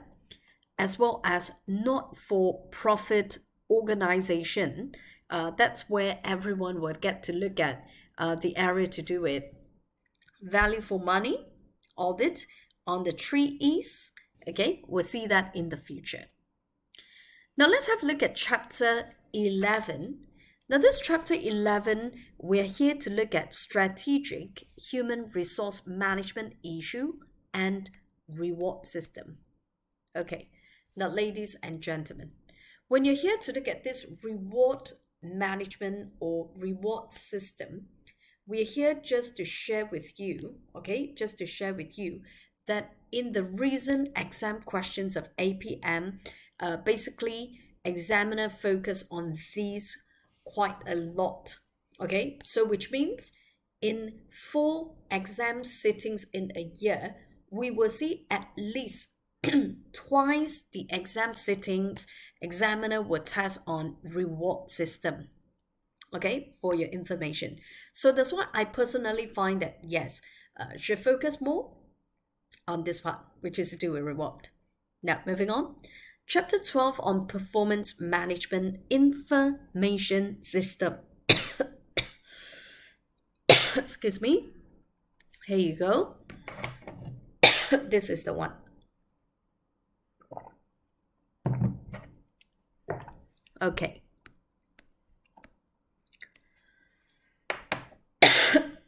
as well as not-for-profit organization. That's where everyone would get to look at the area to do with value for money, audit on the 3 E's. Okay, we'll see that in the future. Now, let's have a look at chapter 11. Now, this chapter 11, we're here to look at strategic human resource management issue and reward system. Okay, now, ladies and gentlemen, when you're here to look at this reward management or reward system, we're here just to share with you, okay, just to share with you that in the recent exam questions of APM, basically examiner focus on these quite a lot. Okay, so which means in 4 exam sittings in a year, we will see at least twice the exam sittings examiner will test on reward system. Okay, for your information. So that's why I personally find that yes, should focus more on this part, which is to do with reward. Now, moving on. Chapter 12 on performance management information system. Excuse me. Here you go. This is the one. Okay.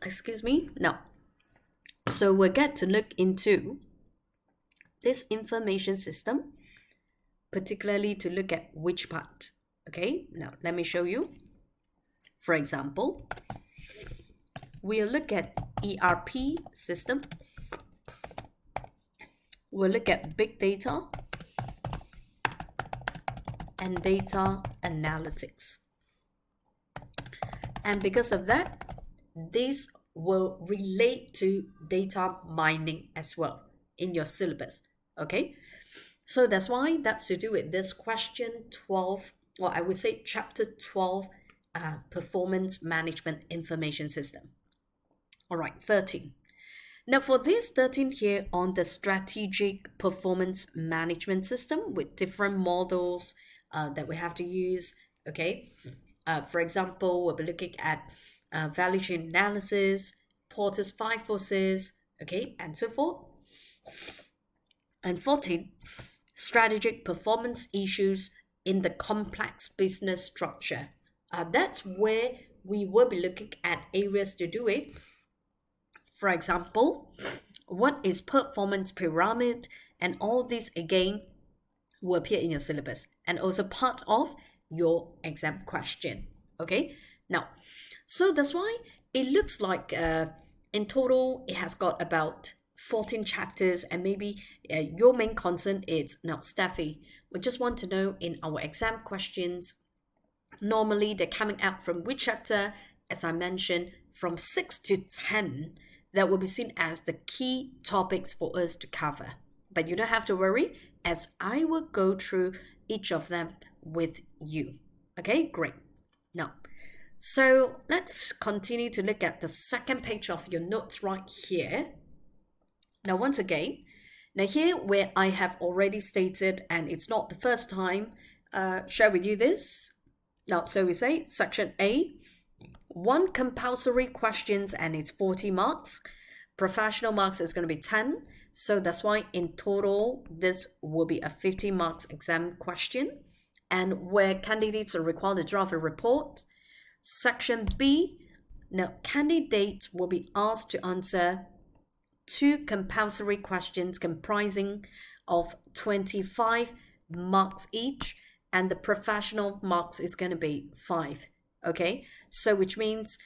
Excuse me. Now, so we'll get to look into this information system, particularly to look at which part. Okay, now let me show you. For example, we'll look at ERP system. We'll look at big data and data analytics. And because of that, this will relate to data mining as well in your syllabus. Okay, so that's why that's to do with this question 12, or I would say chapter 12, performance management information system. All right, 13. Now for this 13 here on the strategic performance management system with different models that we have to use, okay? For example, we'll be looking at value chain analysis, Porter's five forces, okay, and so forth. And 14, strategic performance issues in the complex business structure. That's where we will be looking at areas to do it. For example, what is performance pyramid? And all this again will appear in your syllabus and also part of your exam question. Okay, now, so that's why it looks like in total it has got about 14 chapters, and maybe your main concern is now, Steffi, we just want to know in our exam questions, normally they're coming out from which chapter? As I mentioned, from 6 to 10, that will be seen as the key topics for us to cover. But you don't have to worry, as I will go through each of them with you. Okay, great. Now, so let's continue to look at the second page of your notes right here. Now, once again, now here where I have already stated, and it's not the first time, share with you this. Now, so we say section A, 1 compulsory questions and it's 40 marks. Professional marks is going to be 10. So that's why in total, this will be a 50 marks exam question. And where candidates are required to draft a report. Section B, now candidates will be asked to answer 2 compulsory questions comprising of 25 marks each, and the professional marks is going to be 5. Okay, so which means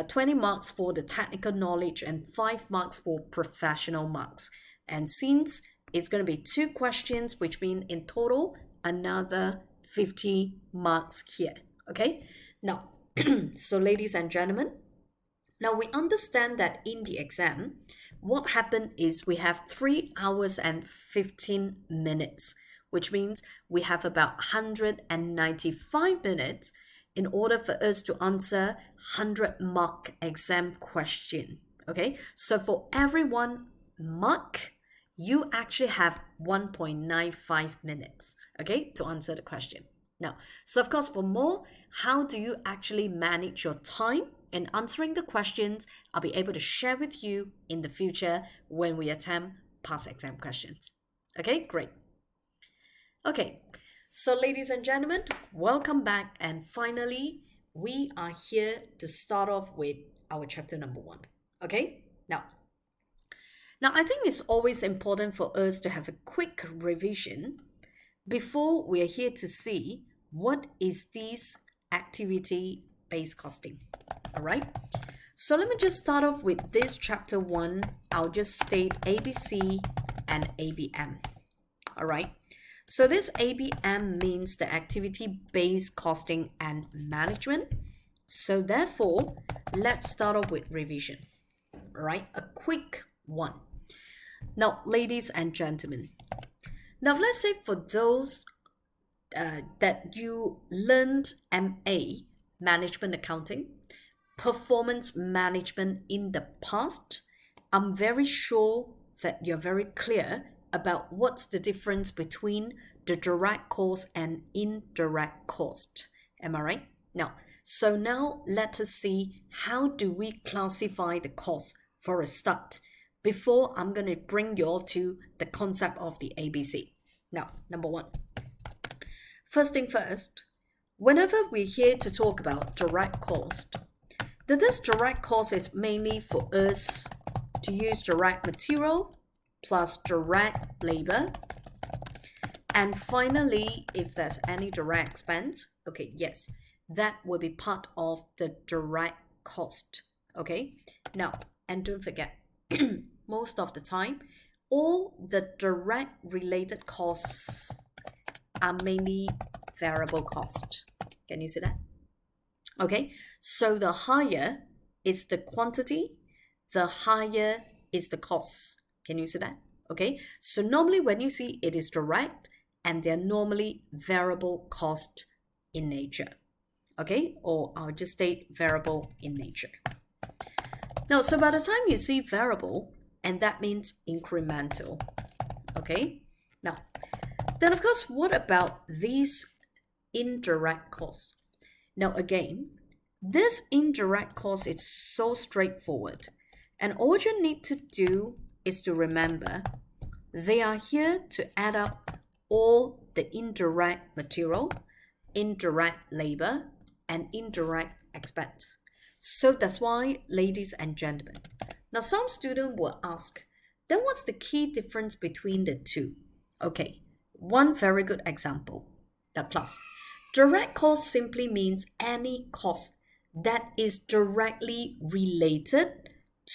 20 marks for the technical knowledge and 5 marks for professional marks. And since it's going to be 2 questions, which means in total another 50 marks here. Okay, now, so ladies and gentlemen, now we understand that in the exam, what happened is we have 3 hours and 15 minutes, which means we have about 195 minutes in order for us to answer 100 mark exam question. Okay, so for every 1 mark, you actually have 1.95 minutes, okay, to answer the question. Now, so of course, for more, how do you actually manage your time in answering the questions? I'll be able to share with you in the future when we attempt past exam questions. Okay, great. Okay, so ladies and gentlemen, welcome back. And finally, we are here to start off with our chapter number 1. Okay, now I think it's always important for us to have a quick revision before we are here to see what is this activity-based costing. All right, so let me just start off with this chapter 1. I'll just state ABC and ABM. All right, so this ABM means the activity-based costing and management. So therefore, let's start off with revision. All right, a quick one. Now, ladies and gentlemen, now let's say for those that you learned MA, Management Accounting, Performance Management in the past, I'm very sure that you're very clear about what's the difference between the direct cost and indirect cost. Am I right? Now, so now let us see how do we classify the cost for a start before I'm going to bring you all to the concept of the ABC. Now, number 1. First thing first, whenever we're here to talk about direct cost, this direct cost is mainly for us to use direct material plus direct labor. And finally, if there's any direct expense, okay, yes, that will be part of the direct cost. Okay, now, and don't forget, most of the time, all the direct related costs are mainly variable cost. Can you see that? Okay, so the higher is the quantity, the higher is the cost. Can you see that? Okay, so normally when you see it is direct, and they're normally variable cost in nature. Okay, or I'll just state variable in nature. Now, so by the time you see variable, and that means incremental. Okay, now, then of course, what about these indirect costs? Now again, this indirect cost is so straightforward, and all you need to do is to remember they are here to add up all the indirect material, indirect labor, and indirect expense. So that's why, ladies and gentlemen, now some students will ask, then what's the key difference between the two? Okay, one very good example, the class. Direct cost simply means any cost that is directly related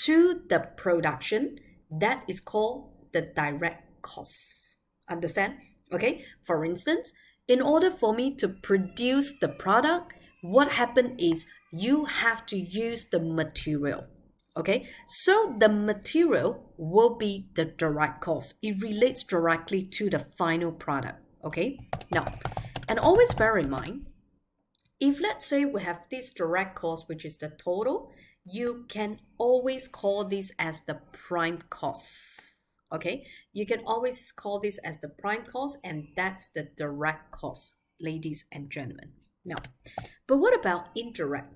to the production. That is called the direct costs. Understand? Okay, for instance, in order for me to produce the product, what happened is you have to use the material. Okay, so the material will be the direct cost. It relates directly to the final product. Okay, now, and always bear in mind, if let's say we have this direct cost, which is the total, you can always call this as the prime cost. Okay, you can always call this as the prime cost, and that's the direct cost, ladies and gentlemen. Now, but what about indirect?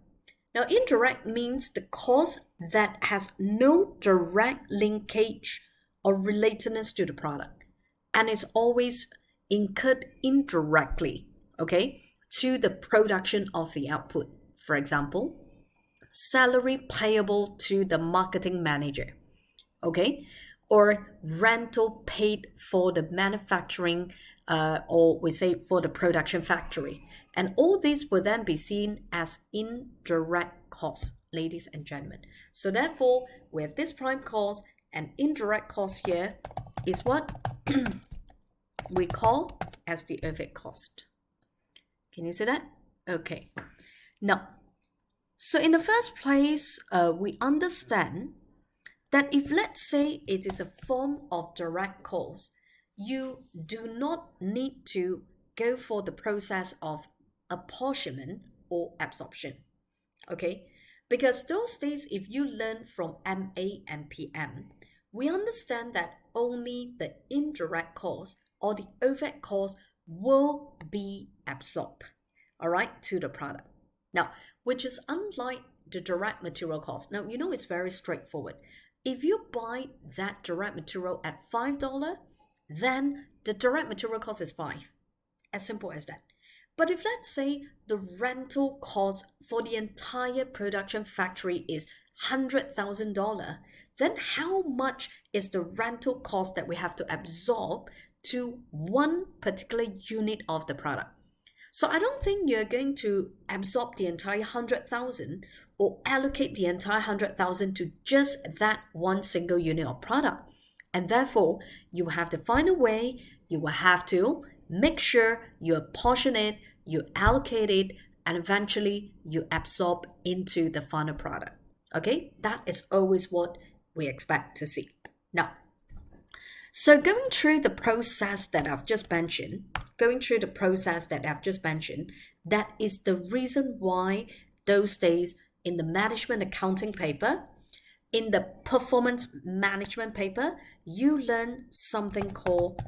Now, indirect means the cost that has no direct linkage or relatedness to the product, and is always incurred indirectly, okay, to the production of the output. For example, salary payable to the marketing manager, okay, or rental paid for the manufacturing, or we say for the production factory. And all these will then be seen as indirect costs, ladies and gentlemen. So therefore, we have this prime cost, and indirect cost here is what we call as the overhead cost. Can you see that? Okay. Now, so in the first place, we understand that if let's say it is a form of direct cost, you do not need to go for the process of apportionment or absorption. Okay? Because those days, if you learn from MA and PM, we understand that only the indirect cost or the overhead cost will be absorbed, all right, to the product. Now, which is unlike the direct material cost. Now, you know it's very straightforward. If you buy that direct material at $5, then the direct material cost is $5. As simple as that. But if let's say the rental cost for the entire production factory is $100,000, then how much is the rental cost that we have to absorb to one particular unit of the product? So I don't think you're going to absorb the entire 100,000 or allocate the entire 100,000 to just that one single unit of product. And therefore, you have to find a way, you will have to make sure you apportion it, you allocate it, and eventually you absorb into the final product. Okay, that is always what we expect to see. Now, so going through the process that I've just mentioned, that is the reason why those days in the management accounting paper, in the performance management paper, you learn something called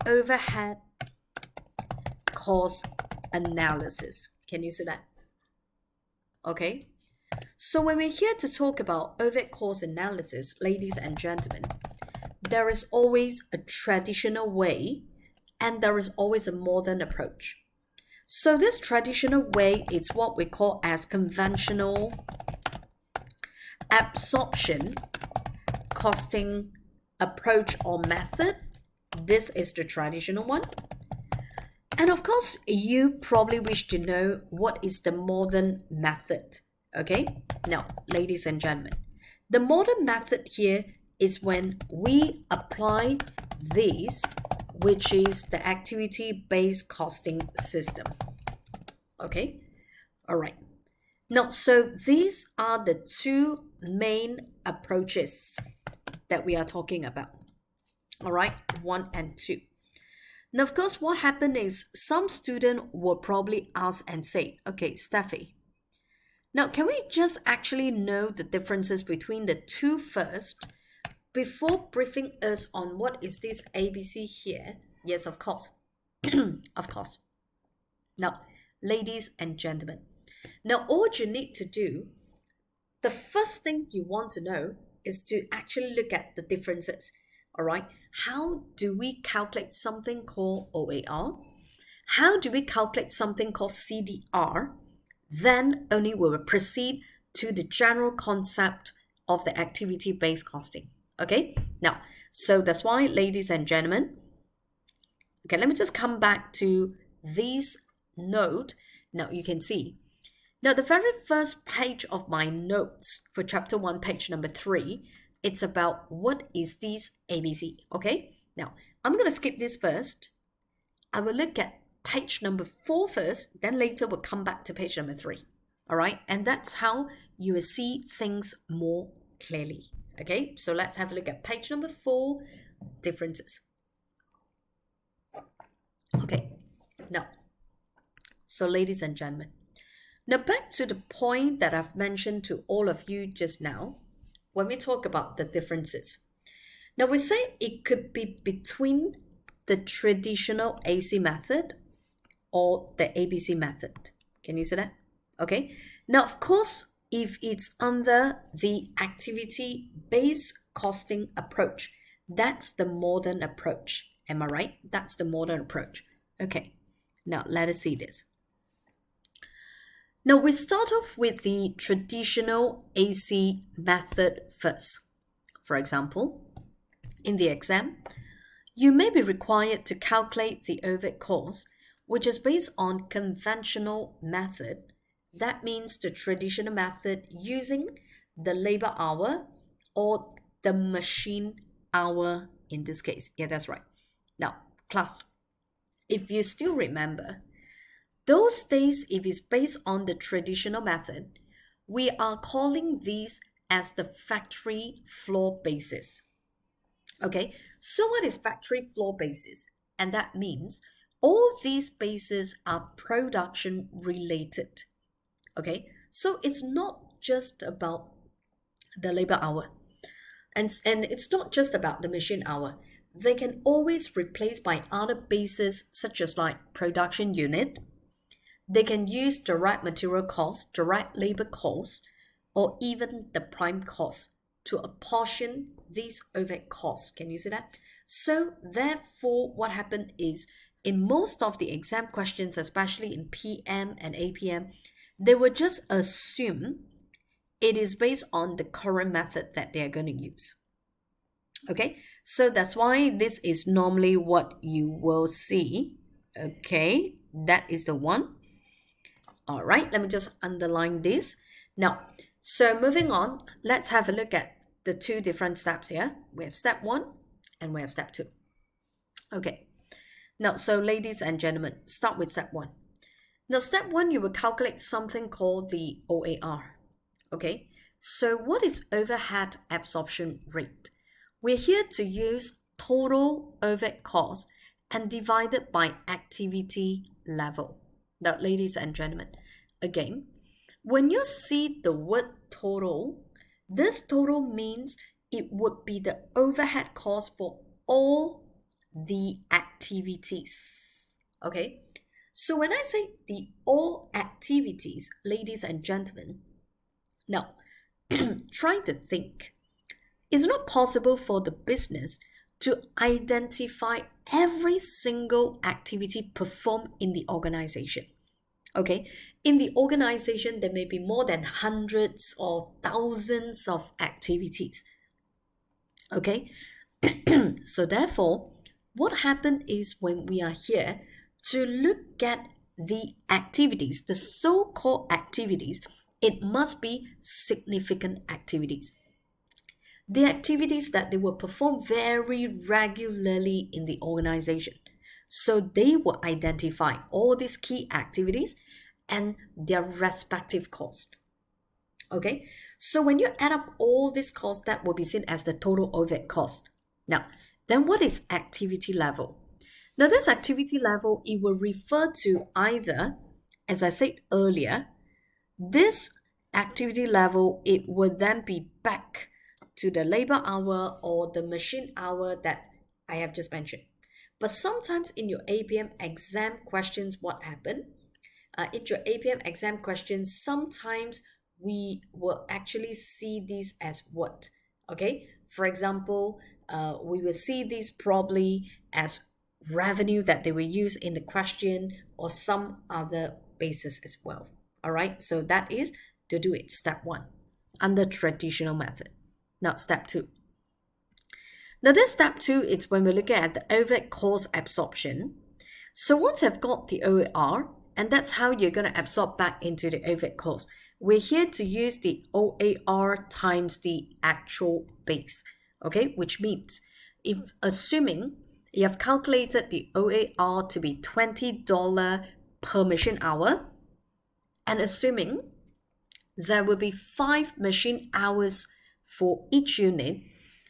overhead cost analysis. Can you see that? Okay. So when we're here to talk about overhead cost analysis, ladies and gentlemen, there is always a traditional way and there is always a modern approach. So this traditional way is what we call as conventional absorption costing approach or method. This is the traditional one. And of course, you probably wish to know what is the modern method. Okay? Now, ladies and gentlemen, the modern method here is when we apply this, which is the activity-based costing system. Okay? All right. Now, so these are the two main approaches that we are talking about. All right, 1 and 2. Now, of course, what happened is some student will probably ask and say, okay, Steffi, now can we just actually know the differences between the two first before briefing us on what is this ABC here, yes, of course, of course. Now, ladies and gentlemen, now all you need to do, the first thing you want to know is to actually look at the differences. All right, how do we calculate something called OAR? How do we calculate something called CDR? Then only we will proceed to the general concept of the activity-based costing. Okay, now, so that's why, ladies and gentlemen, okay, let me just come back to this note. Now you can see, now the very first page of my notes for chapter 1, page number 3, it's about what is this ABC. Okay, now I'm going to skip this first. I will look at page number 4 first, then later we'll come back to page number 3. All right, and that's how you will see things more clearly. Okay, so let's have a look at page number 4, differences. Okay, now, so ladies and gentlemen, now back to the point that I've mentioned to all of you just now, when we talk about the differences. Now we say it could be between the traditional AC method or the ABC method. Can you see that? Okay, now of course, if it's under the activity-based costing approach, that's the modern approach. Am I right? That's the modern approach. Okay, now let us see this. Now we start off with the traditional AC method first. For example, in the exam, you may be required to calculate the overhead cost, which is based on conventional method. That means the traditional method using the labor hour or the machine hour in this case. Yeah, that's right. Now, class, if you still remember, those days, if it's based on the traditional method, we are calling these as the factory floor basis. Okay, so what is factory floor basis? And that means all these bases are production related. Okay, so it's not just about the labor hour, and it's not just about the machine hour. They can always replace by other bases such as like production unit. They can use direct material cost, direct labor cost, or even the prime cost to apportion these overhead costs. Can you see that? So therefore, what happened is in most of the exam questions, especially in PM and APM, they will just assume it is based on the current method that they are going to use. Okay, so that's why this is normally what you will see. Okay, that is the one. All right, let me just underline this. Now, so moving on, let's have a look at the two different steps here. We have step 1 and we have step 2. Okay, now, so ladies and gentlemen, start with step 1. Now, step 1, you will calculate something called the OAR. Okay, so what is overhead absorption rate? We're here to use total overhead cost and divide it by activity level. Now, ladies and gentlemen, again, when you see the word total, this total means it would be the overhead cost for all the activities. Okay, so when I say the all activities, ladies and gentlemen, now try to think. It's not possible for the business to identify every single activity performed in the organization. Okay, in the organization, there may be more than hundreds or thousands of activities. Okay, so therefore, what happened is when we are here to look at the activities, the so-called activities, it must be significant activities. The activities that they will perform very regularly in the organization. So they will identify all these key activities and their respective cost. Okay, so when you add up all these costs, that will be seen as the total overhead cost. Now, then what is activity level? Now, this activity level, it will refer to either, as I said earlier, this activity level, it will then be back to the labor hour or the machine hour that I have just mentioned. But sometimes in your APM exam questions, what happened? In your APM exam questions, sometimes we will actually see these as what? Okay, for example, we will see these probably as revenue that they will use in the question or some other basis as well. All right, so that is to do it, step one, under traditional method. Now, step two. Now, this step two is when we're looking at the overhead cost absorption. So once I've got the OAR, and that's how you're going to absorb back into the overhead cost. We're here to use the OAR times the actual base, okay? Which means, if assuming you have calculated the OAR to be $20 per machine hour, and assuming there will be 5 machine hours for each unit,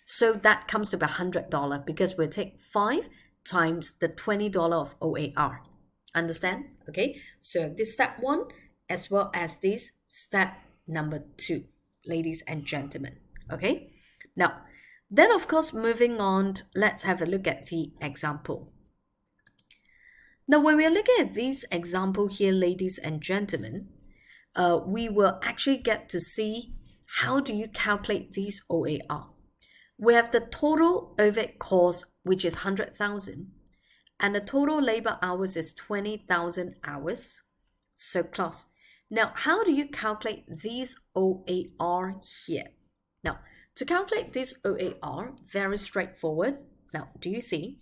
so that comes to about $100 because we'll take 5 times the $20 of OAR. Understand? Okay, so this step one as well as this step number two, ladies and gentlemen. Okay, now then of course moving on, let's have a look at the example. Now when we're looking at this example here, ladies and gentlemen, we will actually get to see how do you calculate these OAR. We have the total overhead cost, which is 100,000, and the total labor hours is 20,000 hours. So class. Now, how do you calculate these OAR here? Now, to calculate this OAR, very straightforward. Now, do you see?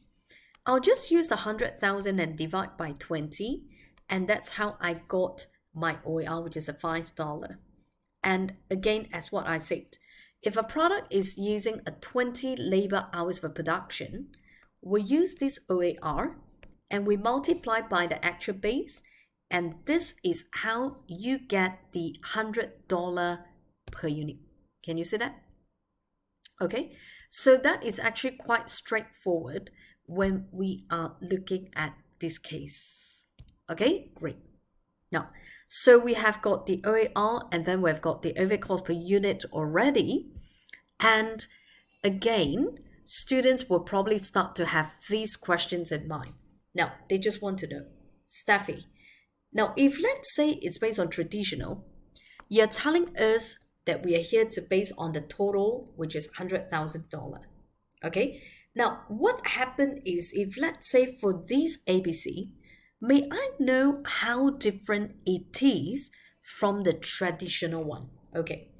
I'll just use the 100,000 and divide by 20, and that's how I got my OAR, which is a $5. And again, as what I said, if a product is using a 20 labor hours for production, we use this OAR and we multiply by the actual base, and this is how you get the $100 per unit. Can you see that? Okay, so that is actually quite straightforward when we are looking at this case. Okay, great. Now, so we have got the OAR and then we've got the overhead cost per unit already. And again, students will probably start to have these questions in mind. Now, they just want to know, Steffi, now if let's say it's based on traditional, you're telling us that we are here to base on the total, which is $100,000. Okay, now what happened is if let's say for these ABC, may I know how different it is from the traditional one? Okay,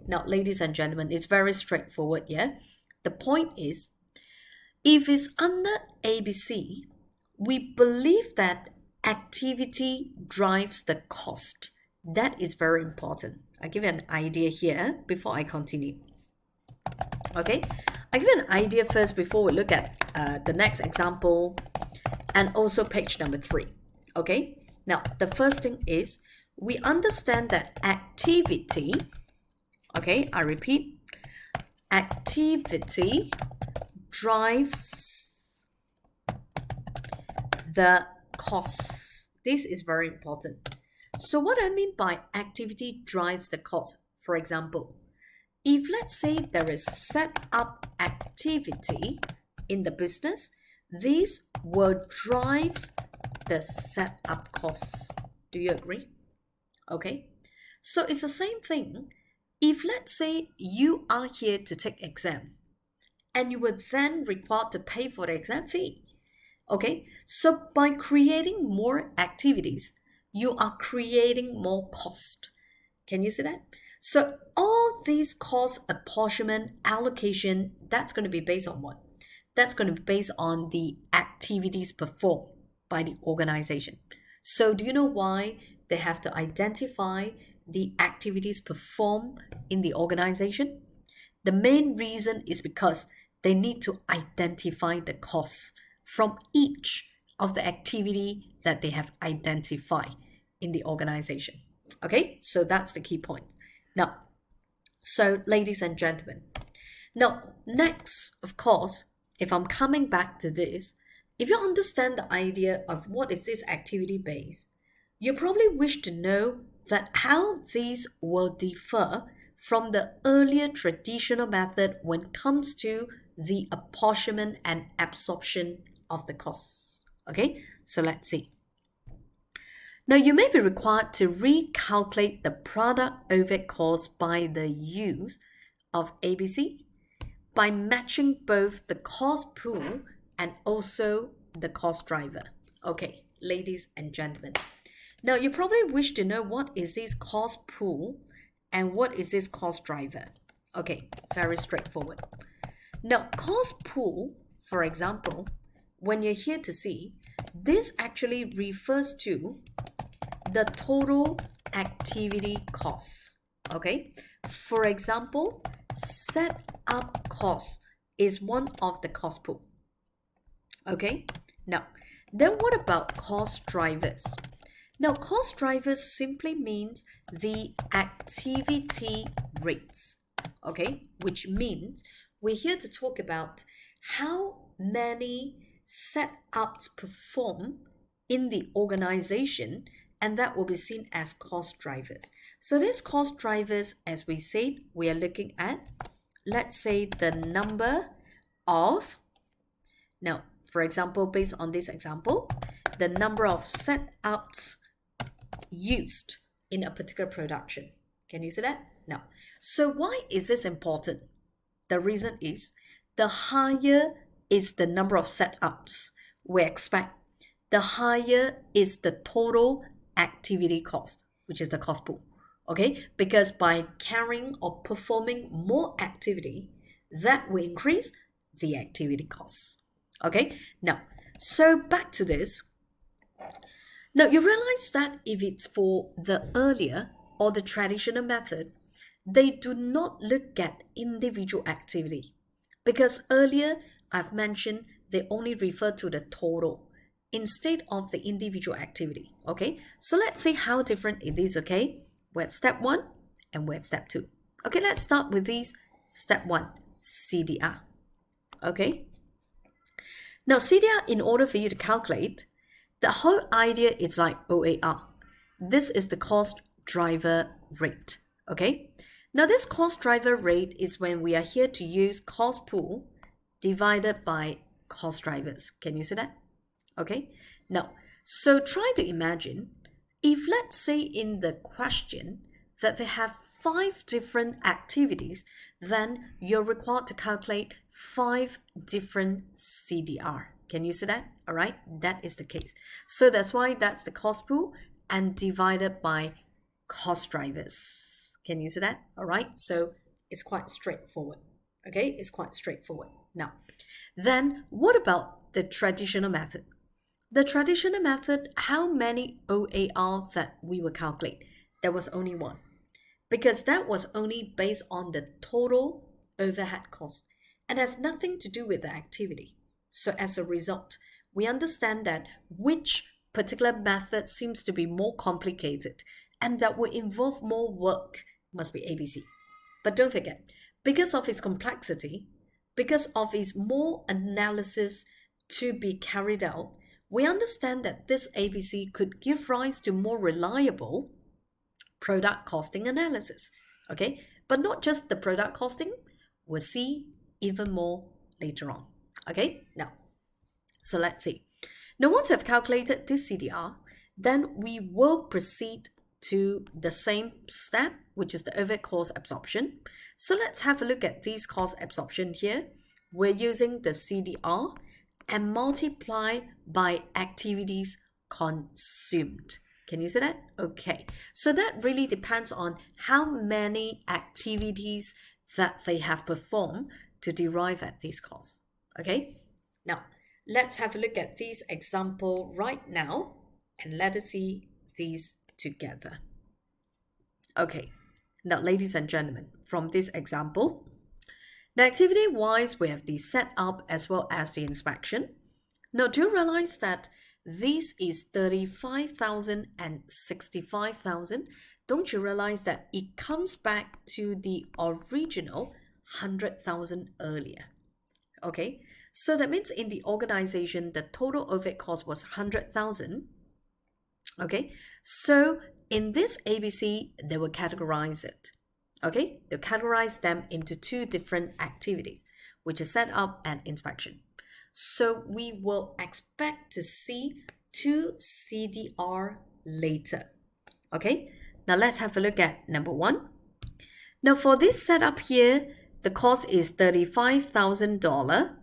now ladies and gentlemen, it's very straightforward, yeah? The point is, if it's under ABC, we believe that activity drives the cost. That is very important. I'll give you an idea here before I continue. Okay, I'll give you an idea first before we look at the next example and also page number 3. Okay, now the first thing is we understand that activity, okay, I repeat, activity drives the costs. This is very important. So what I mean by activity drives the cost, for example, if let's say there is setup activity in the business, this will drive the setup costs. Do you agree? Okay, so it's the same thing. If let's say you are here to take exam and you were then required to pay for the exam fee. Okay, so by creating more activities, you are creating more cost. Can you see that? So all these cost apportionment, allocation, that's going to be based on what? That's going to be based on the activities performed by the organization. So do you know why they have to identify the activities performed in the organization? The main reason is because they need to identify the costs from each of the activity that they have identified in the organization. Okay, so that's the key point. Now, so ladies and gentlemen, now next, of course, if I'm coming back to this, if you understand the idea of what is this activity base, you probably wish to know that how these will differ from the earlier traditional method when it comes to the apportionment and absorption of the costs. Okay, so let's see. Now, you may be required to recalculate the product overhead cost by the use of ABC by matching both the cost pool and also the cost driver. Okay, ladies and gentlemen. Now, you probably wish to know what is this cost pool and what is this cost driver. Okay, very straightforward. Now, cost pool, for example, when you're here to see, this actually refers to the total activity costs. Okay, for example, setup cost is one of the cost pool. Okay, now then what about cost drivers? Now, cost drivers simply means the activity rates. Okay, which means we're here to talk about how many setups perform in the organization, and that will be seen as cost drivers. So these cost drivers, as we said, we are looking at, let's say, the number of, now, for example, based on this example, the number of setups used in a particular production. Can you see that? Now, so why is this important? The reason is the higher is the number of setups we expect, the higher is the total activity cost, which is the cost pool. Okay, because by carrying or performing more activity, that will increase the activity costs. Okay, now, so back to this. Now, you realize that if it's for the earlier or the traditional method, they do not look at individual activity, because earlier I've mentioned they only refer to the total instead of the individual activity. Okay, so let's see how different it is. Okay, we have step 1 and we have step 2. Okay, let's start with these. Step 1, CDR. Okay, now CDR, in order for you to calculate, the whole idea is like OAR. This is the cost driver rate. Okay, now this cost driver rate is when we are here to use cost pool divided by cost drivers. Can you see that? Okay, now, so try to imagine if, let's say, in the question that they have 5 different activities, then you're required to calculate 5 different CDR. Can you see that? All right, that is the case. So that's why that's the cost pool and divided by cost drivers. Can you see that? All right, so it's quite straightforward. Okay, it's quite straightforward. Now, then what about the traditional method? The traditional method, how many OAR that we will calculate? There was only one, because that was only based on the total overhead cost and has nothing to do with the activity. So as a result, we understand that which particular method seems to be more complicated and that will involve more work must be ABC. But don't forget, because of its complexity, because of its more analysis to be carried out, we understand that this ABC could give rise to more reliable product costing analysis. Okay, but not just the product costing, we'll see even more later on. Okay, now, so let's see. Now, once we have calculated this CDR, then we will proceed to the same step, which is the overhead cost absorption. So let's have a look at these cost absorption here. We're using the CDR and multiply by activities consumed. Can you see that? Okay, so that really depends on how many activities that they have performed to derive at these costs. Okay, now let's have a look at this example right now and let us see these together. Okay, now ladies and gentlemen, from this example, the activity wise, we have the setup as well as the inspection. Now, do you realize that this is 35,000 and 65,000? Don't you realize that it comes back to the original 100,000 earlier? Okay, so that means in the organization, the total overhead cost was 100,000. Okay, so in this ABC, they will categorize it. Okay, they'll categorize them into two different activities, which is setup and inspection. So we will expect to see two CDR later. Okay, now let's have a look at number one. Now for this setup here, the cost is $35,000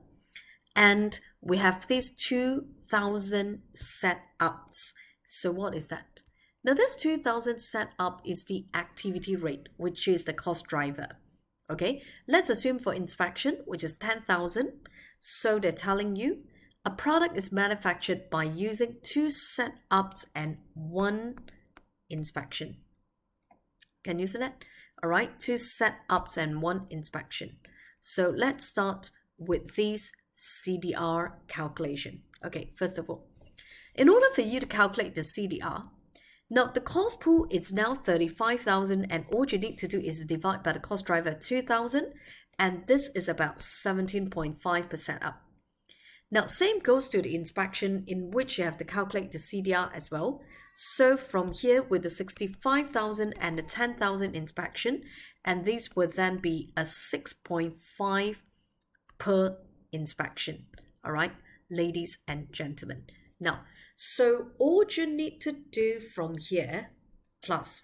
and we have these 2,000 setups. So what is that? Now this 2,000 setup is the activity rate, which is the cost driver. Okay, let's assume for inspection, which is 10,000. So they're telling you a product is manufactured by using 2 setups and 1 inspection. Can you see that? All right, 2 setups and 1 inspection. So let's start with these CDR calculation. Okay, first of all, in order for you to calculate the CDR, now the cost pool is now 35,000 and all you need to do is divide by the cost driver 2,000 and this is about 17.5% up. Now same goes to the inspection in which you have to calculate the CDR as well. So from here with the 65,000 and the 10,000 inspection, and these would then be a 6.5 per inspection. All right, ladies and gentlemen. Now, so all you need to do from here, class,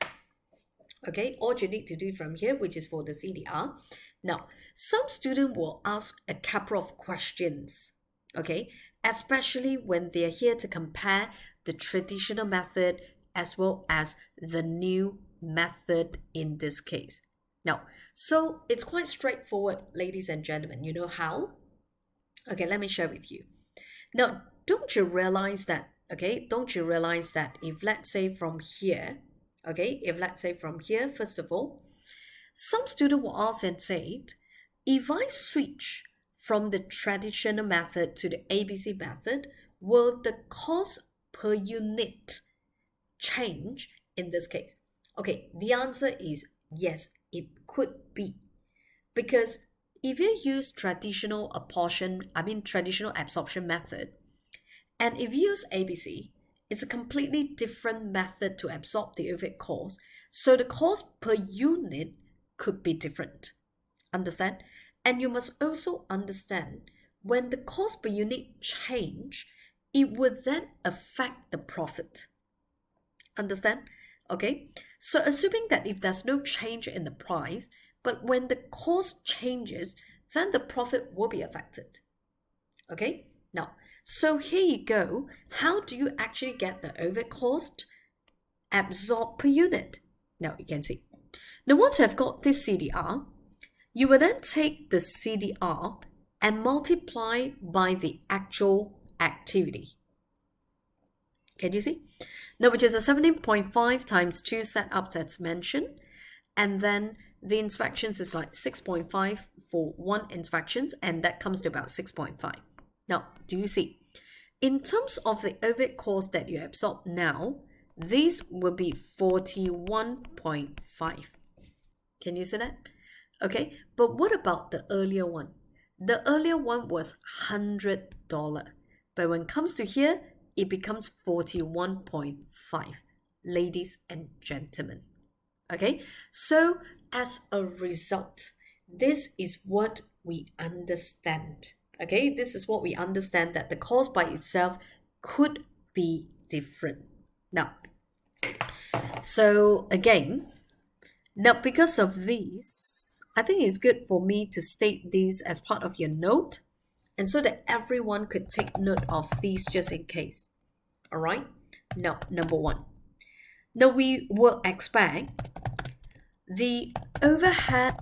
okay, all you need to do from here, which is for the CDR. Now, some student will ask a couple of questions, okay, especially when they're here to compare the traditional method as well as the new method in this case. Now, so it's quite straightforward, ladies and gentlemen. You know how? Okay, let me share with you. Now, don't you realize that, okay, don't you realize that if let's say from here, okay, if let's say from here, first of all, some student will ask and say, if I switch from the traditional method to the ABC method, will the cost per unit change in this case? Okay, the answer is yes, it could be. Because if you use traditional absorption method, and if you use ABC, it's a completely different method to absorb the overhead cost. So the cost per unit could be different. Understand? And you must also understand when the cost per unit change, it would then affect the profit. Understand? Okay. So assuming that if there's no change in the price, but when the cost changes, then the profit will be affected. Okay. Now, so here you go. How do you actually get the overhead cost absorbed per unit? Now you can see. Now once I've got this CDR, you will then take the CDR and multiply by the actual activity. Can you see? Now, which is a 17.5 times 2 setups as mentioned. And then the inspections is like 6.5 for 1 inspections. And that comes to about 6.5. Now, do you see? In terms of the overhead cost that you absorb now, these will be 41.5. Can you see that? Okay, but what about the earlier one? The earlier one was $100. But when it comes to here, it becomes 41.5, ladies and gentlemen. Okay, so as a result, this is what we understand. Okay, this is what we understand, that the cost by itself could be different. Now, so again, now because of these, I think it's good for me to state these as part of your note, and so that everyone could take note of these just in case. All right. Now, number one. Now we will expect the overhead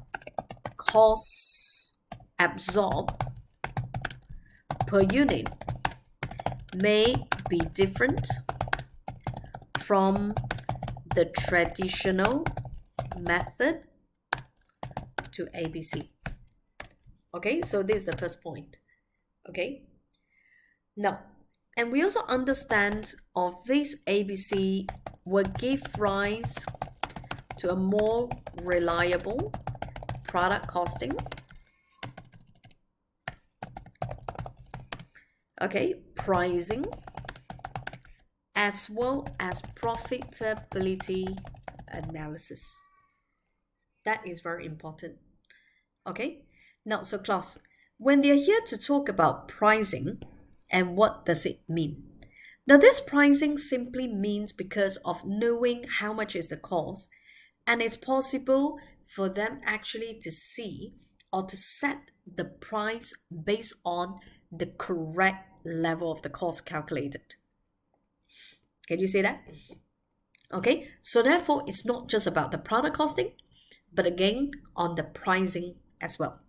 costs absorbed per unit may be different from the traditional method to ABC. Okay, so this is the first point. Okay, now, and we also understand of this ABC will give rise to a more reliable product costing. Okay, pricing, as well as profitability analysis. That is very important. Okay. Now, so class, when they're here to talk about pricing, and what does it mean? Now, this pricing simply means because of knowing how much is the cost, and it's possible for them actually to see or to set the price based on the correct level of the cost calculated. Can you see that? Okay, so therefore, it's not just about the product costing, but again, on the pricing as well.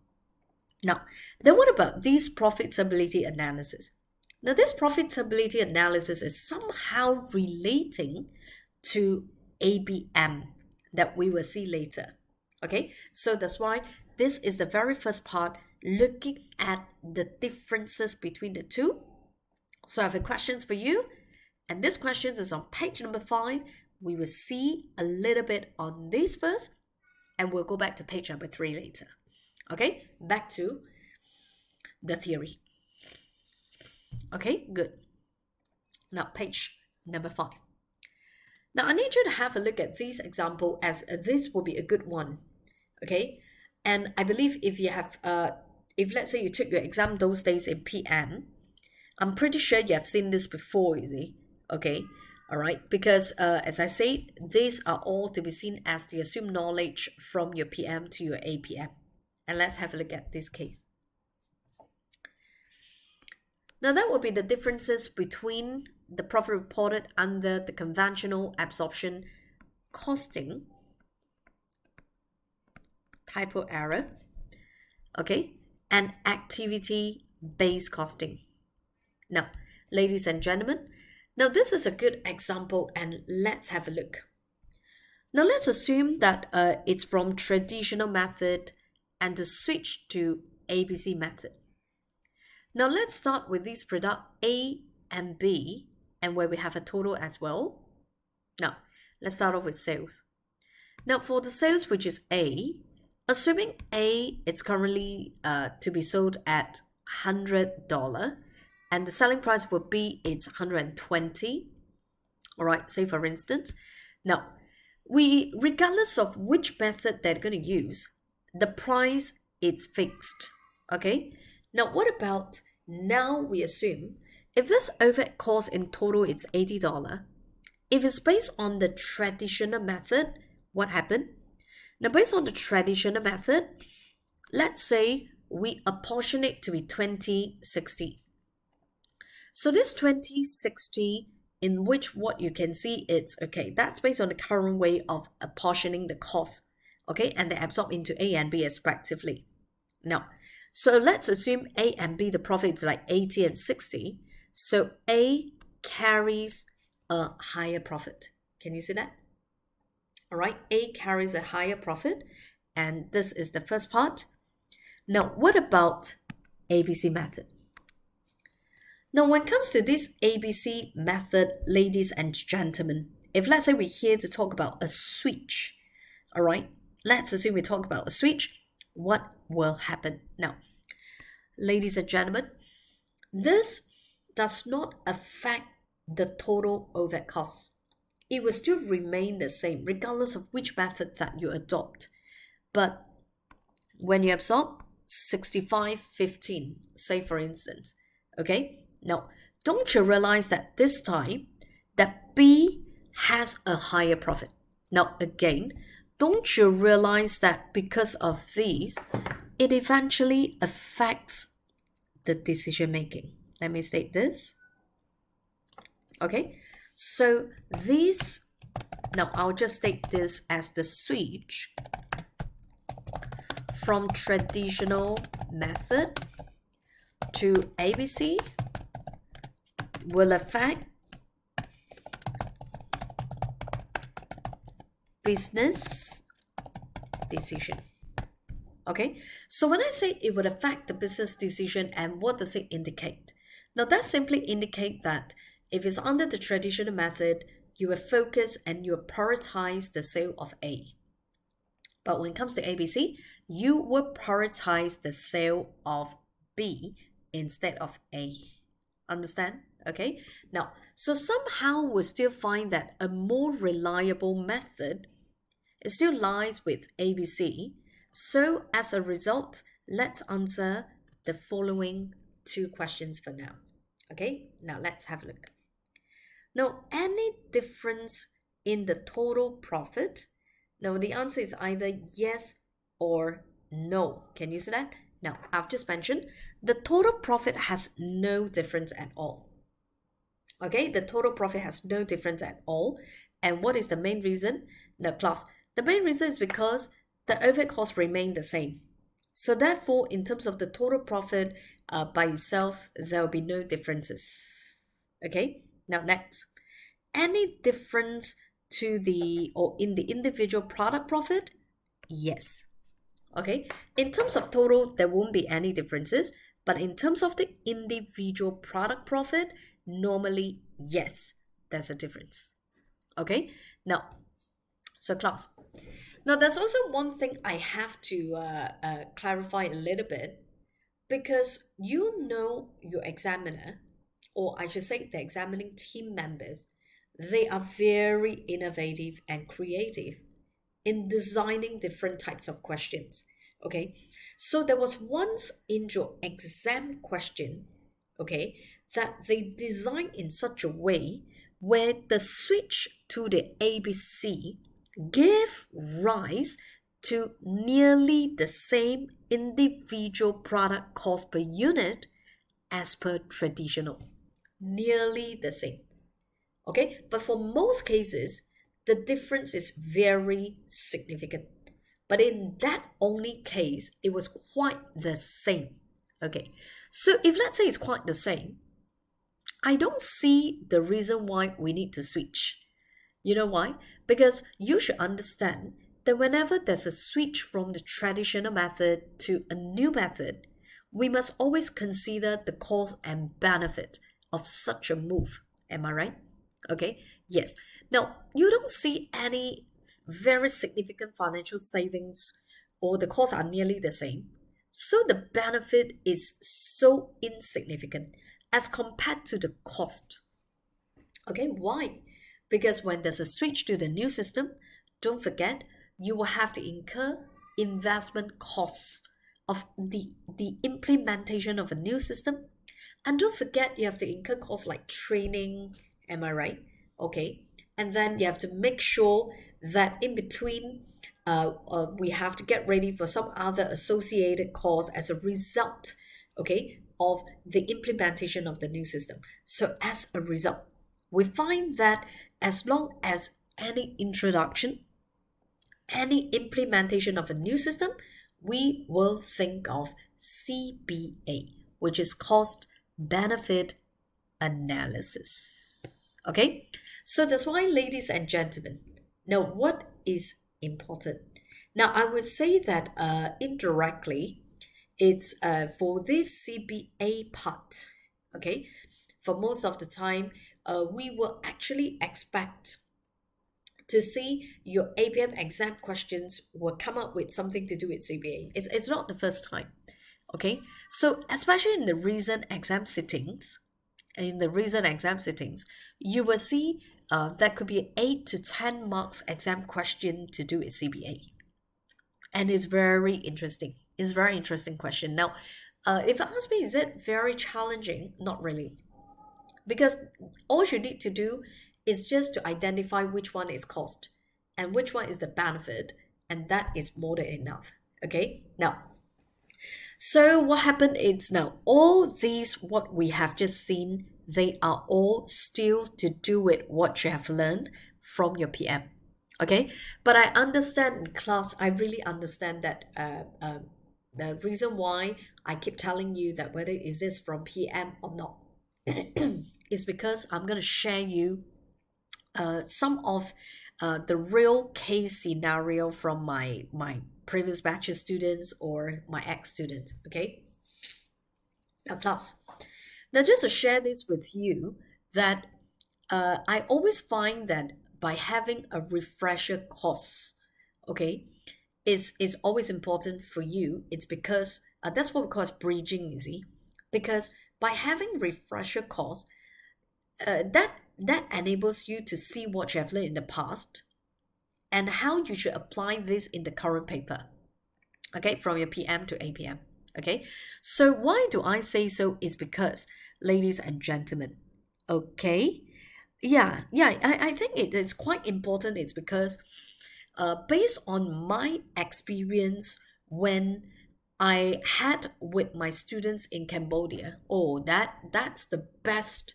Now, then what about these profitability analysis? Now, this profitability analysis is somehow relating to ABM that we will see later. Okay, so that's why this is the very first part, looking at the differences between the two. So I have a questions for you, and this question is on page number 5. We will see a little bit on this first, and we'll go back to page number 3 later. Okay, back to the theory. Okay, good. Now, page number 5. Now, I need you to have a look at this example, as this will be a good one. Okay, and I believe if you have, if let's say you took your exam those days in PM, I'm pretty sure you have seen this before, you see. Okay, all right, because as I say, these are all to be seen as the assumed knowledge from your PM to your APM. And let's have a look at this case. Now, that will be the differences between the profit reported under the conventional absorption costing, typo error, okay, and activity-based costing. Now, ladies and gentlemen, now this is a good example, and let's have a look. Now, let's assume that it's from traditional method and to switch to ABC method. Now, let's start with this product A and B, and where we have a total as well. Now, let's start off with sales. Now, for the sales, which is A, assuming A it's currently to be sold at $100, and the selling price for B it's 120. All right, say for instance. Now, regardless of which method they're going to use, the price is fixed. Okay. Now, what about now we assume if this overhead cost in total is $80, if it's based on the traditional method, what happened? Now, based on the traditional method, let's say we apportion it to be 20/60. So this 20/60, in which what you can see it's okay, that's based on the current way of apportioning the cost, okay, and they absorb into A and B respectively. Now, so let's assume A and B, the profit is like 80 and 60. So A carries a higher profit. Can you see that? All right, A carries a higher profit, and this is the first part. Now, what about ABC method? Now, when it comes to this ABC method, ladies and gentlemen, if let's say we're here to talk about a switch, all right, let's assume we talk about a switch, what will happen? Now, ladies and gentlemen, this does not affect the total overhead cost. It will still remain the same regardless of which method that you adopt. But when you absorb 65/15, say for instance, okay, now don't you realize that this time that B has a higher profit? Now again, don't you realize that because of these, it eventually affects the decision making? Let me state this. Okay, so these, now I'll just state this as the switch from traditional method to ABC will affect business decision. Okay, so when I say it would affect the business decision, and what does it indicate? Now that simply indicate that if it's under the traditional method, you will focus and you will prioritize the sale of A. But when it comes to ABC, you will prioritize the sale of B instead of A. Understand? Okay. Now, so somehow we still find that a more reliable method It still lies with ABC. So as a result, let's answer the following two questions for now. Okay, now let's have a look. Now, any difference in the total profit? Now, the answer is either yes or no. Can you see that? Now, I've just mentioned the total profit has no difference at all. Okay, the total profit has no difference at all. And what is the main reason? The class. The main reason is because the overhead costs remain the same. So therefore, in terms of the total profit by itself, there will be no differences. Okay, now next. Any difference to the or in the individual product profit? Yes. Okay, in terms of total, there won't be any differences, but in terms of the individual product profit, normally, yes, there's a difference. Okay, now, so class. Now, there's also one thing I have to clarify a little bit because you know your examiner, or I should say the examining team members, they are very innovative and creative in designing different types of questions. Okay, so there was once in your exam question, okay, that they designed in such a way where the switch to the ABC gave rise to nearly the same individual product cost per unit as per traditional. Nearly the same. Okay, but for most cases, the difference is very significant. But in that only case, it was quite the same. Okay, so if let's say it's quite the same, I don't see the reason why we need to switch. You know why? Because you should understand that whenever there's a switch from the traditional method to a new method, we must always consider the cost and benefit of such a move. Am I right? Okay, yes. Now, you don't see any very significant financial savings or the costs are nearly the same. So the benefit is so insignificant as compared to the cost. Okay, why? Because when there's a switch to the new system, don't forget you will have to incur investment costs of the implementation of a new system. And don't forget you have to incur costs like training, am I right? Okay. And then you have to make sure that in between we have to get ready for some other associated costs as a result, okay, of the implementation of the new system. So as a result, we find that as long as any introduction, any implementation of a new system, we will think of CBA, which is cost benefit analysis. Okay, so that's why, ladies and gentlemen, now what is important? Now, I would say that indirectly, it's for this CBA part, okay, for most of the time, we will actually expect to see your APM exam questions will come up with something to do with CBA. It's not the first time. Okay, so especially in the recent exam sittings, you will see that could be 8 to 10 marks exam question to do with CBA. And it's very interesting. It's a very interesting question. Now, if you ask me, is it very challenging? Not really. Because all you need to do is just to identify which one is cost and which one is the benefit, and that is more than enough. Okay, now, so what happened is now all these what we have just seen, they are all still to do with what you have learned from your PM. Okay, but I understand in class, I really understand that the reason why I keep telling you that whether is this from PM or not is because I'm going to share you some of the real case scenario from my previous batch of students or my ex-students. Okay, now class, now just to share this with you that I always find that by having a refresher course, okay, is always important for you. It's because that's what we call as bridging, you see, because by having refresher course, that enables you to see what you have learned in the past and how you should apply this in the current paper, okay, from your PM to APM. Okay, so why do I say so is because, ladies and gentlemen, okay, I think it is quite important. It's because based on my experience when I had with my students in Cambodia, oh, that's the best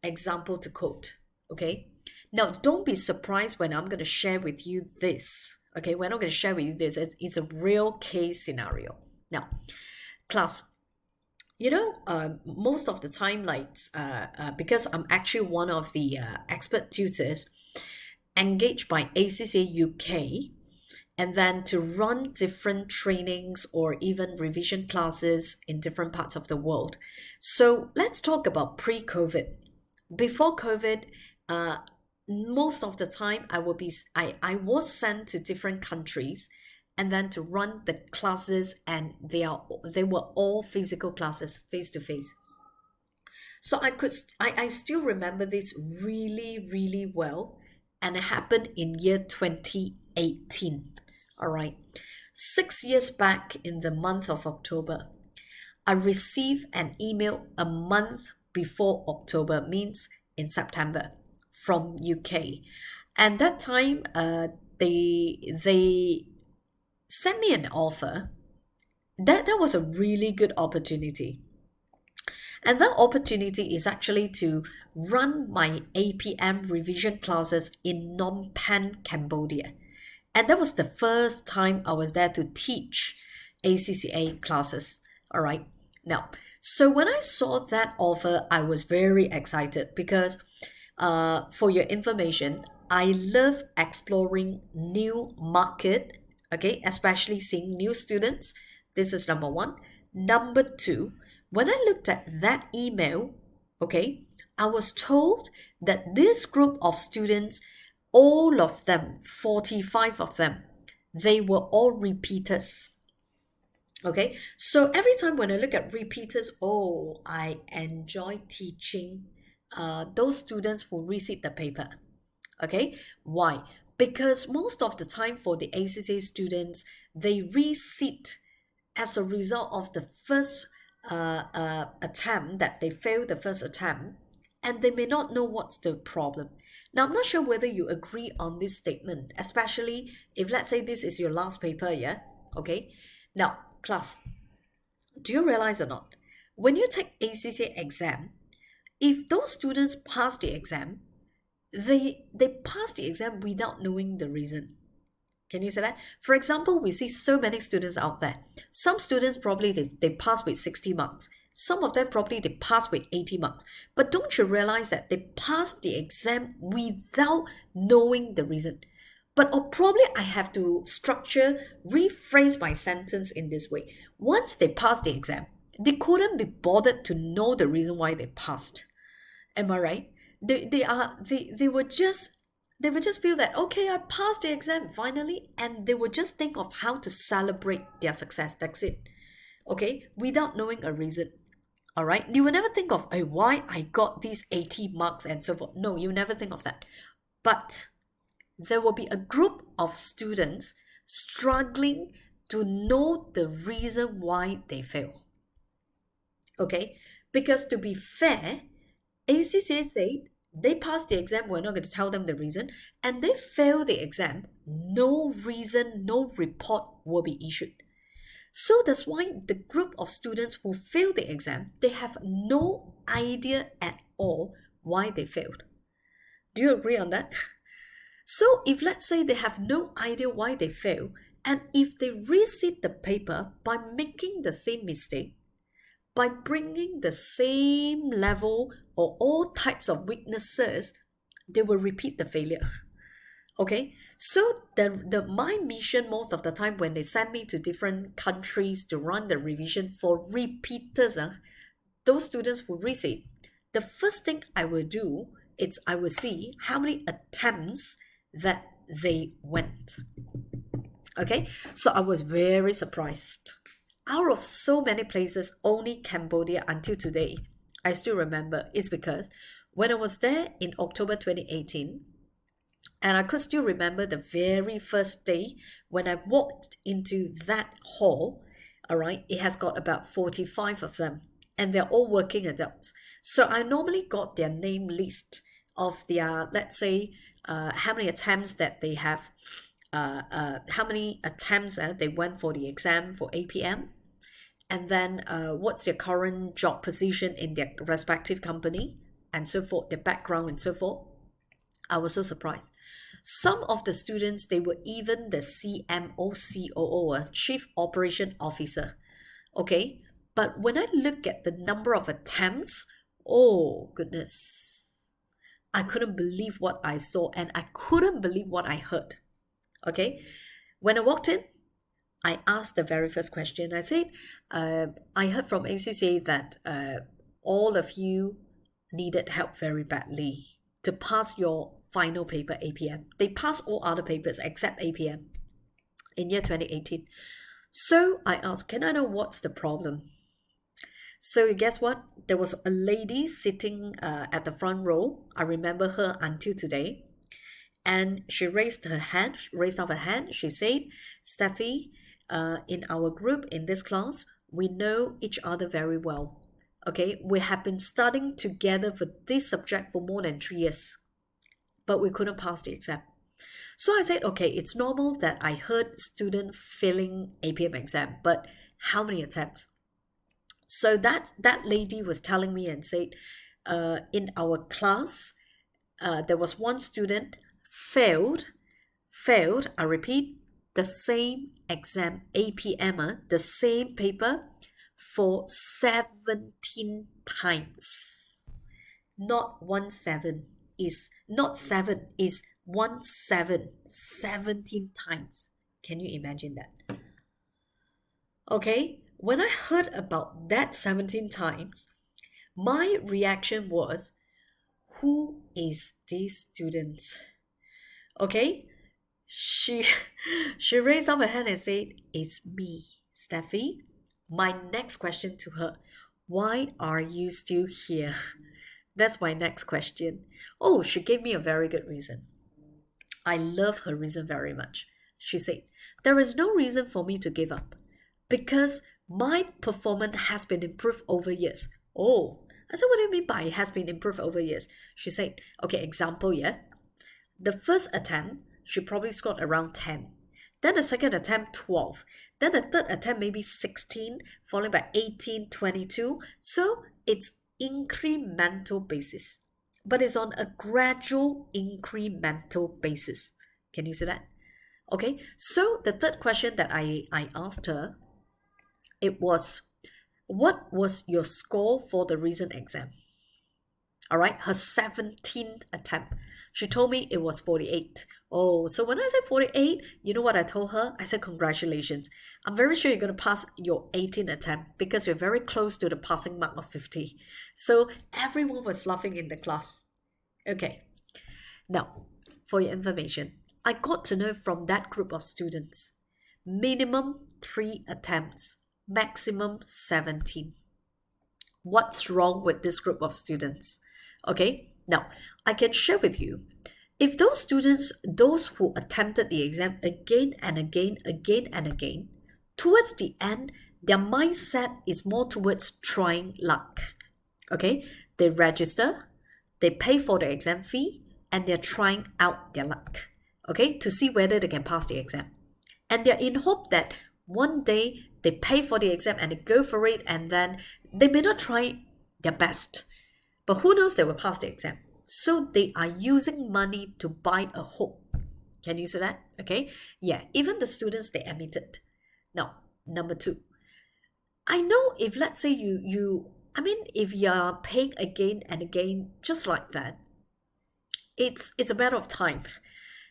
example to quote. Okay, now don't be surprised when I'm going to share with you this. Okay, we're not going to share with you this. It's a real case scenario. Now, class, most of the time, like, because I'm actually one of the expert tutors engaged by ACCA UK, and then to run different trainings or even revision classes in different parts of the world. So let's talk about pre-COVID. Before COVID, uh, most of the time I was sent to different countries and then to run the classes, and they were all physical classes, face to face. So I still remember this really, really well, and it happened in year 2018. All right. 6 years back in the month of October, I received an email a month before October, means in September, from UK. And that time, they sent me an offer. That was a really good opportunity. And that opportunity is actually to run my APM revision classes in Phnom Penh, Cambodia. And that was the first time I was there to teach ACCA classes. All right. Now, so when I saw that offer, I was very excited because, for your information, I love exploring new market, okay, especially seeing new students. This is number one. Number two, when I looked at that email, okay, I was told that this group of students, all of them, 45 of them, they were all repeaters. Okay, so every time when I look at repeaters, oh, I enjoy teaching those students who resit the paper. Okay, why? Because most of the time for the ACCA students, they resit as a result of the first attempt, that they failed the first attempt, and they may not know what's the problem. Now, I'm not sure whether you agree on this statement, especially if, let's say, this is your last paper, yeah? Okay. Now, class, do you realize or not? When you take ACCA exam, if those students pass the exam, they pass the exam without knowing the reason. Can you say that? For example, we see so many students out there. Some students probably they pass with 60 marks. Some of them probably they pass with 80 marks. But don't you realize that they passed the exam without knowing the reason? But or probably I have to rephrase my sentence in this way. Once they passed the exam, they couldn't be bothered to know the reason why they passed. Am I right? They would just feel that, okay, I passed the exam finally, and they would just think of how to celebrate their success. That's it. Okay, without knowing a reason. All right, you will never think of, hey, why I got these 80 marks and so forth. No, you never think of that. But there will be a group of students struggling to know the reason why they fail. Okay, because to be fair, ACCA said they passed the exam, we're not going to tell them the reason, and they failed the exam, no reason, no report will be issued. So that's why the group of students who failed the exam, they have no idea at all why they failed. Do you agree on that? So if, let's say, they have no idea why they failed, and if they resit the paper by making the same mistake, by bringing the same level or all types of weaknesses, they will repeat the failure. Okay, so my mission most of the time when they send me to different countries to run the revision for repeaters, those students who resit, the first thing I will do is I will see how many attempts that they went. Okay, so I was very surprised. Out of so many places, only Cambodia until today, I still remember, is because when I was there in October 2018, And I could still remember the very first day when I walked into that hall. All right, it has got about 45 of them, and they're all working adults. So I normally got their name list of their, let's say, how many attempts that they have, how many attempts they went for the exam for APM, and then what's their current job position in their respective company, and so forth, their background and so forth. I was so surprised. Some of the students, they were even the CMO, COO, Chief Operation Officer. Okay, but when I look at the number of attempts, oh goodness, I couldn't believe what I saw and I couldn't believe what I heard. Okay, when I walked in, I asked the very first question. I said, I heard from ACCA that all of you needed help very badly to pass your final paper, APM. They passed all other papers except APM in year 2018. So I asked, can I know what's the problem? So guess what? There was a lady sitting at the front row. I remember her until today. And she raised up her hand. She said, Steffi, in our group, in this class, we know each other very well. Okay, we have been studying together for this subject for more than 3 years, but we couldn't pass the exam. So I said, okay, it's normal that I heard student failing APM exam, but how many attempts? So that lady was telling me and said, in our class, there was one student failed, I repeat, the same exam, APM, the same paper for 17 times. Not 17 is not 7 is 17 times. Can you imagine that? Okay, when I heard about that 17 times, my reaction was, who is these students? Okay, she raised up her hand and said, it's me, Steffi. My next question to her, why are you still here? That's my next question. Oh, she gave me a very good reason. I love her reason very much. She said, there is no reason for me to give up because my performance has been improved over years. Oh, I said, what do you mean by it has been improved over years? She said, okay, example, yeah. The first attempt, she probably scored around 10. Then the second attempt, 12. Then the third attempt, maybe 16, followed by 18, 22. So it's incremental basis. But it's on a gradual incremental basis. Can you see that? Okay, so the third question that I asked her, it was, what was your score for the recent exam? All right, her 17th attempt. She told me it was 48. Oh, so when I said 48, you know what I told her? I said, congratulations. I'm very sure you're going to pass your 18th attempt because you're very close to the passing mark of 50. So everyone was laughing in the class. Okay, now for your information, I got to know from that group of students, minimum 3 attempts, maximum 17. What's wrong with this group of students? Okay, now I can share with you, if those students, those who attempted the exam again and again, towards the end, their mindset is more towards trying luck. Okay, they register, they pay for the exam fee, and they're trying out their luck, okay, to see whether they can pass the exam. And they're in hope that one day they pay for the exam and they go for it, and then they may not try their best, but who knows, they will pass the exam. So they are using money to buy a hope. Can you see that? Okay. Yeah, even the students, they admitted. Now, number 2. I know if let's say if you're paying again and again, just like that, it's a matter of time.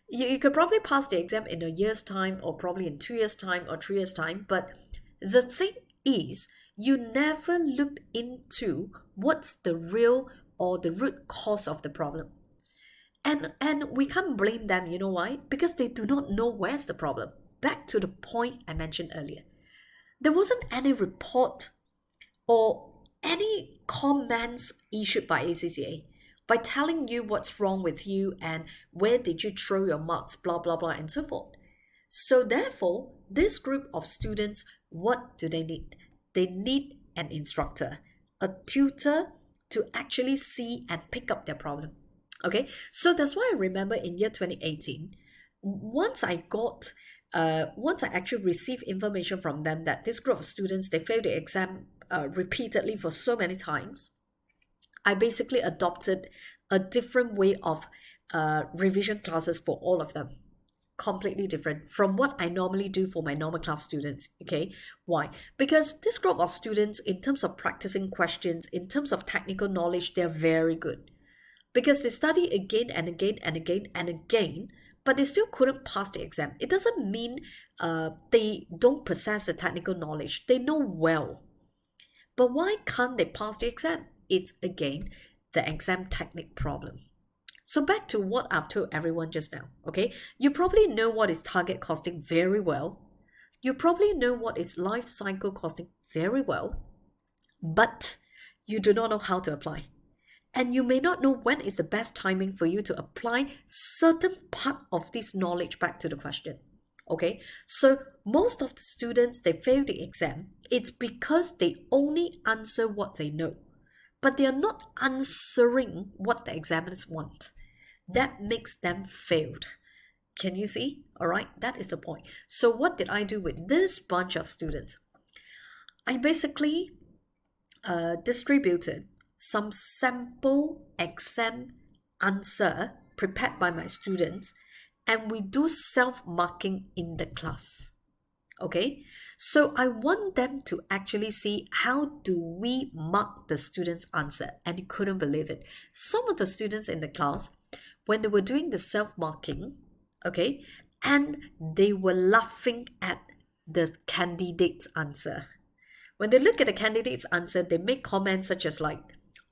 You could probably pass the exam in a year's time, or probably in 2 years' time, or 3 years' time. But the thing is, you never looked into what's the real or the root cause of the problem. And we can't blame them, you know why? Because they do not know where's the problem. Back to the point I mentioned earlier. There wasn't any report or any comments issued by ACCA by telling you what's wrong with you and where did you throw your marks, blah, blah, blah, and so forth. So therefore, this group of students, what do they need? They need an instructor, a tutor to actually see and pick up their problem. Okay, so that's why I remember in year 2018, once I actually received information from them that this group of students, they failed the exam repeatedly for so many times, I basically adopted a different way of revision classes for all of them. Completely different from what I normally do for my normal class students. Okay, why? Because this group of students, in terms of practicing questions, in terms of technical knowledge, they're very good. Because they study again and again and again and again, but they still couldn't pass the exam. It doesn't mean they don't possess the technical knowledge. They know well. But why can't they pass the exam? It's again the exam technique problem. So back to what I've told everyone just now, okay? You probably know what is target costing very well. You probably know what is life cycle costing very well, but you do not know how to apply. And you may not know when is the best timing for you to apply certain part of this knowledge back to the question. Okay, so most of the students, they fail the exam. It's because they only answer what they know, but they are not answering what the examiners want. That makes them failed. Can you see? All right, that is the point. So what did I do with this bunch of students? I basically distributed some sample exam answer prepared by my students, and we do self-marking in the class. Okay, so I want them to actually see how do we mark the students' answer, and you couldn't believe it. Some of the students in the class, when they were doing the self-marking, okay, and they were laughing at the candidate's answer. When they look at the candidate's answer, they make comments such as like,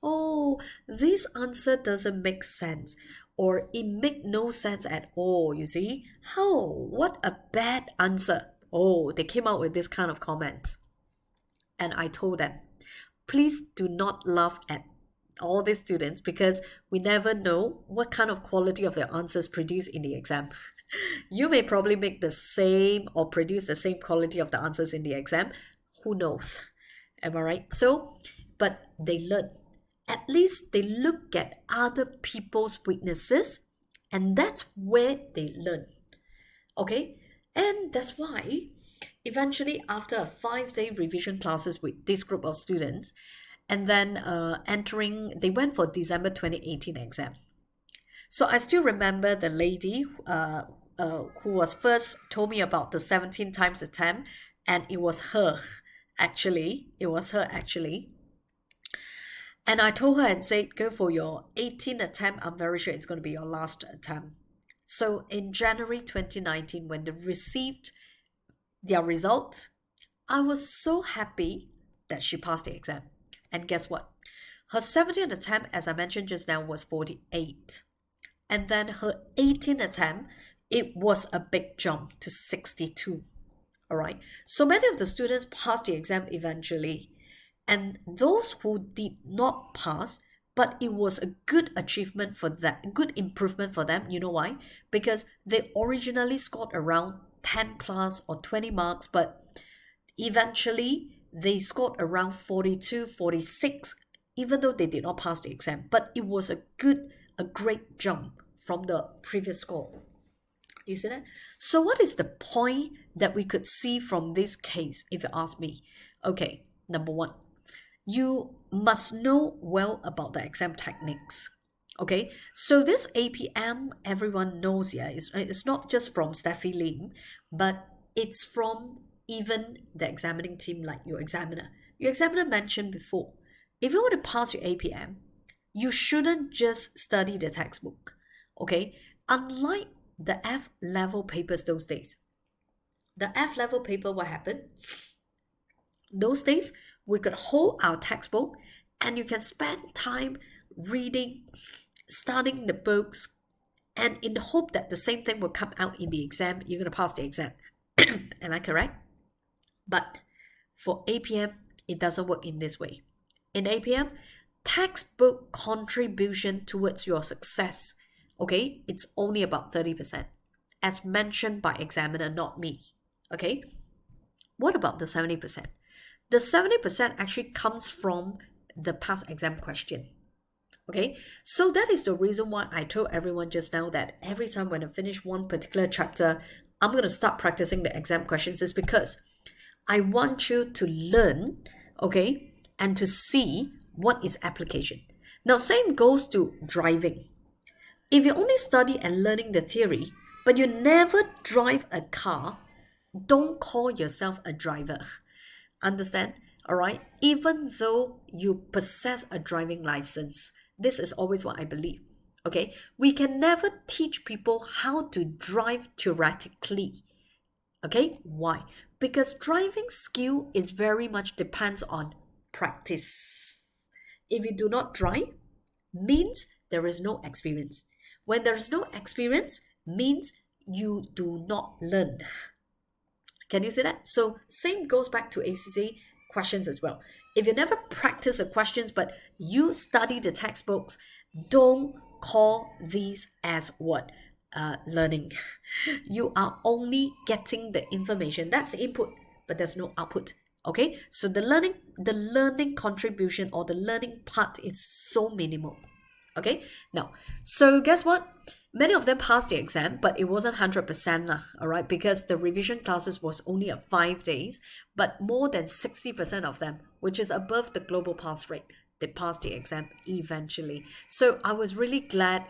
oh, this answer doesn't make sense, or it make no sense at all, you see? How? What a bad answer. Oh, they came out with this kind of comment. And I told them, please do not laugh at all these students because we never know what kind of quality of your answers produced in the exam. You may probably make the same or produce the same quality of the answers in the exam. Who knows? Am I right? So, but they learn. At least they look at other people's weaknesses, and that's where they learn. Okay? And that's why eventually after a 5-day revision classes with this group of students, and then they went for December 2018 exam. So I still remember the lady who was first told me about the 17 times attempt, and it was her actually. And I told her and said, go for your 18th attempt. I'm very sure it's going to be your last attempt. So in January 2019, when they received their result, I was so happy that she passed the exam. And guess what? Her 17th attempt, as I mentioned just now, was 48. And then her 18th attempt, it was a big jump to 62. All right. So many of the students passed the exam eventually. And those who did not pass, but it was a good achievement for that, good improvement for them. You know why? Because they originally scored around 10 plus or 20 marks, but eventually they scored around 42, 46, even though they did not pass the exam. But it was a great jump from the previous score. You see that? So what is the point that we could see from this case, if you ask me? Okay, number one, you must know well about the exam techniques. Okay, so this APM, everyone knows, yeah, it's not just from Steffi Lim, but it's from even the examining team like your examiner. Your examiner mentioned before, if you want to pass your APM, you shouldn't just study the textbook. Okay, unlike the F-level papers those days. The F-level paper, what happened? Those days, we could hold our textbook and you can spend time reading, studying the books, and in the hope that the same thing will come out in the exam, you're going to pass the exam. Am I correct? But for APM, it doesn't work in this way. In APM, textbook contribution towards your success, okay, it's only about 30%, as mentioned by examiner, not me, okay? What about the 70%? The 70% actually comes from the past exam question. Okay, so that is the reason why I told everyone just now that every time when I finish one particular chapter, I'm going to start practicing the exam questions, is because I want you to learn, okay, and to see what is application. Now, same goes to driving. If you only study and learning the theory, but you never drive a car, don't call yourself a driver. Understand? All right? Even though you possess a driving license, this is always what I believe. Okay? We can never teach people how to drive theoretically. Okay? Why? Because driving skill is very much depends on practice. If you do not drive, means there is no experience. When there is no experience, means you do not learn. Can you see that? So same goes back to ACCA questions as well. If you never practice the questions, but you study the textbooks, don't call these as what? Learning. You are only getting the information. That's the input, but there's no output. Okay? So the learning contribution or the learning part is so minimal. Okay? Now, so guess what? Many of them passed the exam, but it wasn't 100%, all right, because the revision classes was only a 5 days, but more than 60% of them, which is above the global pass rate, they passed the exam eventually. So I was really glad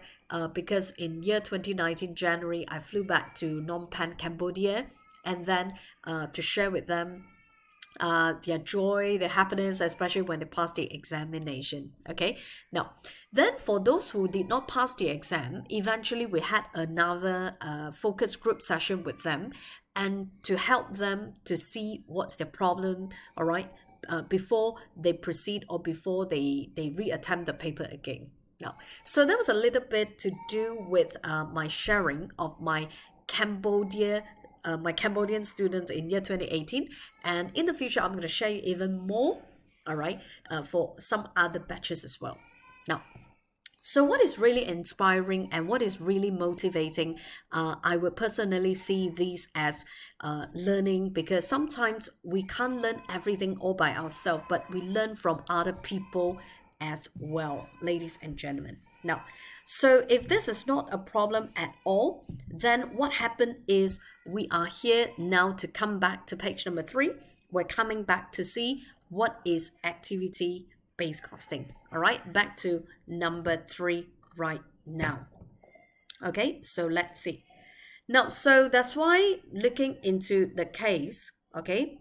because in year 2019, January, I flew back to Phnom Penh, Cambodia, and then to share with them their joy, their happiness, especially when they pass the examination. Okay, now then for those who did not pass the exam, eventually we had another focus group session with them, and to help them to see what's their problem, all right, before they proceed or before they reattempt the paper again. Now, so that was a little bit to do with my sharing of my Cambodian students in year 2018, and in the future I'm going to share you even more, all right, for some other batches as well. Now, so what is really inspiring and what is really motivating, I would personally see these as learning, because sometimes we can't learn everything all by ourselves, but we learn from other people as well, ladies and gentlemen. Now, so if this is not a problem at all, then what happened is we are here now to come back to page number 3. We're coming back to see what is activity-based costing. All right, back to number 3 right now. Okay, so let's see. Now, so that's why looking into the case, okay,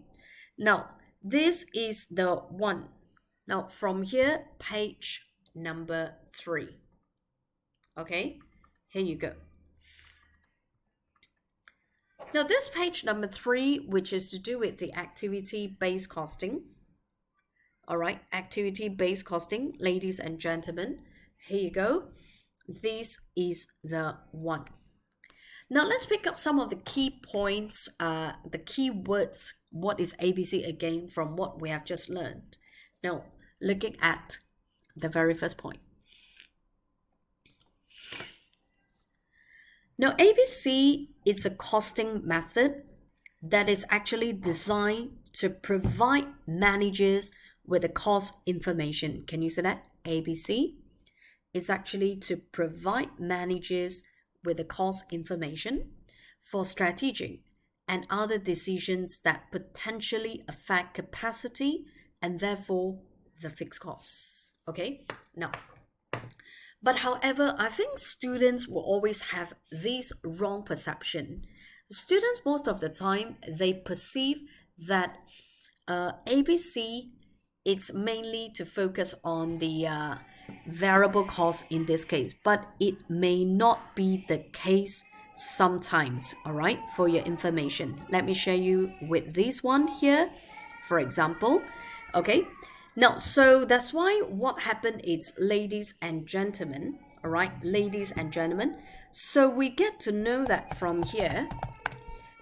now this is the one. Now from here, page number 3. Okay, here you go. Now this page number 3, which is to do with the activity-based costing. All right, activity-based costing, ladies and gentlemen, here you go. This is the one. Now let's pick up some of the key points, the key words. What is ABC again from what we have just learned? Now, looking at the very first point. Now, ABC is a costing method that is actually designed to provide managers with the cost information. Can you see that? ABC is actually to provide managers with the cost information for strategic and other decisions that potentially affect capacity and therefore the fixed costs. Okay, now, but however, I think students will always have this wrong perception. Students, most of the time, they perceive that ABC, it's mainly to focus on the variable cost in this case, but it may not be the case sometimes, all right, for your information. Let me share you with this one here, for example, okay. Now, so that's why what happened is, ladies and gentlemen, all right, ladies and gentlemen, so we get to know that from here,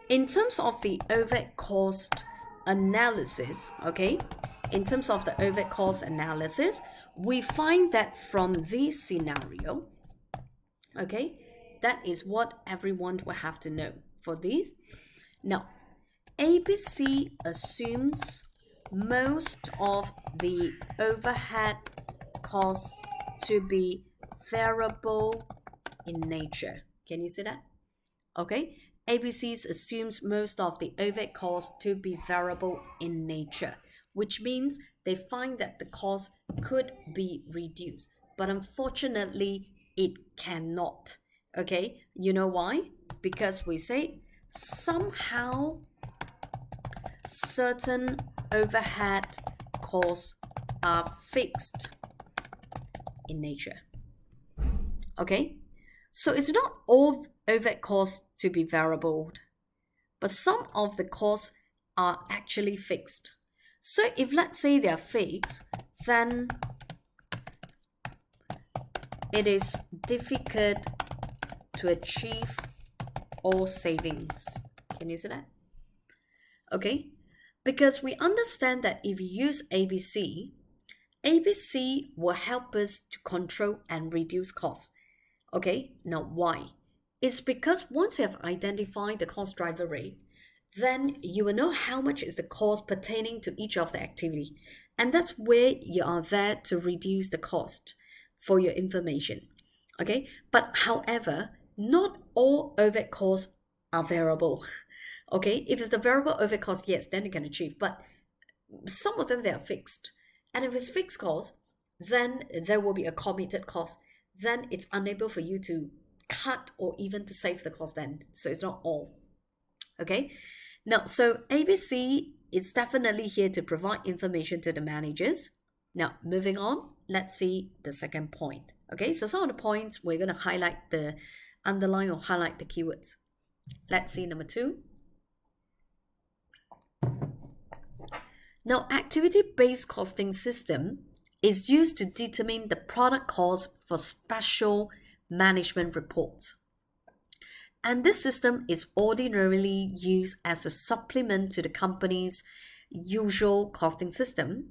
in terms of the overhead cost analysis, okay, in terms of the overhead cost analysis, we find that from this scenario, okay, that is what everyone will have to know for this. Now, ABC assumes most of the overhead costs to be variable in nature. Can you see that? Okay, ABC assumes most of the overhead costs to be variable in nature, which means they find that the cost could be reduced, but unfortunately it cannot. Okay, you know why? Because we say somehow certain overhead costs are fixed in nature. Okay, so it's not all overhead costs to be variable, but some of the costs are actually fixed. So if let's say they are fixed, then it is difficult to achieve all savings. Can you see that? Okay, because we understand that if you use ABC, ABC will help us to control and reduce costs. Okay, now why? It's because once you have identified the cost driver rate, then you will know how much is the cost pertaining to each of the activity. And that's where you are there to reduce the cost for your information. Okay, but however, not all overhead costs are variable. Okay, if it's the variable overhead cost, yes, then you can achieve. But some of them, they are fixed. And if it's fixed cost, then there will be a committed cost. Then it's unable for you to cut or even to save the cost then. So it's not all. Okay. Now, so ABC is definitely here to provide information to the managers. Now, moving on, let's see the second point. Okay, so some of the points we're going to highlight the underline or highlight the keywords. Let's see number 2. Now, activity-based costing system is used to determine the product cost for special management reports. And this system is ordinarily used as a supplement to the company's usual costing system.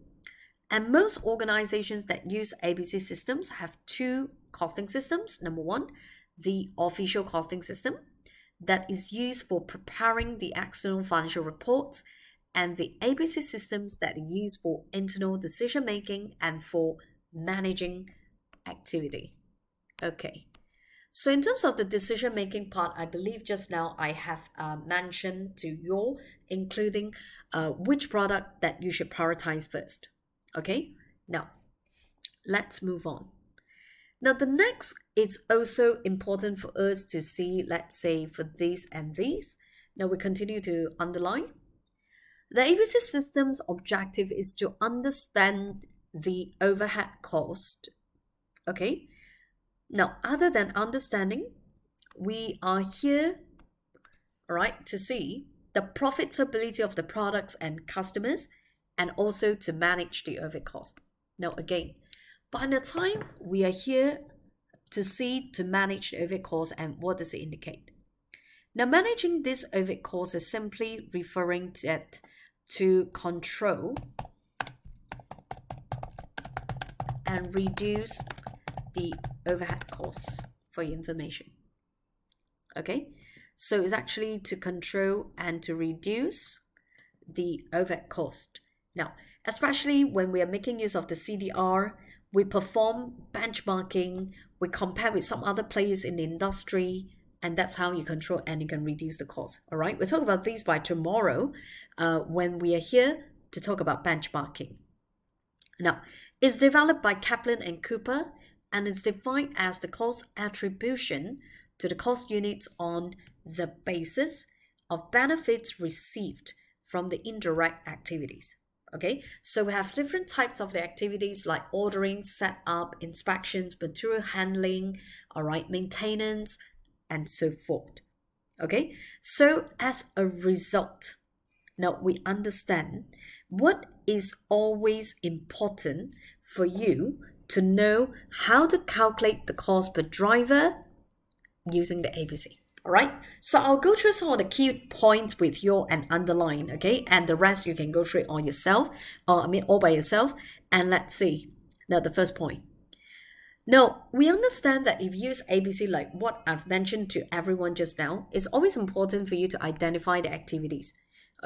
And most organizations that use ABC systems have 2 costing systems. Number 1, the official costing system that is used for preparing the external financial reports, and the ABC systems that are used for internal decision making and for managing activity. Okay. So in terms of the decision-making part, I believe just now I have mentioned to you, including which product that you should prioritize first. Okay, now let's move on. Now the next, it's also important for us to see, let's say for these and these. Now we continue to underline. The ABC system's objective is to understand the overhead cost. Okay. Now, other than understanding, we are here, all right, to see the profitability of the products and customers, and also to manage the overhead cost. Now, again, by the time we are here to see to manage the overhead cost, and what does it indicate? Now, managing this overhead cost is simply referring to control and reduce the overhead costs for your information. Okay, so it's actually to control and to reduce the overhead cost. Now, especially when we are making use of the CDR, we perform benchmarking, we compare with some other players in the industry, and that's how you control and you can reduce the cost. All right, we'll talk about these by tomorrow when we are here to talk about benchmarking. Now, it's developed by Kaplan and Cooper, and is defined as the cost attribution to the cost units on the basis of benefits received from the indirect activities. Okay, so we have different types of the activities like ordering, setup, inspections, material handling, all right, maintenance, and so forth. Okay, so as a result, now we understand what is always important for you to know how to calculate the cost per driver using the ABC. All right, so I'll go through some of the key points with you and underline, okay, and the rest you can go through it on yourself, all by yourself. And let's see, Now, the first point. Now, we understand that if you use ABC like what I've mentioned to everyone just now, it's always important for you to identify the activities,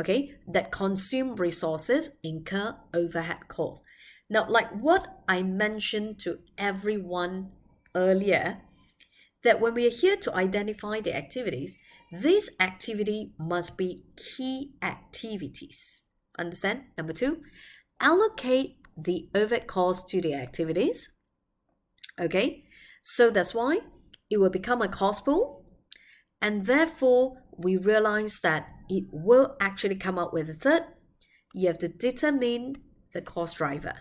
okay, that consume resources, incur overhead costs. Now, like what I mentioned to everyone earlier, that when we are here to identify the activities, this activity must be key activities. Understand? Number two, allocate the overhead costs to the activities. Okay, so that's why it will become a cost pool, and therefore we realize that it will actually come up with a third. You have to determine the cost driver.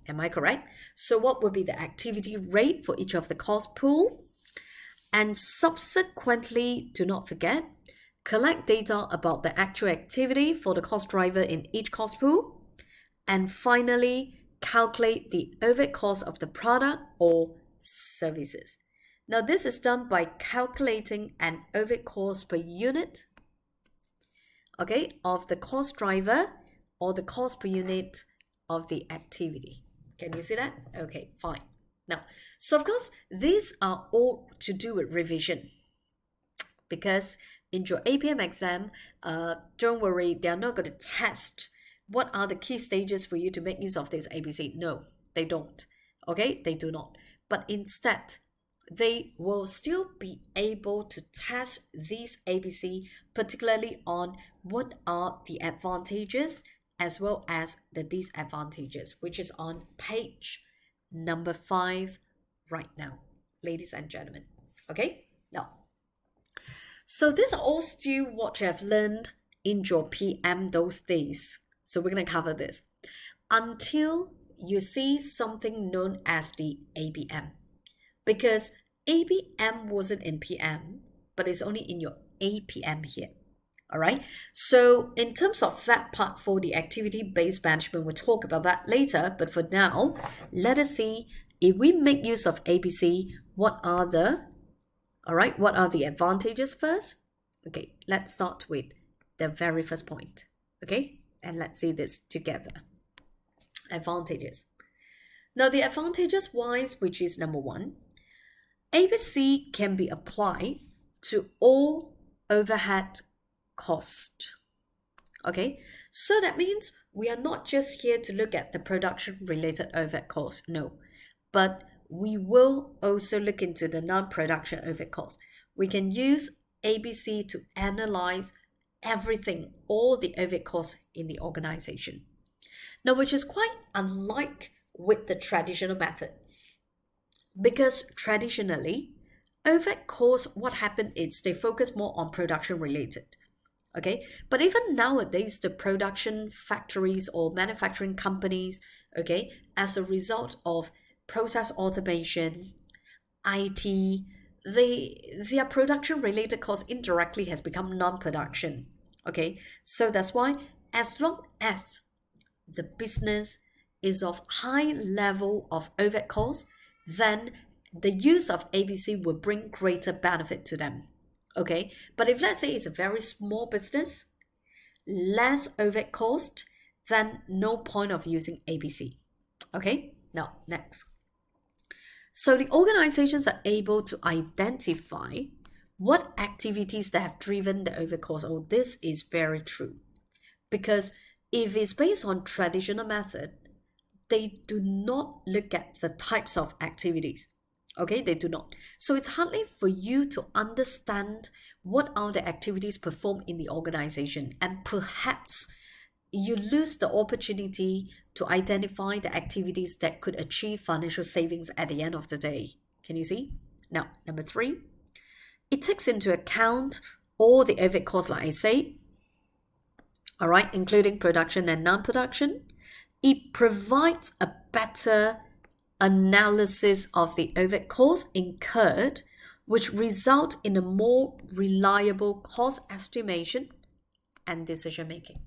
Am I correct? So what would be the activity rate for each of the cost pool? And subsequently, do not forget, collect data about the actual activity for the cost driver in each cost pool. And finally, calculate the overhead cost of the product or services. Now, this is done by calculating an overhead cost per unit, okay, of the cost driver or the cost per unit of the activity. Can you see that? Okay, fine. Now, so of course, these are all to do with revision, because in your APM exam, don't worry, they're not going to test what are the key stages for you to make use of this ABC. No, they don't. Okay, they do not. But instead, they will still be able to test these ABC, particularly on what are the advantages as well as the disadvantages, which is on page number 5 right now, ladies and gentlemen. Okay, now, so these are all still what you have learned in your PM those days. So we're going to cover this until you see something known as the ABM, because ABM wasn't in PM, but it's only in your APM here. All right. So in terms of that part for the activity-based management, we'll talk about that later. But for now, let us see if we make use of ABC, what are the advantages first? Okay, let's start with the very first point. Okay, and let's see this together. Advantages. Now, the advantages wise, which is number 1, ABC can be applied to all overhead cost. Okay, so that means we are not just here to look at the production related overhead cost, no, but we will also look into the non-production overhead cost. We can use ABC to analyze everything, all the overhead costs in the organization. Now, which is quite unlike with the traditional method, because traditionally, overhead costs, what happened is they focus more on production related. Okay, but even nowadays, the production factories or manufacturing companies, okay, as a result of process automation, IT, their production related costs indirectly has become non-production. Okay, so that's why as long as the business is of high level of overhead costs, then the use of ABC will bring greater benefit to them. Okay, but if let's say it's a very small business, less overhead cost, then no point of using ABC. Okay, now next. So the organizations are able to identify what activities that have driven the overhead cost. Oh, this is very true. Because if it's based on traditional method, they do not look at the types of activities. Okay, they do not. So it's hardly for you to understand what are the activities performed in the organization, and perhaps you lose the opportunity to identify the activities that could achieve financial savings at the end of the day. Can you see? Now, number 3, it takes into account all the overhead costs, like I say, all right, including production and non-production. It provides a better analysis of the overhead costs incurred, which result in a more reliable cost estimation and decision making.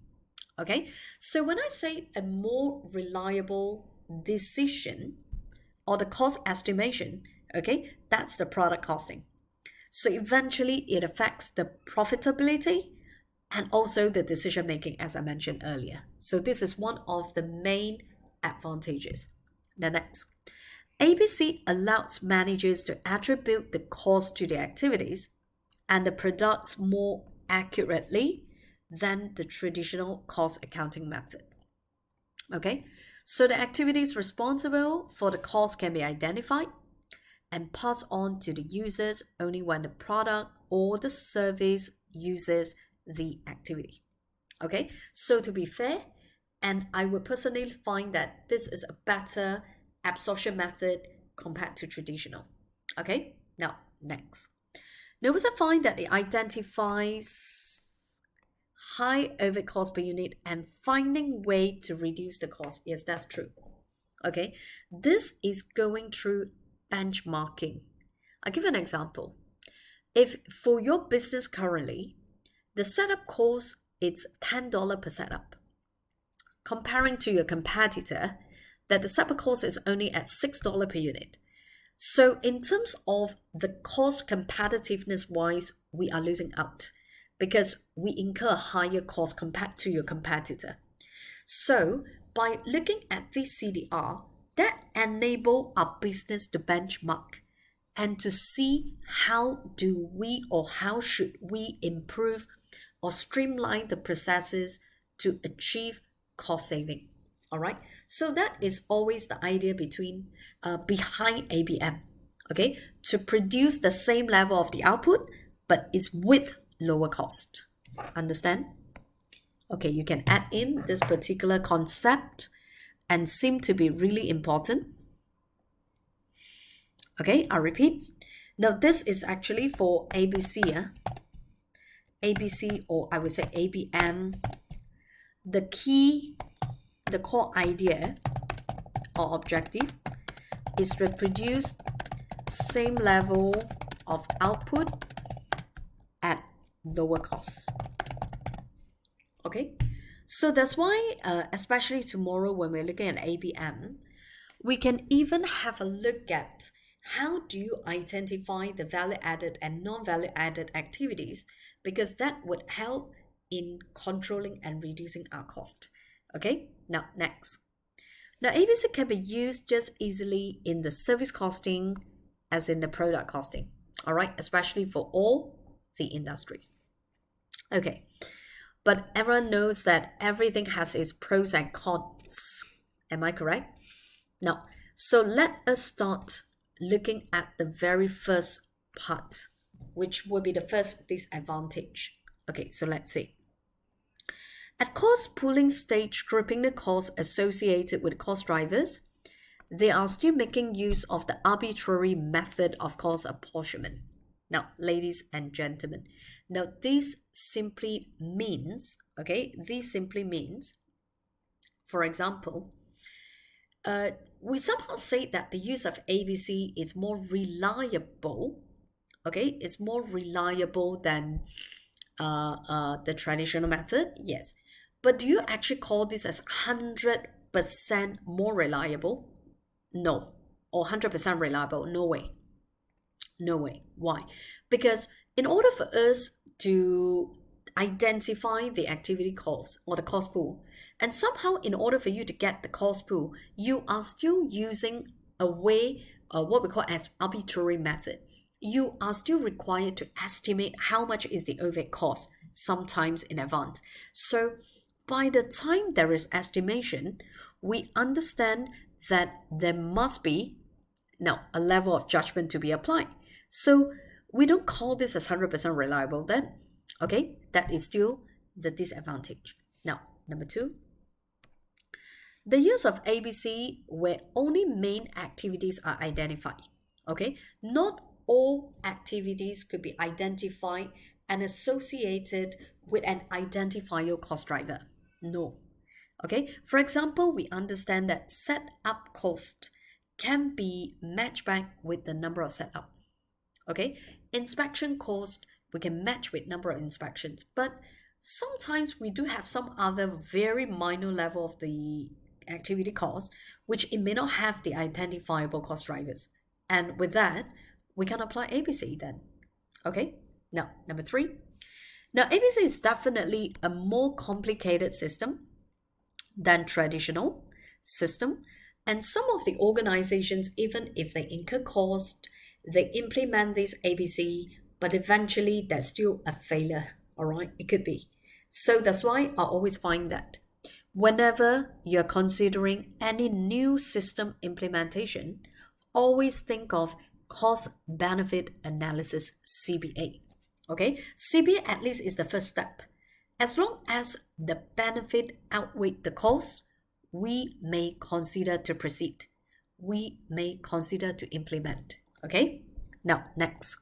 Okay, so when I say a more reliable decision or the cost estimation, okay, that's the product costing. So eventually it affects the profitability and also the decision making, as I mentioned earlier. So this is one of the main advantages. The next, ABC allows managers to attribute the cost to the activities and the products more accurately than the traditional cost accounting method. Okay, so the activities responsible for the cost can be identified and passed on to the users only when the product or the service uses the activity. Okay, so to be fair, and I would personally find that this is a better absorption method compared to traditional. Okay, now next. Notice I find that it identifies high overhead cost per unit and finding way to reduce the cost. Yes, that's true. Okay, this is going through benchmarking. I'll give an example. If for your business currently, the setup cost it's $10 per setup, comparing to your competitor that the setup cost is only at $6 per unit. So in terms of the cost competitiveness wise, we are losing out because we incur a higher cost compared to your competitor. So by looking at this CDR, that enable our business to benchmark and to see how do we or how should we improve or streamline the processes to achieve cost saving. All right, so that is always the idea behind ABM. Okay, to produce the same level of the output, but is with lower cost. Understand? Okay, you can add in this particular concept and seem to be really important. Okay, I'll repeat. Now this is actually for ABC. ABC, or I would say ABM. The core idea or objective is to produce same level of output at lower cost. Okay, so that's why especially tomorrow when we're looking at ABM, we can even have a look at how do you identify the value added and non-value added activities, because that would help in controlling and reducing our cost. Okay, now next. Now ABC can be used just easily in the service costing as in the product costing. All right, especially for all the industry. Okay, but everyone knows that everything has its pros and cons. Am I correct? Now, so let us start looking at the very first part, which will be the first disadvantage. Okay, so let's see. At cost pooling stage, grouping the costs associated with cost drivers, they are still making use of the arbitrary method of cost apportionment. Now, ladies and gentlemen, now this simply means, for example, we somehow say that the use of ABC is more reliable, okay? It's more reliable than the traditional method, yes. But do you actually call this as 100% more reliable? No. Or 100% reliable? No way. No way. Why? Because in order for us to identify the activity cost or the cost pool, and somehow in order for you to get the cost pool, you are still using a way, what we call as arbitrary method. You are still required to estimate how much is the overhead cost, sometimes in advance. So by the time there is estimation, we understand that there must be now a level of judgment to be applied. So we don't call this as 100% reliable then. Okay, that is still the disadvantage. Now, number two, the use of ABC where only main activities are identified. Okay, not all activities could be identified and associated with an identifiable cost driver. No. Okay, for example, we understand that setup cost can be matched back with the number of setup. Okay, inspection cost we can match with number of inspections, but sometimes we do have some other very minor level of the activity cost which it may not have the identifiable cost drivers, and with that we can apply ABC then. Okay, now number three. Now ABC is definitely a more complicated system than traditional system And some of the organizations, even if they incur cost, they implement this ABC, but eventually there's still a failure. All right, it could be. So that's why I always find that whenever you're considering any new system implementation, always think of cost benefit analysis, CBA. Okay, CBA at least is the first step. As long as the benefit outweigh the cost, we may consider to proceed. We may consider to implement. Okay, now next.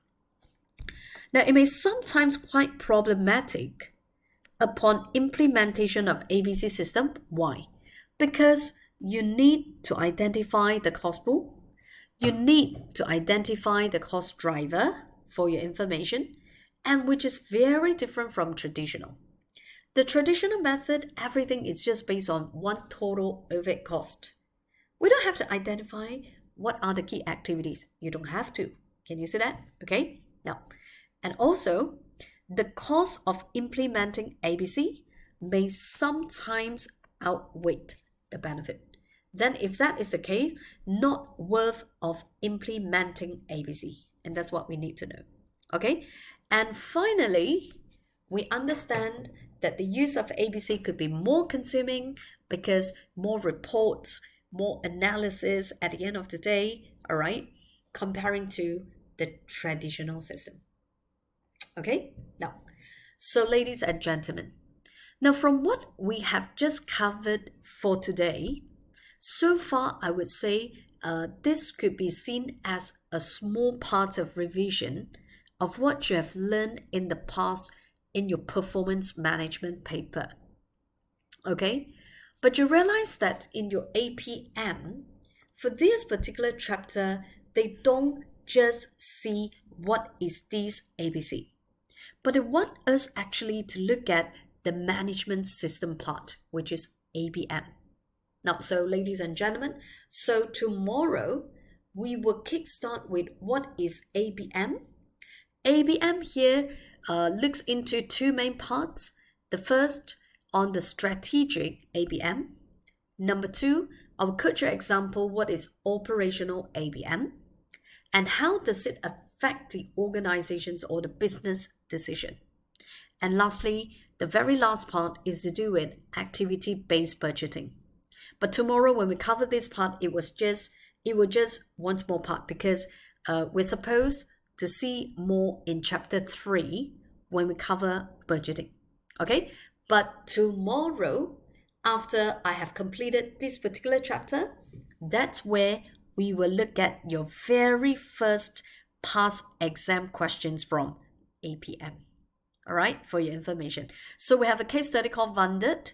Now it may sometimes quite problematic upon implementation of ABC system. Why? Because you need to identify the cost pool, you need to identify the cost driver for your information, and which is very different from traditional. The traditional method, everything is just based on one total overhead cost. We don't have to identify what are the key activities. You don't have to. Can you see that? Okay. Now, and also, the cost of implementing ABC may sometimes outweigh the benefit. Then if that is the case, not worth of implementing ABC. And that's what we need to know. Okay? And finally, we understand that the use of ABC could be more consuming because more reports, more analysis at the end of the day, all right, comparing to the traditional system. Okay, now, so ladies and gentlemen, now from what we have just covered for today, so far I would say this could be seen as a small part of revision of what you have learned in the past in your performance management paper. Okay, but you realize that in your APM, for this particular chapter, they don't just see what is this ABC, but they want us actually to look at the management system part, which is ABM. Now, so ladies and gentlemen, so tomorrow we will kickstart with what is ABM. ABM here looks into two main parts. The first on the strategic ABM. Number two, I will quote your example, what is operational ABM and how does it affect the organization's or the business decision. And lastly, the very last part is to do with activity-based budgeting. But tomorrow when we cover this part, it was just one more part because we're supposed to see more in chapter 3 when we cover budgeting. Okay? But tomorrow, after I have completed this particular chapter, that's where we will look at your very first past exam questions from APM. All right, for your information. So we have a case study called Vandit,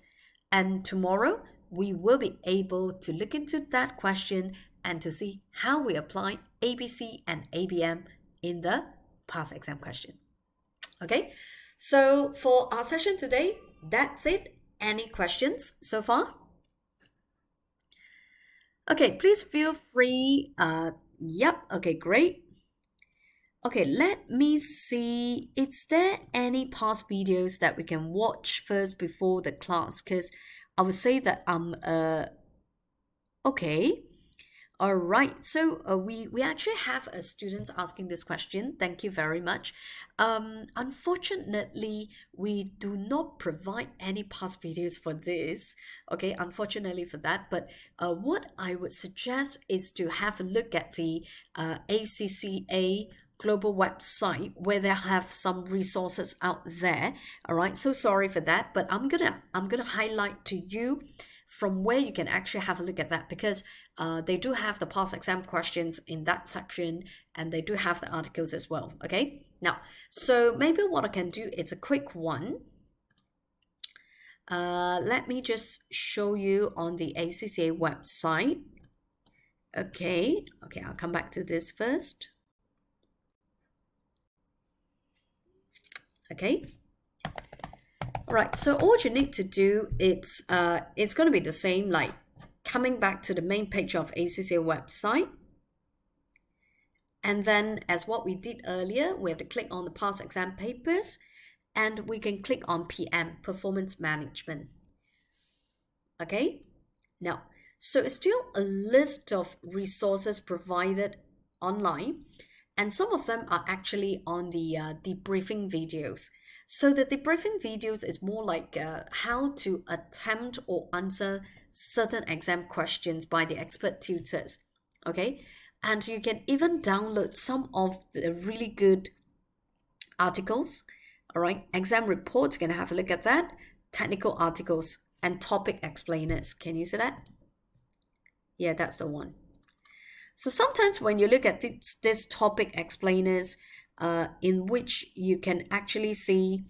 and tomorrow we will be able to look into that question and to see how we apply ABC and ABM in the past exam question. Okay, so for our session today, that's it. Any questions so far? Okay, please feel free. Yep, okay, great. Okay, let me see. Is there any past videos that we can watch first before the class? Because I would say that okay. All right, so we actually have a student asking this question. Thank you very much. Unfortunately, we do not provide any past videos for this. Okay, unfortunately for that. But what I would suggest is to have a look at the ACCA global website where they have some resources out there. All right, so sorry for that, but I'm gonna highlight to you from where you can actually have a look at that because they do have the past exam questions in that section and they do have the articles as well. Okay, now, so maybe what I can do, it's a quick one. Let me just show you on the ACCA website. Okay, I'll come back to this first. Okay. All right, so all you need to do, it's going to be the same, like coming back to the main page of ACCA website. And then as what we did earlier, we have to click on the past exam papers and we can click on PM, performance management. Okay, now, So it's still a list of resources provided online, and some of them are actually on the debriefing videos. So the debriefing videos is more like how to attempt or answer certain exam questions by the expert tutors. Okay, and you can even download some of the really good articles. All right, exam reports, you're gonna have a look at that. Technical articles and topic explainers. Can you see that? Yeah, that's the one. So sometimes when you look at this topic explainers, in which you can actually see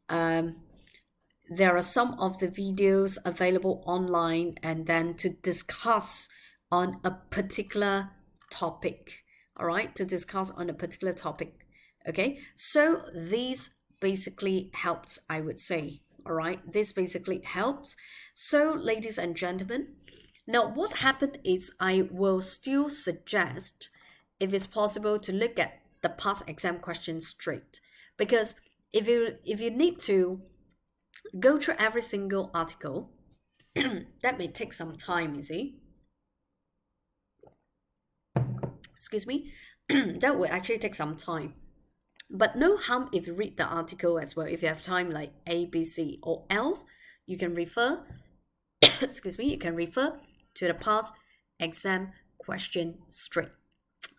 um, there are some of the videos available online and then to discuss on a particular topic. All right, to discuss on a particular topic. Okay, so these basically helps, I would say. All right, this basically helps. So, ladies and gentlemen, now what happened is I will still suggest, if it's possible, to look at the past exam questions straight, because if you need to go through every single article, that may take some time, you see. Excuse me. That will actually take some time. But no harm if you read the article as well, if you have time, like A, B, C, or else you can refer, excuse me, you can refer to the past exam question straight.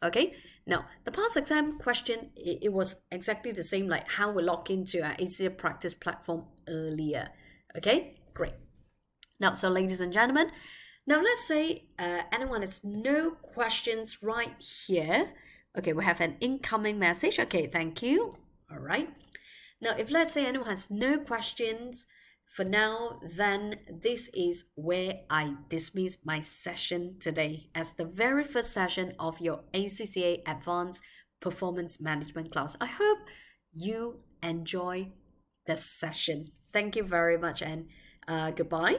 Okay, now the past exam question, it was exactly the same like how we log into our easier practice platform earlier. Okay, great. Now, so ladies and gentlemen, now let's say anyone has no questions right here. Okay, we have an incoming message. Okay, thank you. All right. Now, if let's say anyone has no questions for now, then this is where I dismiss my session today as the very first session of your ACCA Advanced Performance Management class. I hope you enjoy the session. Thank you very much and goodbye.